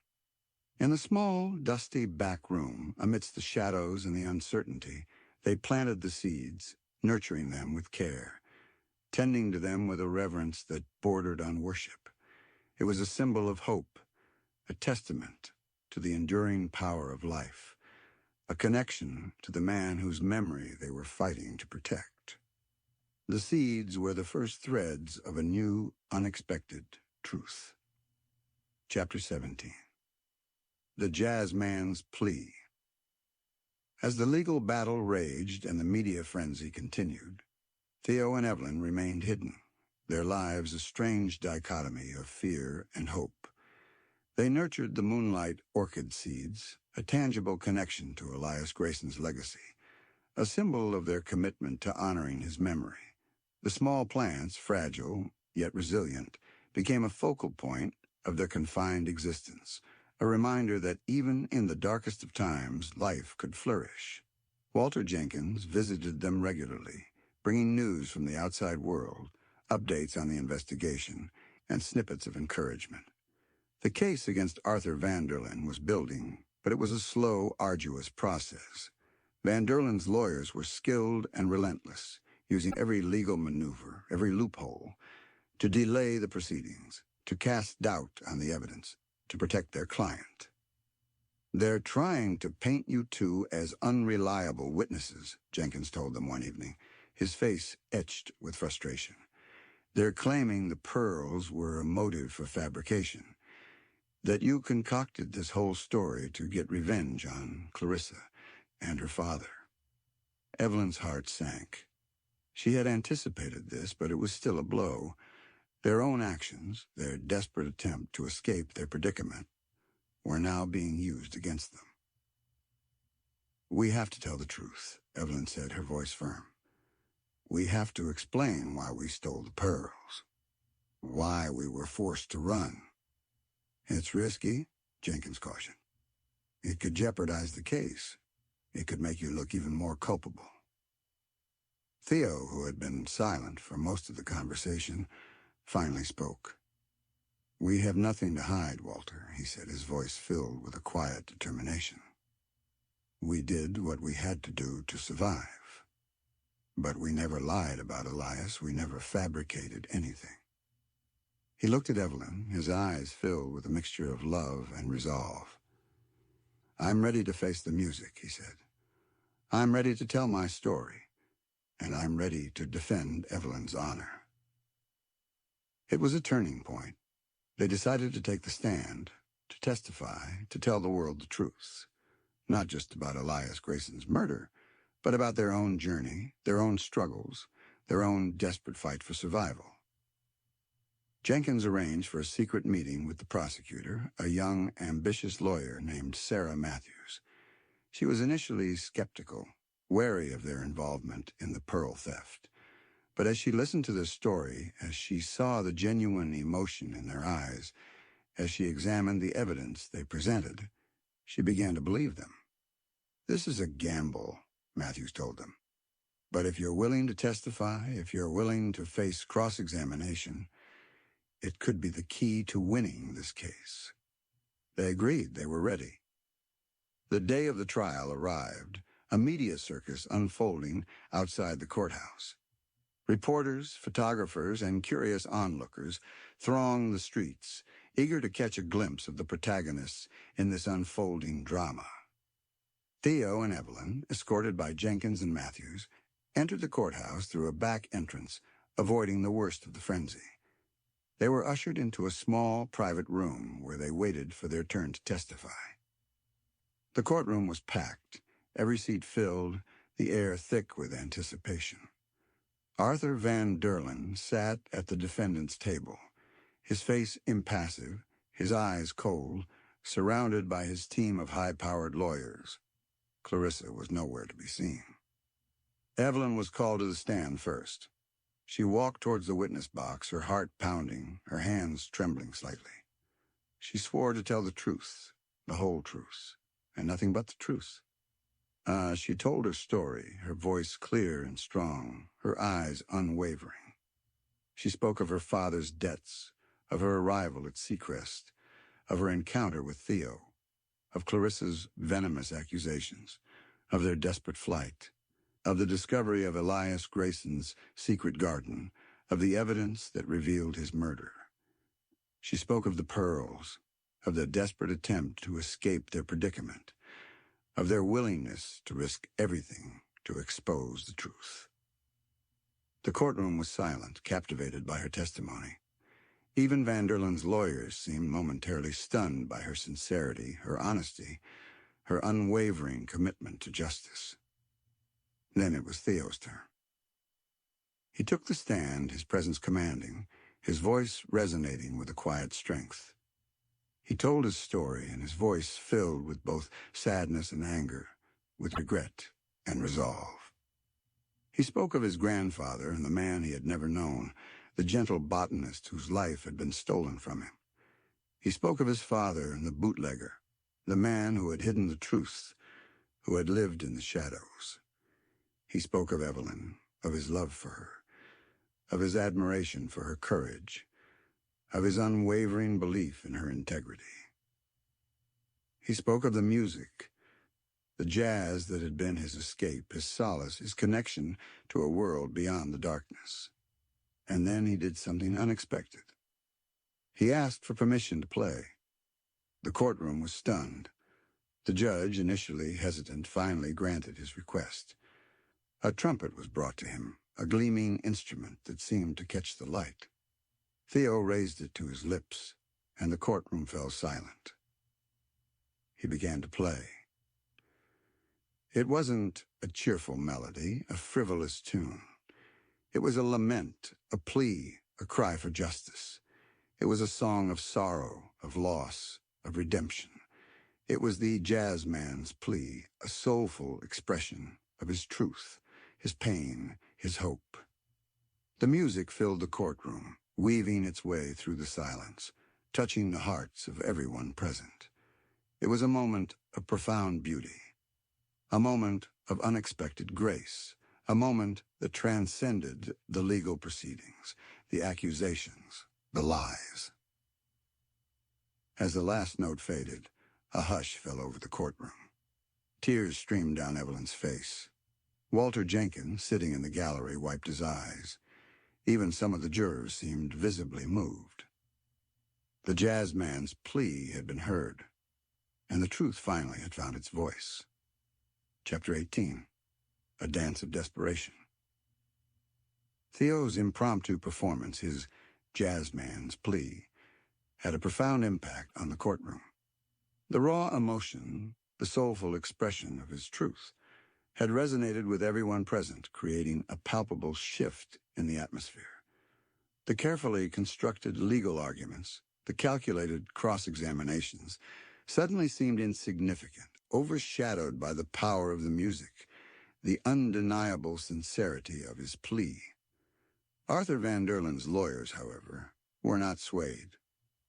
In the small, dusty back room, amidst the shadows and the uncertainty, they planted the seeds, nurturing them with care, tending to them with a reverence that bordered on worship. It was a symbol of hope, a testament to the enduring power of life, a connection to the man whose memory they were fighting to protect. The seeds were the first threads of a new, unexpected truth. Chapter 17. The Jazzman's Plea. As the legal battle raged and the media frenzy continued, Theo and Evelyn remained hidden, their lives a strange dichotomy of fear and hope. They nurtured the moonlight orchid seeds, a tangible connection to Elias Grayson's legacy, a symbol of their commitment to honoring his memory. The small plants, fragile yet resilient, became a focal point of their confined existence, a reminder that even in the darkest of times, life could flourish. Walter Jenkins visited them regularly, bringing news from the outside world, updates on the investigation, and snippets of encouragement. The case against Arthur Van Derlen was building, but it was a slow, arduous process. Van Derlen's lawyers were skilled and relentless, using every legal maneuver, every loophole, to delay the proceedings, to cast doubt on the evidence, to protect their client. "They're trying to paint you two as unreliable witnesses," Jenkins told them one evening, his face etched with frustration. "They're claiming the pearls were a motive for fabrication, that you concocted this whole story to get revenge on Clarissa and her father." Evelyn's heart sank. She had anticipated this, but it was still a blow. Their own actions, their desperate attempt to escape their predicament, were now being used against them. "We have to tell the truth," Evelyn said, her voice firm. "We have to explain why we stole the pearls, why we were forced to run." "It's risky," Jenkins cautioned. "It could jeopardize the case. It could make you look even more culpable." Theo, who had been silent for most of the conversation, finally spoke. "We have nothing to hide, Walter," he said, his voice filled with a quiet determination. "We did what we had to do to survive. But we never lied about Elias. We never fabricated anything." He looked at Evelyn, his eyes filled with a mixture of love and resolve. "I'm ready to face the music," he said. "I'm ready to tell my story, and I'm ready to defend Evelyn's honor." It was a turning point. They decided to take the stand, to testify, to tell the world the truth, not just about Elias Grayson's murder, but about their own journey, their own struggles, their own desperate fight for survival. Jenkins arranged for a secret meeting with the prosecutor, a young, ambitious lawyer named Sarah Matthews. She was initially skeptical, wary of their involvement in the pearl theft. But as she listened to their story, as she saw the genuine emotion in their eyes, as she examined the evidence they presented, she began to believe them. "This is a gamble," Matthews told them. "But if you're willing to testify, if you're willing to face cross-examination, it could be the key to winning this case." They agreed they were ready. The day of the trial arrived, a media circus unfolding outside the courthouse. Reporters, photographers, and curious onlookers thronged the streets, eager to catch a glimpse of the protagonists in this unfolding drama. Theo and Evelyn, escorted by Jenkins and Matthews, entered the courthouse through a back entrance, avoiding the worst of the frenzy. They were ushered into a small, private room where they waited for their turn to testify. The courtroom was packed, every seat filled, the air thick with anticipation. Arthur Van Derlin sat at the defendant's table, his face impassive, his eyes cold, surrounded by his team of high-powered lawyers. Clarissa was nowhere to be seen. Evelyn was called to the stand first. She walked towards the witness box, her heart pounding, her hands trembling slightly. She swore to tell the truth, the whole truth, and nothing but the truth. She told her story, her voice clear and strong, her eyes unwavering. She spoke of her father's debts, of her arrival at Seacrest, of her encounter with Theo, of Clarissa's venomous accusations, of their desperate flight, of the discovery of Elias Grayson's secret garden, of the evidence that revealed his murder. She spoke of the pearls, of their desperate attempt to escape their predicament, of their willingness to risk everything to expose the truth. The courtroom was silent, captivated by her testimony. Even Van Derlin's lawyers seemed momentarily stunned by her sincerity, her honesty, her unwavering commitment to justice. Then it was Theo's turn. He took the stand, his presence commanding, his voice resonating with a quiet strength. He told his story, and his voice filled with both sadness and anger, with regret and resolve. He spoke of his grandfather and the man he had never known, the gentle botanist whose life had been stolen from him. He spoke of his father and the bootlegger, the man who had hidden the truth, who had lived in the shadows. He spoke of Evelyn, of his love for her, of his admiration for her courage, of his unwavering belief in her integrity. He spoke of the music, the jazz that had been his escape, his solace, his connection to a world beyond the darkness. And then he did something unexpected. He asked for permission to play. The courtroom was stunned. The judge, initially hesitant, finally granted his request. A trumpet was brought to him, a gleaming instrument that seemed to catch the light. Theo raised it to his lips, and the courtroom fell silent. He began to play. It wasn't a cheerful melody, a frivolous tune. It was a lament, a plea, a cry for justice. It was a song of sorrow, of loss, of redemption. It was the jazz man's plea, a soulful expression of his truth, his pain, his hope. The music filled the courtroom, weaving its way through the silence, touching the hearts of everyone present. It was a moment of profound beauty, a moment of unexpected grace, a moment that transcended the legal proceedings, the accusations, the lies. As the last note faded, a hush fell over the courtroom. Tears streamed down Evelyn's face. Walter Jenkins, sitting in the gallery, wiped his eyes. Even some of the jurors seemed visibly moved. The jazz man's plea had been heard, and the truth finally had found its voice. Chapter 18. A Dance of Desperation. Theo's impromptu performance, his jazz man's plea, had a profound impact on the courtroom. The raw emotion, the soulful expression of his truth, had resonated with everyone present, creating a palpable shift in the atmosphere. The carefully constructed legal arguments, the calculated cross-examinations, suddenly seemed insignificant, overshadowed by the power of the music, the undeniable sincerity of his plea. Arthur Van Derlen's lawyers, however, were not swayed.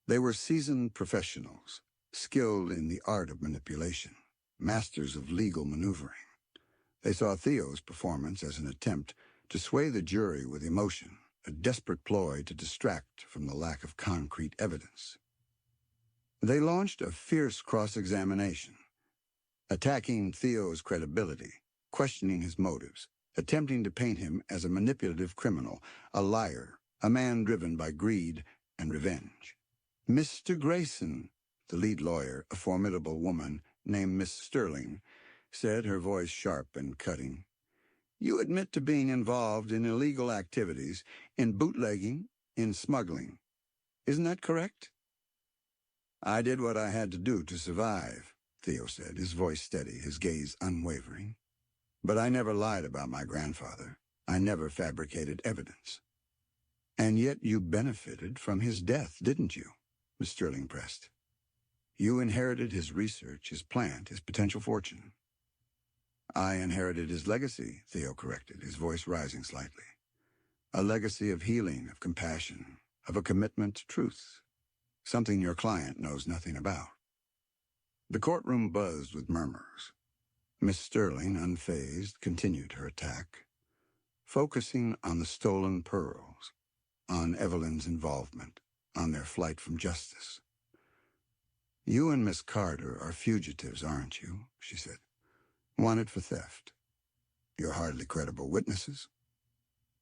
They were seasoned professionals, skilled in the art of manipulation, masters of legal maneuvering. They saw Theo's performance as an attempt to sway the jury with emotion, a desperate ploy to distract from the lack of concrete evidence. They launched a fierce cross-examination, attacking Theo's credibility, questioning his motives, attempting to paint him as a manipulative criminal, a liar, a man driven by greed and revenge. Mr. Grayson, the lead lawyer, a formidable woman named Miss Sterling, said, her voice sharp and cutting, "You admit to being involved in illegal activities, in bootlegging, in smuggling. Isn't that correct?" "I did what I had to do to survive," Theo said, his voice steady, his gaze unwavering. "But I never lied about my grandfather. I never fabricated evidence." "And yet you benefited from his death, didn't you?" Miss Sterling pressed. "You inherited his research, his plant, his potential fortune." "I inherited his legacy," Theo corrected, his voice rising slightly. "A legacy of healing, of compassion, of a commitment to truth, something your client knows nothing about." The courtroom buzzed with murmurs. Miss Sterling, unfazed, continued her attack, focusing on the stolen pearls, on Evelyn's involvement, on their flight from justice. "You and Miss Carter are fugitives, aren't you?" she said. "Wanted for theft. You're hardly credible witnesses."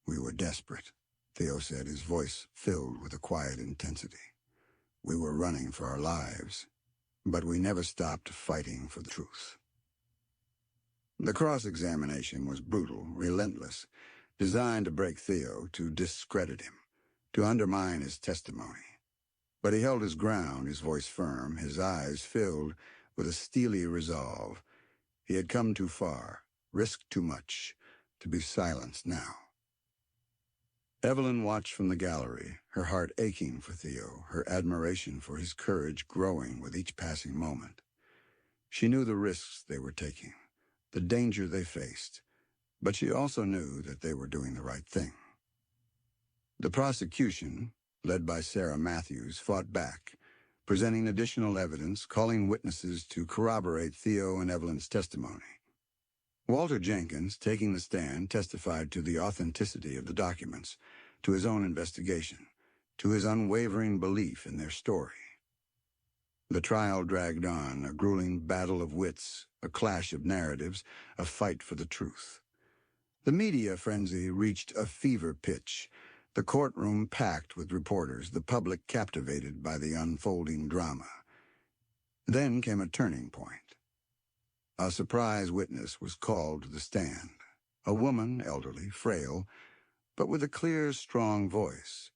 "We were desperate," Theo said, his voice filled with a quiet intensity. "We were running for our lives, but we never stopped fighting for the truth." The cross-examination was brutal, relentless, designed to break Theo, to discredit him, to undermine his testimony. But he held his ground, his voice firm, his eyes filled with a steely resolve. He had come too far, risked too much, to be silenced now. Evelyn watched from the gallery, her heart aching for Theo, her admiration for his courage growing with each passing moment. She knew the risks they were taking, the danger they faced, but she also knew that they were doing the right thing. The prosecution, led by Sarah Matthews, fought back, presenting additional evidence, calling witnesses to corroborate Theo and Evelyn's testimony. Walter Jenkins, taking the stand, testified to the authenticity of the documents, to his own investigation, to his unwavering belief in their story. The trial dragged on, a grueling battle of wits, a clash of narratives, a fight for the truth. The media frenzy reached a fever pitch, the courtroom packed with reporters, the public captivated by the unfolding drama. Then came a turning point. A surprise witness was called to the stand, a woman, elderly, frail, but with a clear, strong voice.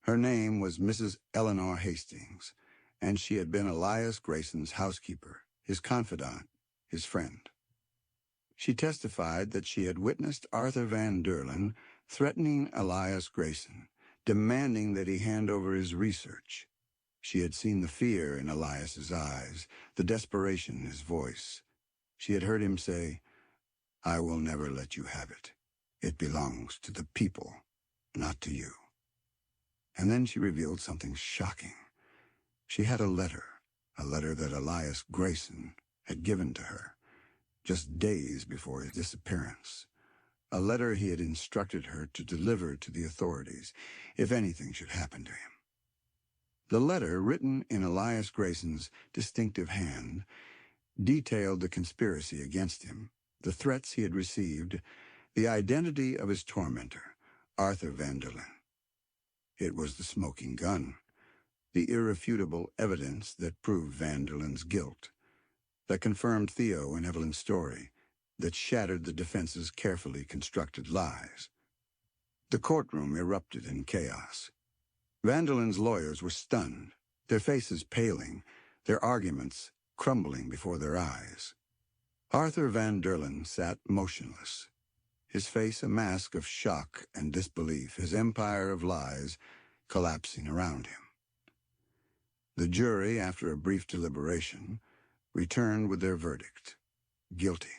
Her name was Mrs. Eleanor Hastings, and she had been Elias Grayson's housekeeper, his confidant, his friend. She testified that she had witnessed Arthur Van Derlen threatening Elias Grayson, demanding that he hand over his research. She had seen the fear in Elias's eyes, the desperation in his voice. She had heard him say, "I will never let you have it. It belongs to the people, not to you." And then she revealed something shocking. She had a letter that Elias Grayson had given to her, just days before his disappearance. A letter he had instructed her to deliver to the authorities if anything should happen to him. The letter, written in Elias Grayson's distinctive hand, detailed the conspiracy against him, the threats he had received, the identity of his tormentor, Arthur Van Derlen. It was the smoking gun, the irrefutable evidence that proved Van Derlen's guilt, that confirmed Theo and Evelyn's story, that shattered the defense's carefully constructed lies. The courtroom erupted in chaos. Van Derlen's lawyers were stunned, their faces paling, their arguments crumbling before their eyes. Arthur Van Derlyn sat motionless, his face a mask of shock and disbelief, his empire of lies collapsing around him. The jury, after a brief deliberation, returned with their verdict: guilty.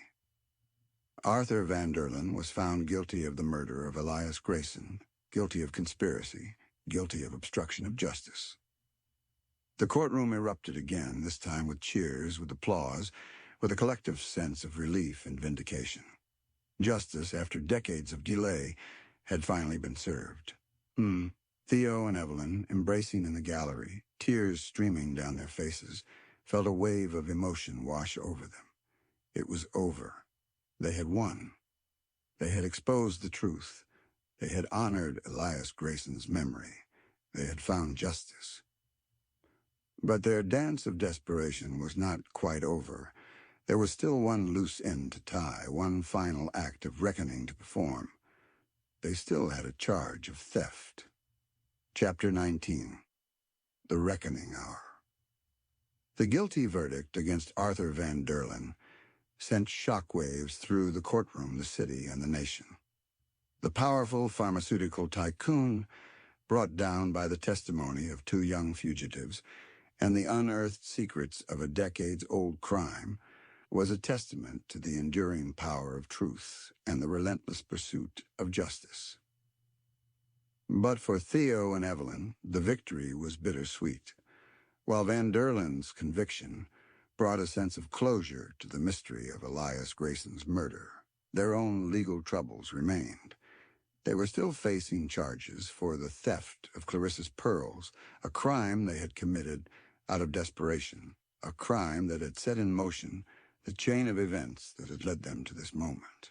Arthur Van Derlyn was found guilty of the murder of Elias Grayson, guilty of conspiracy, guilty of obstruction of justice. The courtroom erupted again, this time with cheers, with applause, with a collective sense of relief and vindication. Justice, after decades of delay, had finally been served. Theo and Evelyn, embracing in the gallery, tears streaming down their faces, felt a wave of emotion wash over them. It was over. They had won. They had exposed the truth. They had honored Elias Grayson's memory. They had found justice. But their dance of desperation was not quite over. There was still one loose end to tie, one final act of reckoning to perform. They still had a charge of theft. Chapter 19. The Reckoning Hour. The guilty verdict against Arthur Van Derlyn sent shockwaves through the courtroom, the city, and the nation. The powerful pharmaceutical tycoon, brought down by the testimony of two young fugitives and the unearthed secrets of a decades-old crime, was a testament to the enduring power of truth and the relentless pursuit of justice. But for Theo and Evelyn, the victory was bittersweet, while Van Derlyn's conviction brought a sense of closure to the mystery of Elias Grayson's murder. Their own legal troubles remained. They were still facing charges for the theft of Clarissa's pearls, a crime they had committed out of desperation, a crime that had set in motion the chain of events that had led them to this moment.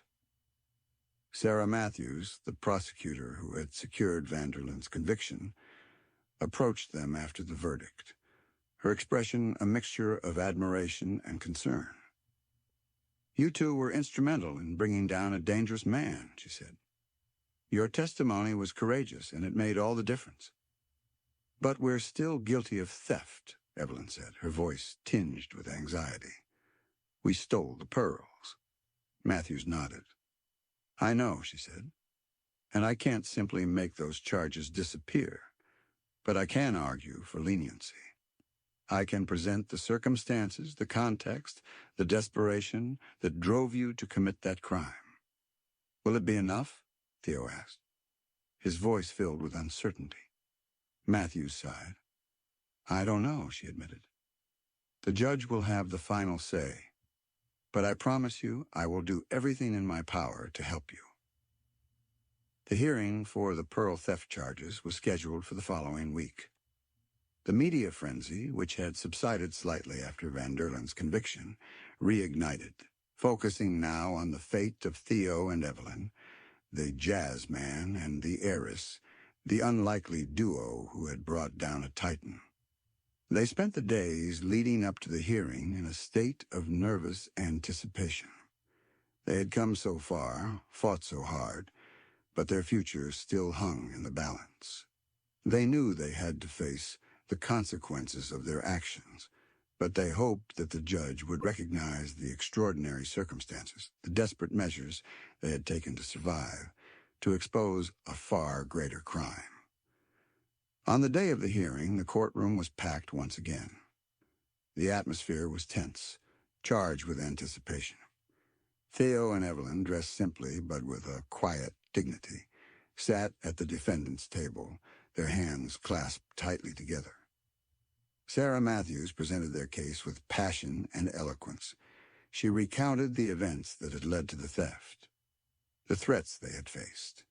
Sarah Matthews, the prosecutor who had secured Van Derlyn's conviction, approached them after the verdict, her expression a mixture of admiration and concern. "You two were instrumental in bringing down a dangerous man," she said. "Your testimony was courageous, and it made all the difference." "But we're still guilty of theft," Evelyn said, her voice tinged with anxiety. "We stole the pearls." Matthews nodded. "I know," she said, "and I can't simply make those charges disappear, but I can argue for leniency. I can present the circumstances, the context, the desperation that drove you to commit that crime." "Will it be enough?" Theo asked, his voice filled with uncertainty. Matthews sighed. "I don't know," she admitted. "The judge will have the final say, but I promise you I will do everything in my power to help you." The hearing for the pearl theft charges was scheduled for the following week. The media frenzy, which had subsided slightly after Van Derlyn's conviction, reignited, focusing now on the fate of Theo and Evelyn, the jazz man and the heiress, the unlikely duo who had brought down a titan. They spent the days leading up to the hearing in a state of nervous anticipation. They had come so far, fought so hard, but their future still hung in the balance. They knew they had to face the consequences of their actions, but they hoped that the judge would recognize the extraordinary circumstances, the desperate measures they had taken to survive, to expose a far greater crime. On the day of the hearing, the courtroom was packed once again. The atmosphere was tense, charged with anticipation. Theo and Evelyn, dressed simply but with a quiet dignity, sat at the defendant's table, their hands clasped tightly together. Sarah Matthews presented their case with passion and eloquence. She recounted the events that had led to the theft, the threats they had faced,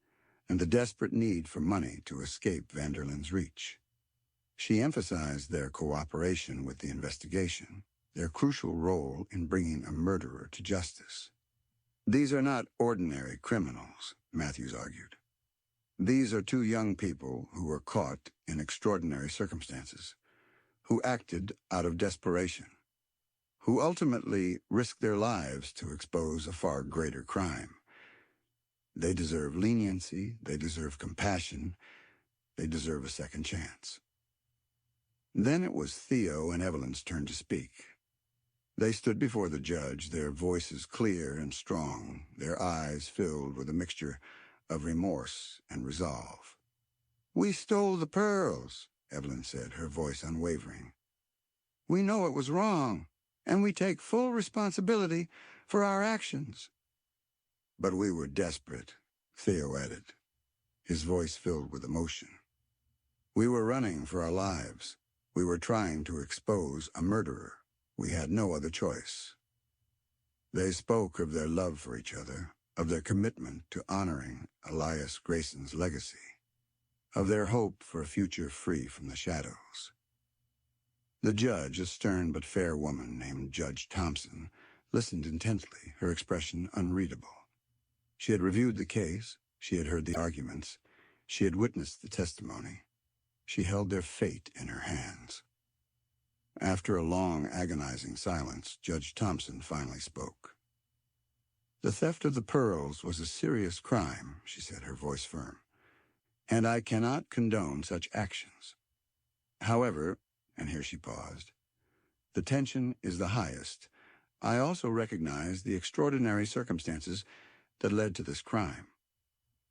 and the desperate need for money to escape Van Derlyn's reach. She emphasized their cooperation with the investigation, their crucial role in bringing a murderer to justice. "These are not ordinary criminals," Matthews argued. "These are two young people who were caught in extraordinary circumstances, who acted out of desperation, who ultimately risked their lives to expose a far greater crime. They deserve leniency, they deserve compassion, they deserve a second chance." Then it was Theo and Evelyn's turn to speak. They stood before the judge, their voices clear and strong, their eyes filled with a mixture of remorse and resolve. "We stole the pearls," Evelyn said, her voice unwavering. "We know it was wrong, and we take full responsibility for our actions." "But we were desperate," Theo added, his voice filled with emotion. "We were running for our lives. We were trying to expose a murderer. We had no other choice." They spoke of their love for each other, of their commitment to honoring Elias Grayson's legacy, of their hope for a future free from the shadows. The judge, a stern but fair woman named Judge Thompson, listened intently, her expression unreadable. She had reviewed the case, she had heard the arguments, she had witnessed the testimony. She held their fate in her hands. After a long, agonizing silence, Judge Thompson finally spoke. "The theft of the pearls was a serious crime," she said, her voice firm, "and I cannot condone such actions. However," and here she paused, "the tension is the highest. I also recognize the extraordinary circumstances that led to this crime.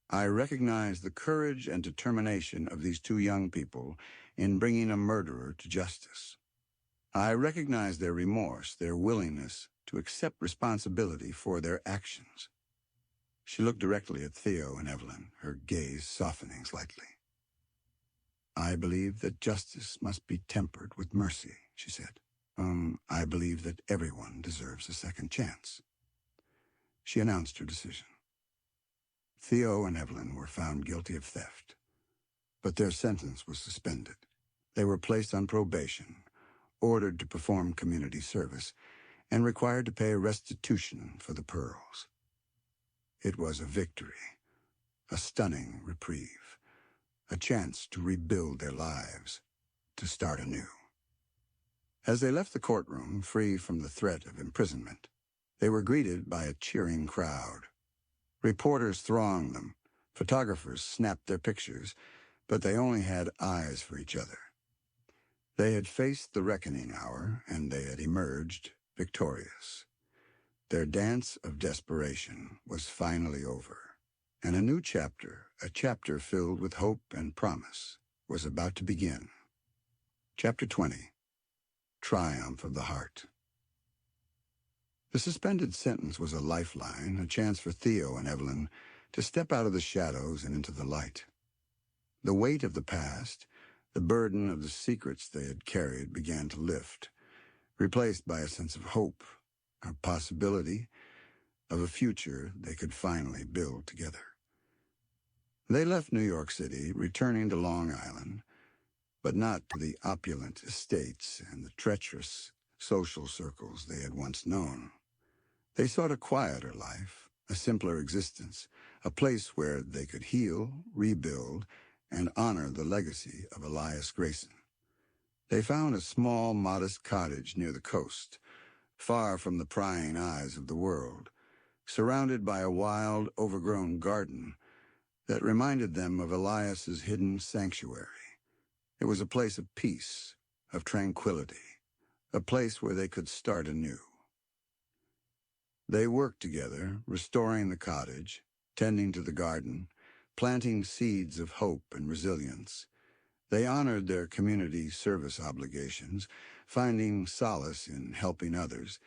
I recognize the courage and determination of these two young people in bringing a murderer to justice. I recognize their remorse, their willingness to accept responsibility for their actions." She looked directly at Theo and Evelyn, her gaze softening slightly. "I believe that justice must be tempered with mercy," she said. I believe that everyone deserves a second chance." She announced her decision. Theo and Evelyn were found guilty of theft, but their sentence was suspended. They were placed on probation, ordered to perform community service, and required to pay restitution for the pearls. It was a victory, a stunning reprieve, a chance to rebuild their lives, to start anew. As they left the courtroom, free from the threat of imprisonment, they were greeted by a cheering crowd. Reporters thronged them, photographers snapped their pictures, but they only had eyes for each other. They had faced the reckoning hour, and they had emerged victorious. Their dance of desperation was finally over, and a new chapter, a chapter filled with hope and promise, was about to begin. Chapter 20. Triumph of the Heart. The suspended sentence was a lifeline, a chance for Theo and Evelyn to step out of the shadows and into the light. The weight of the past, the burden of the secrets they had carried, began to lift, replaced by a sense of hope, a possibility of a future they could finally build together. They left New York City, returning to Long Island, but not to the opulent estates and the treacherous social circles they had once known. They sought a quieter life, a simpler existence, a place where they could heal, rebuild, and honor the legacy of Elias Grayson. They found a small, modest cottage near the coast, far from the prying eyes of the world, surrounded by a wild, overgrown garden that reminded them of Elias's hidden sanctuary. It was a place of peace, of tranquility, a place where they could start anew. They worked together, restoring the cottage, tending to the garden, planting seeds of hope and resilience. They honored their community service obligations, finding solace in helping others,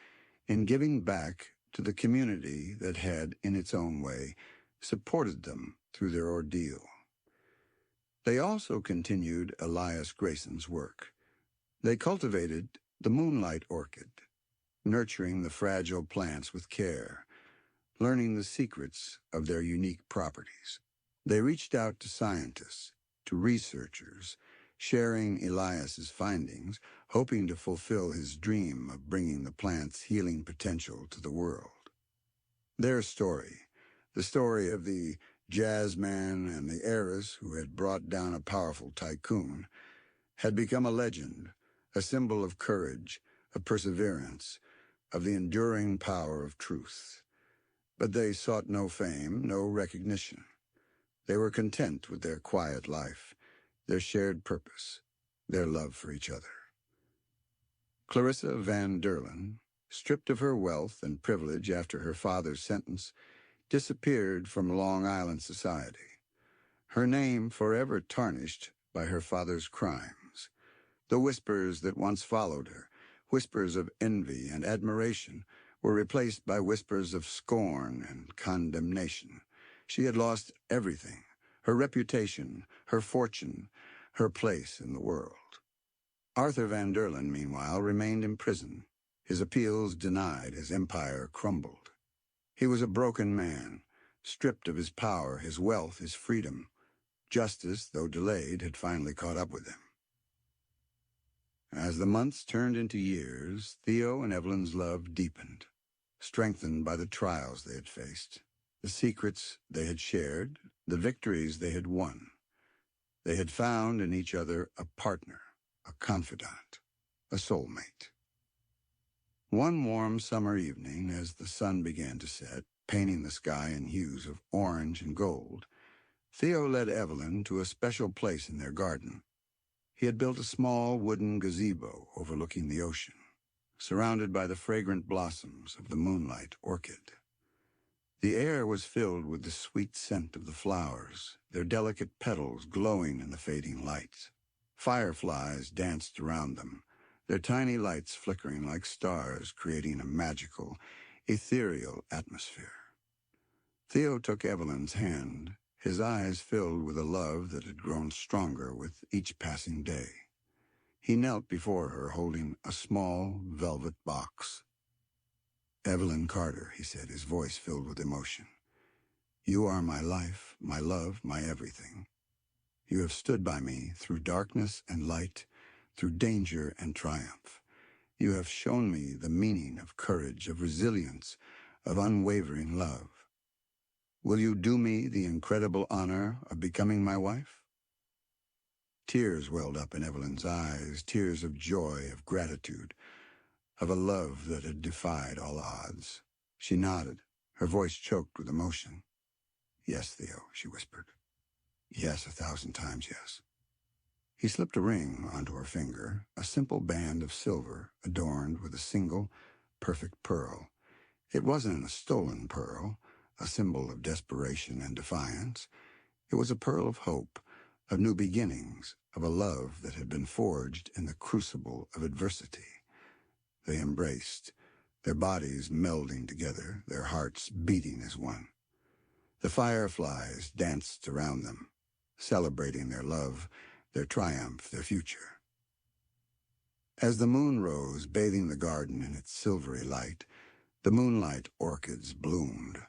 in giving back to the community that had, in its own way, supported them through their ordeal. They also continued Elias Grayson's work. They cultivated the moonlight orchid, nurturing the fragile plants with care, learning the secrets of their unique properties. They reached out to scientists, to researchers, sharing Elias's findings, hoping to fulfill his dream of bringing the plant's healing potential to the world. Their story, the story of the jazzman and the heiress who had brought down a powerful tycoon, had become a legend, a symbol of courage, of perseverance, of the enduring power of truth. But they sought no fame, no recognition. They were content with their quiet life, their shared purpose, their love for each other. Clarissa Van Derlen, stripped of her wealth and privilege after her father's sentence, disappeared from Long Island society, her name forever tarnished by her father's crimes. The whispers that once followed her, whispers of envy and admiration, were replaced by whispers of scorn and condemnation. She had lost everything, her reputation, her fortune, her place in the world. Arthur Van Derlyn, meanwhile, remained in prison. His appeals denied, his empire crumbled. He was a broken man, stripped of his power, his wealth, his freedom. Justice, though delayed, had finally caught up with him. As the months turned into years, Theo and Evelyn's love deepened, strengthened by the trials they had faced, the secrets they had shared, the victories they had won. They had found in each other a partner, a confidant, a soulmate. One warm summer evening, as the sun began to set, painting the sky in hues of orange and gold, Theo led Evelyn to a special place in their garden. He had built a small wooden gazebo overlooking the ocean, surrounded by the fragrant blossoms of the moonlight orchid. The air was filled with the sweet scent of the flowers, their delicate petals glowing in the fading lights. Fireflies danced around them, their tiny lights flickering like stars, creating a magical, ethereal atmosphere. Theo took Evelyn's hand, his eyes filled with a love that had grown stronger with each passing day. He knelt before her, holding a small velvet box. "Evelyn Carter," he said, his voice filled with emotion. "You are my life, my love, my everything. You have stood by me through darkness and light, through danger and triumph. You have shown me the meaning of courage, of resilience, of unwavering love. Will you do me the incredible honor of becoming my wife?" Tears welled up in Evelyn's eyes, tears of joy, of gratitude, of a love that had defied all odds. She nodded, her voice choked with emotion. "Yes, Theo," she whispered. "Yes, 1,000 times yes." He slipped a ring onto her finger, a simple band of silver adorned with a single, perfect pearl. It wasn't a stolen pearl, a symbol of desperation and defiance. It was a pearl of hope, of new beginnings, of a love that had been forged in the crucible of adversity. They embraced, their bodies melding together, their hearts beating as one. The fireflies danced around them, celebrating their love, their triumph, their future. As the moon rose, bathing the garden in its silvery light, the moonlight orchids bloomed,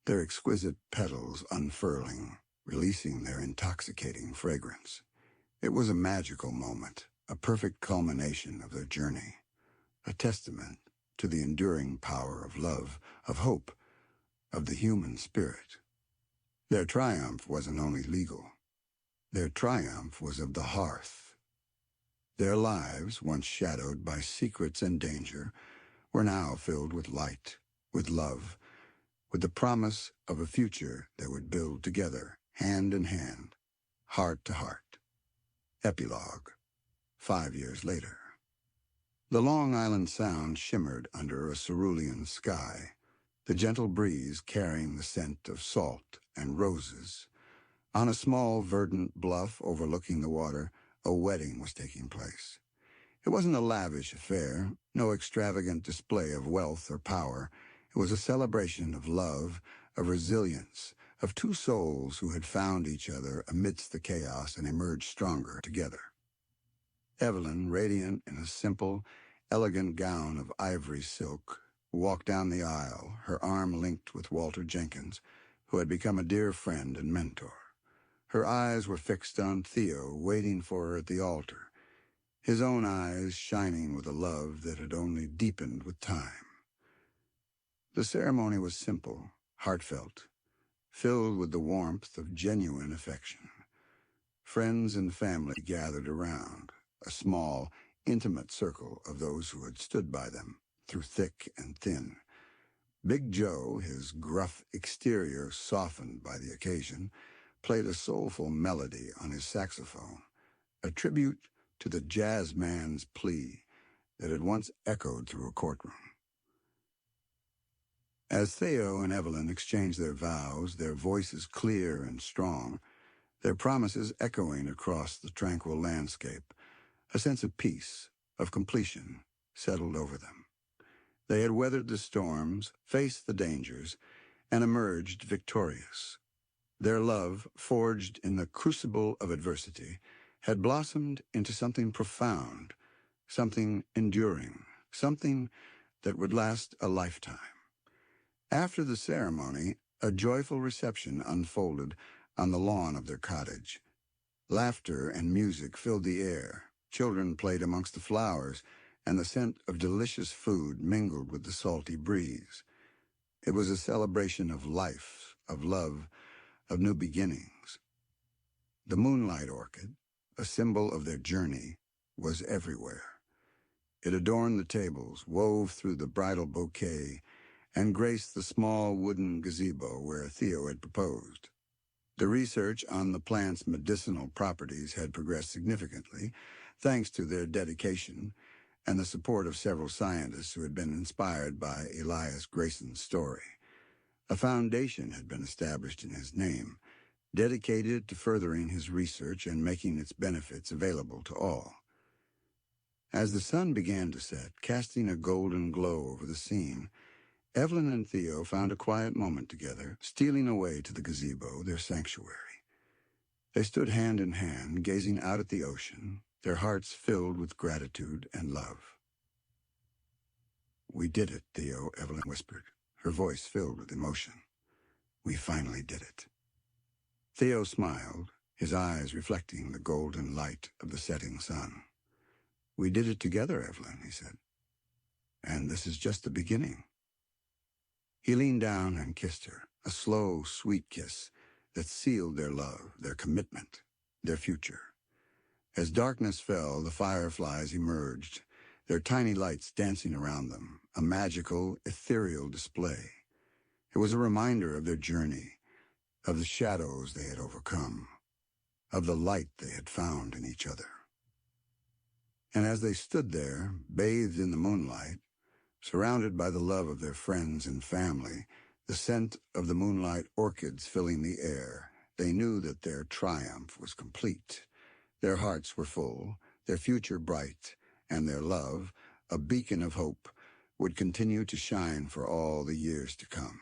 their exquisite petals unfurling, releasing their intoxicating fragrance. It was a magical moment, a perfect culmination of their journey, a testament to the enduring power of love, of hope, of the human spirit. Their triumph wasn't only legal. Their triumph was of the hearth. Their lives, once shadowed by secrets and danger, were now filled with light, with love, with the promise of a future they would build together, hand in hand, heart to heart. Epilogue, 5 years later. The Long Island Sound shimmered under a cerulean sky, the gentle breeze carrying the scent of salt and roses. On a small verdant bluff overlooking the water, a wedding was taking place. It wasn't a lavish affair, no extravagant display of wealth or power. It was a celebration of love, of resilience, of two souls who had found each other amidst the chaos and emerged stronger together. Evelyn, radiant in a simple, elegant gown of ivory silk, walked down the aisle, her arm linked with Walter Jenkins, who had become a dear friend and mentor. Her eyes were fixed on Theo, waiting for her at the altar, his own eyes shining with a love that had only deepened with time. The ceremony was simple, heartfelt, filled with the warmth of genuine affection. Friends and family gathered around, a small, intimate circle of those who had stood by them through thick and thin. Big Joe, his gruff exterior softened by the occasion, played a soulful melody on his saxophone, a tribute to the jazz man's plea that had once echoed through a courtroom. As Theo and Evelyn exchanged their vows, their voices clear and strong, their promises echoing across the tranquil landscape, a sense of peace, of completion, settled over them. They had weathered the storms, faced the dangers, and emerged victorious. Their love, forged in the crucible of adversity, had blossomed into something profound, something enduring, something that would last a lifetime. After the ceremony, a joyful reception unfolded on the lawn of their cottage. Laughter and music filled the air. Children played amongst the flowers, and the scent of delicious food mingled with the salty breeze. It was a celebration of life, of love, of new beginnings. The moonlight orchid, a symbol of their journey, was everywhere. It adorned the tables, wove through the bridal bouquet, and graced the small wooden gazebo where Theo had proposed. The research on the plant's medicinal properties had progressed significantly, thanks to their dedication and the support of several scientists who had been inspired by Elias Grayson's story. A foundation had been established in his name, dedicated to furthering his research and making its benefits available to all. As the sun began to set, casting a golden glow over the scene, Evelyn and Theo found a quiet moment together, stealing away to the gazebo, their sanctuary. They stood hand in hand, gazing out at the ocean, their hearts filled with gratitude and love. "We did it, Theo," Evelyn whispered, her voice filled with emotion. "We finally did it." Theo smiled, his eyes reflecting the golden light of the setting sun. "We did it together, Evelyn," he said. "And this is just the beginning." He leaned down and kissed her, a slow, sweet kiss that sealed their love, their commitment, their future. As darkness fell, the fireflies emerged, their tiny lights dancing around them, a magical, ethereal display. It was a reminder of their journey, of the shadows they had overcome, of the light they had found in each other. And as they stood there, bathed in the moonlight, surrounded by the love of their friends and family, the scent of the moonlight orchids filling the air, they knew that their triumph was complete. Their hearts were full, their future bright, and their love, a beacon of hope, would continue to shine for all the years to come.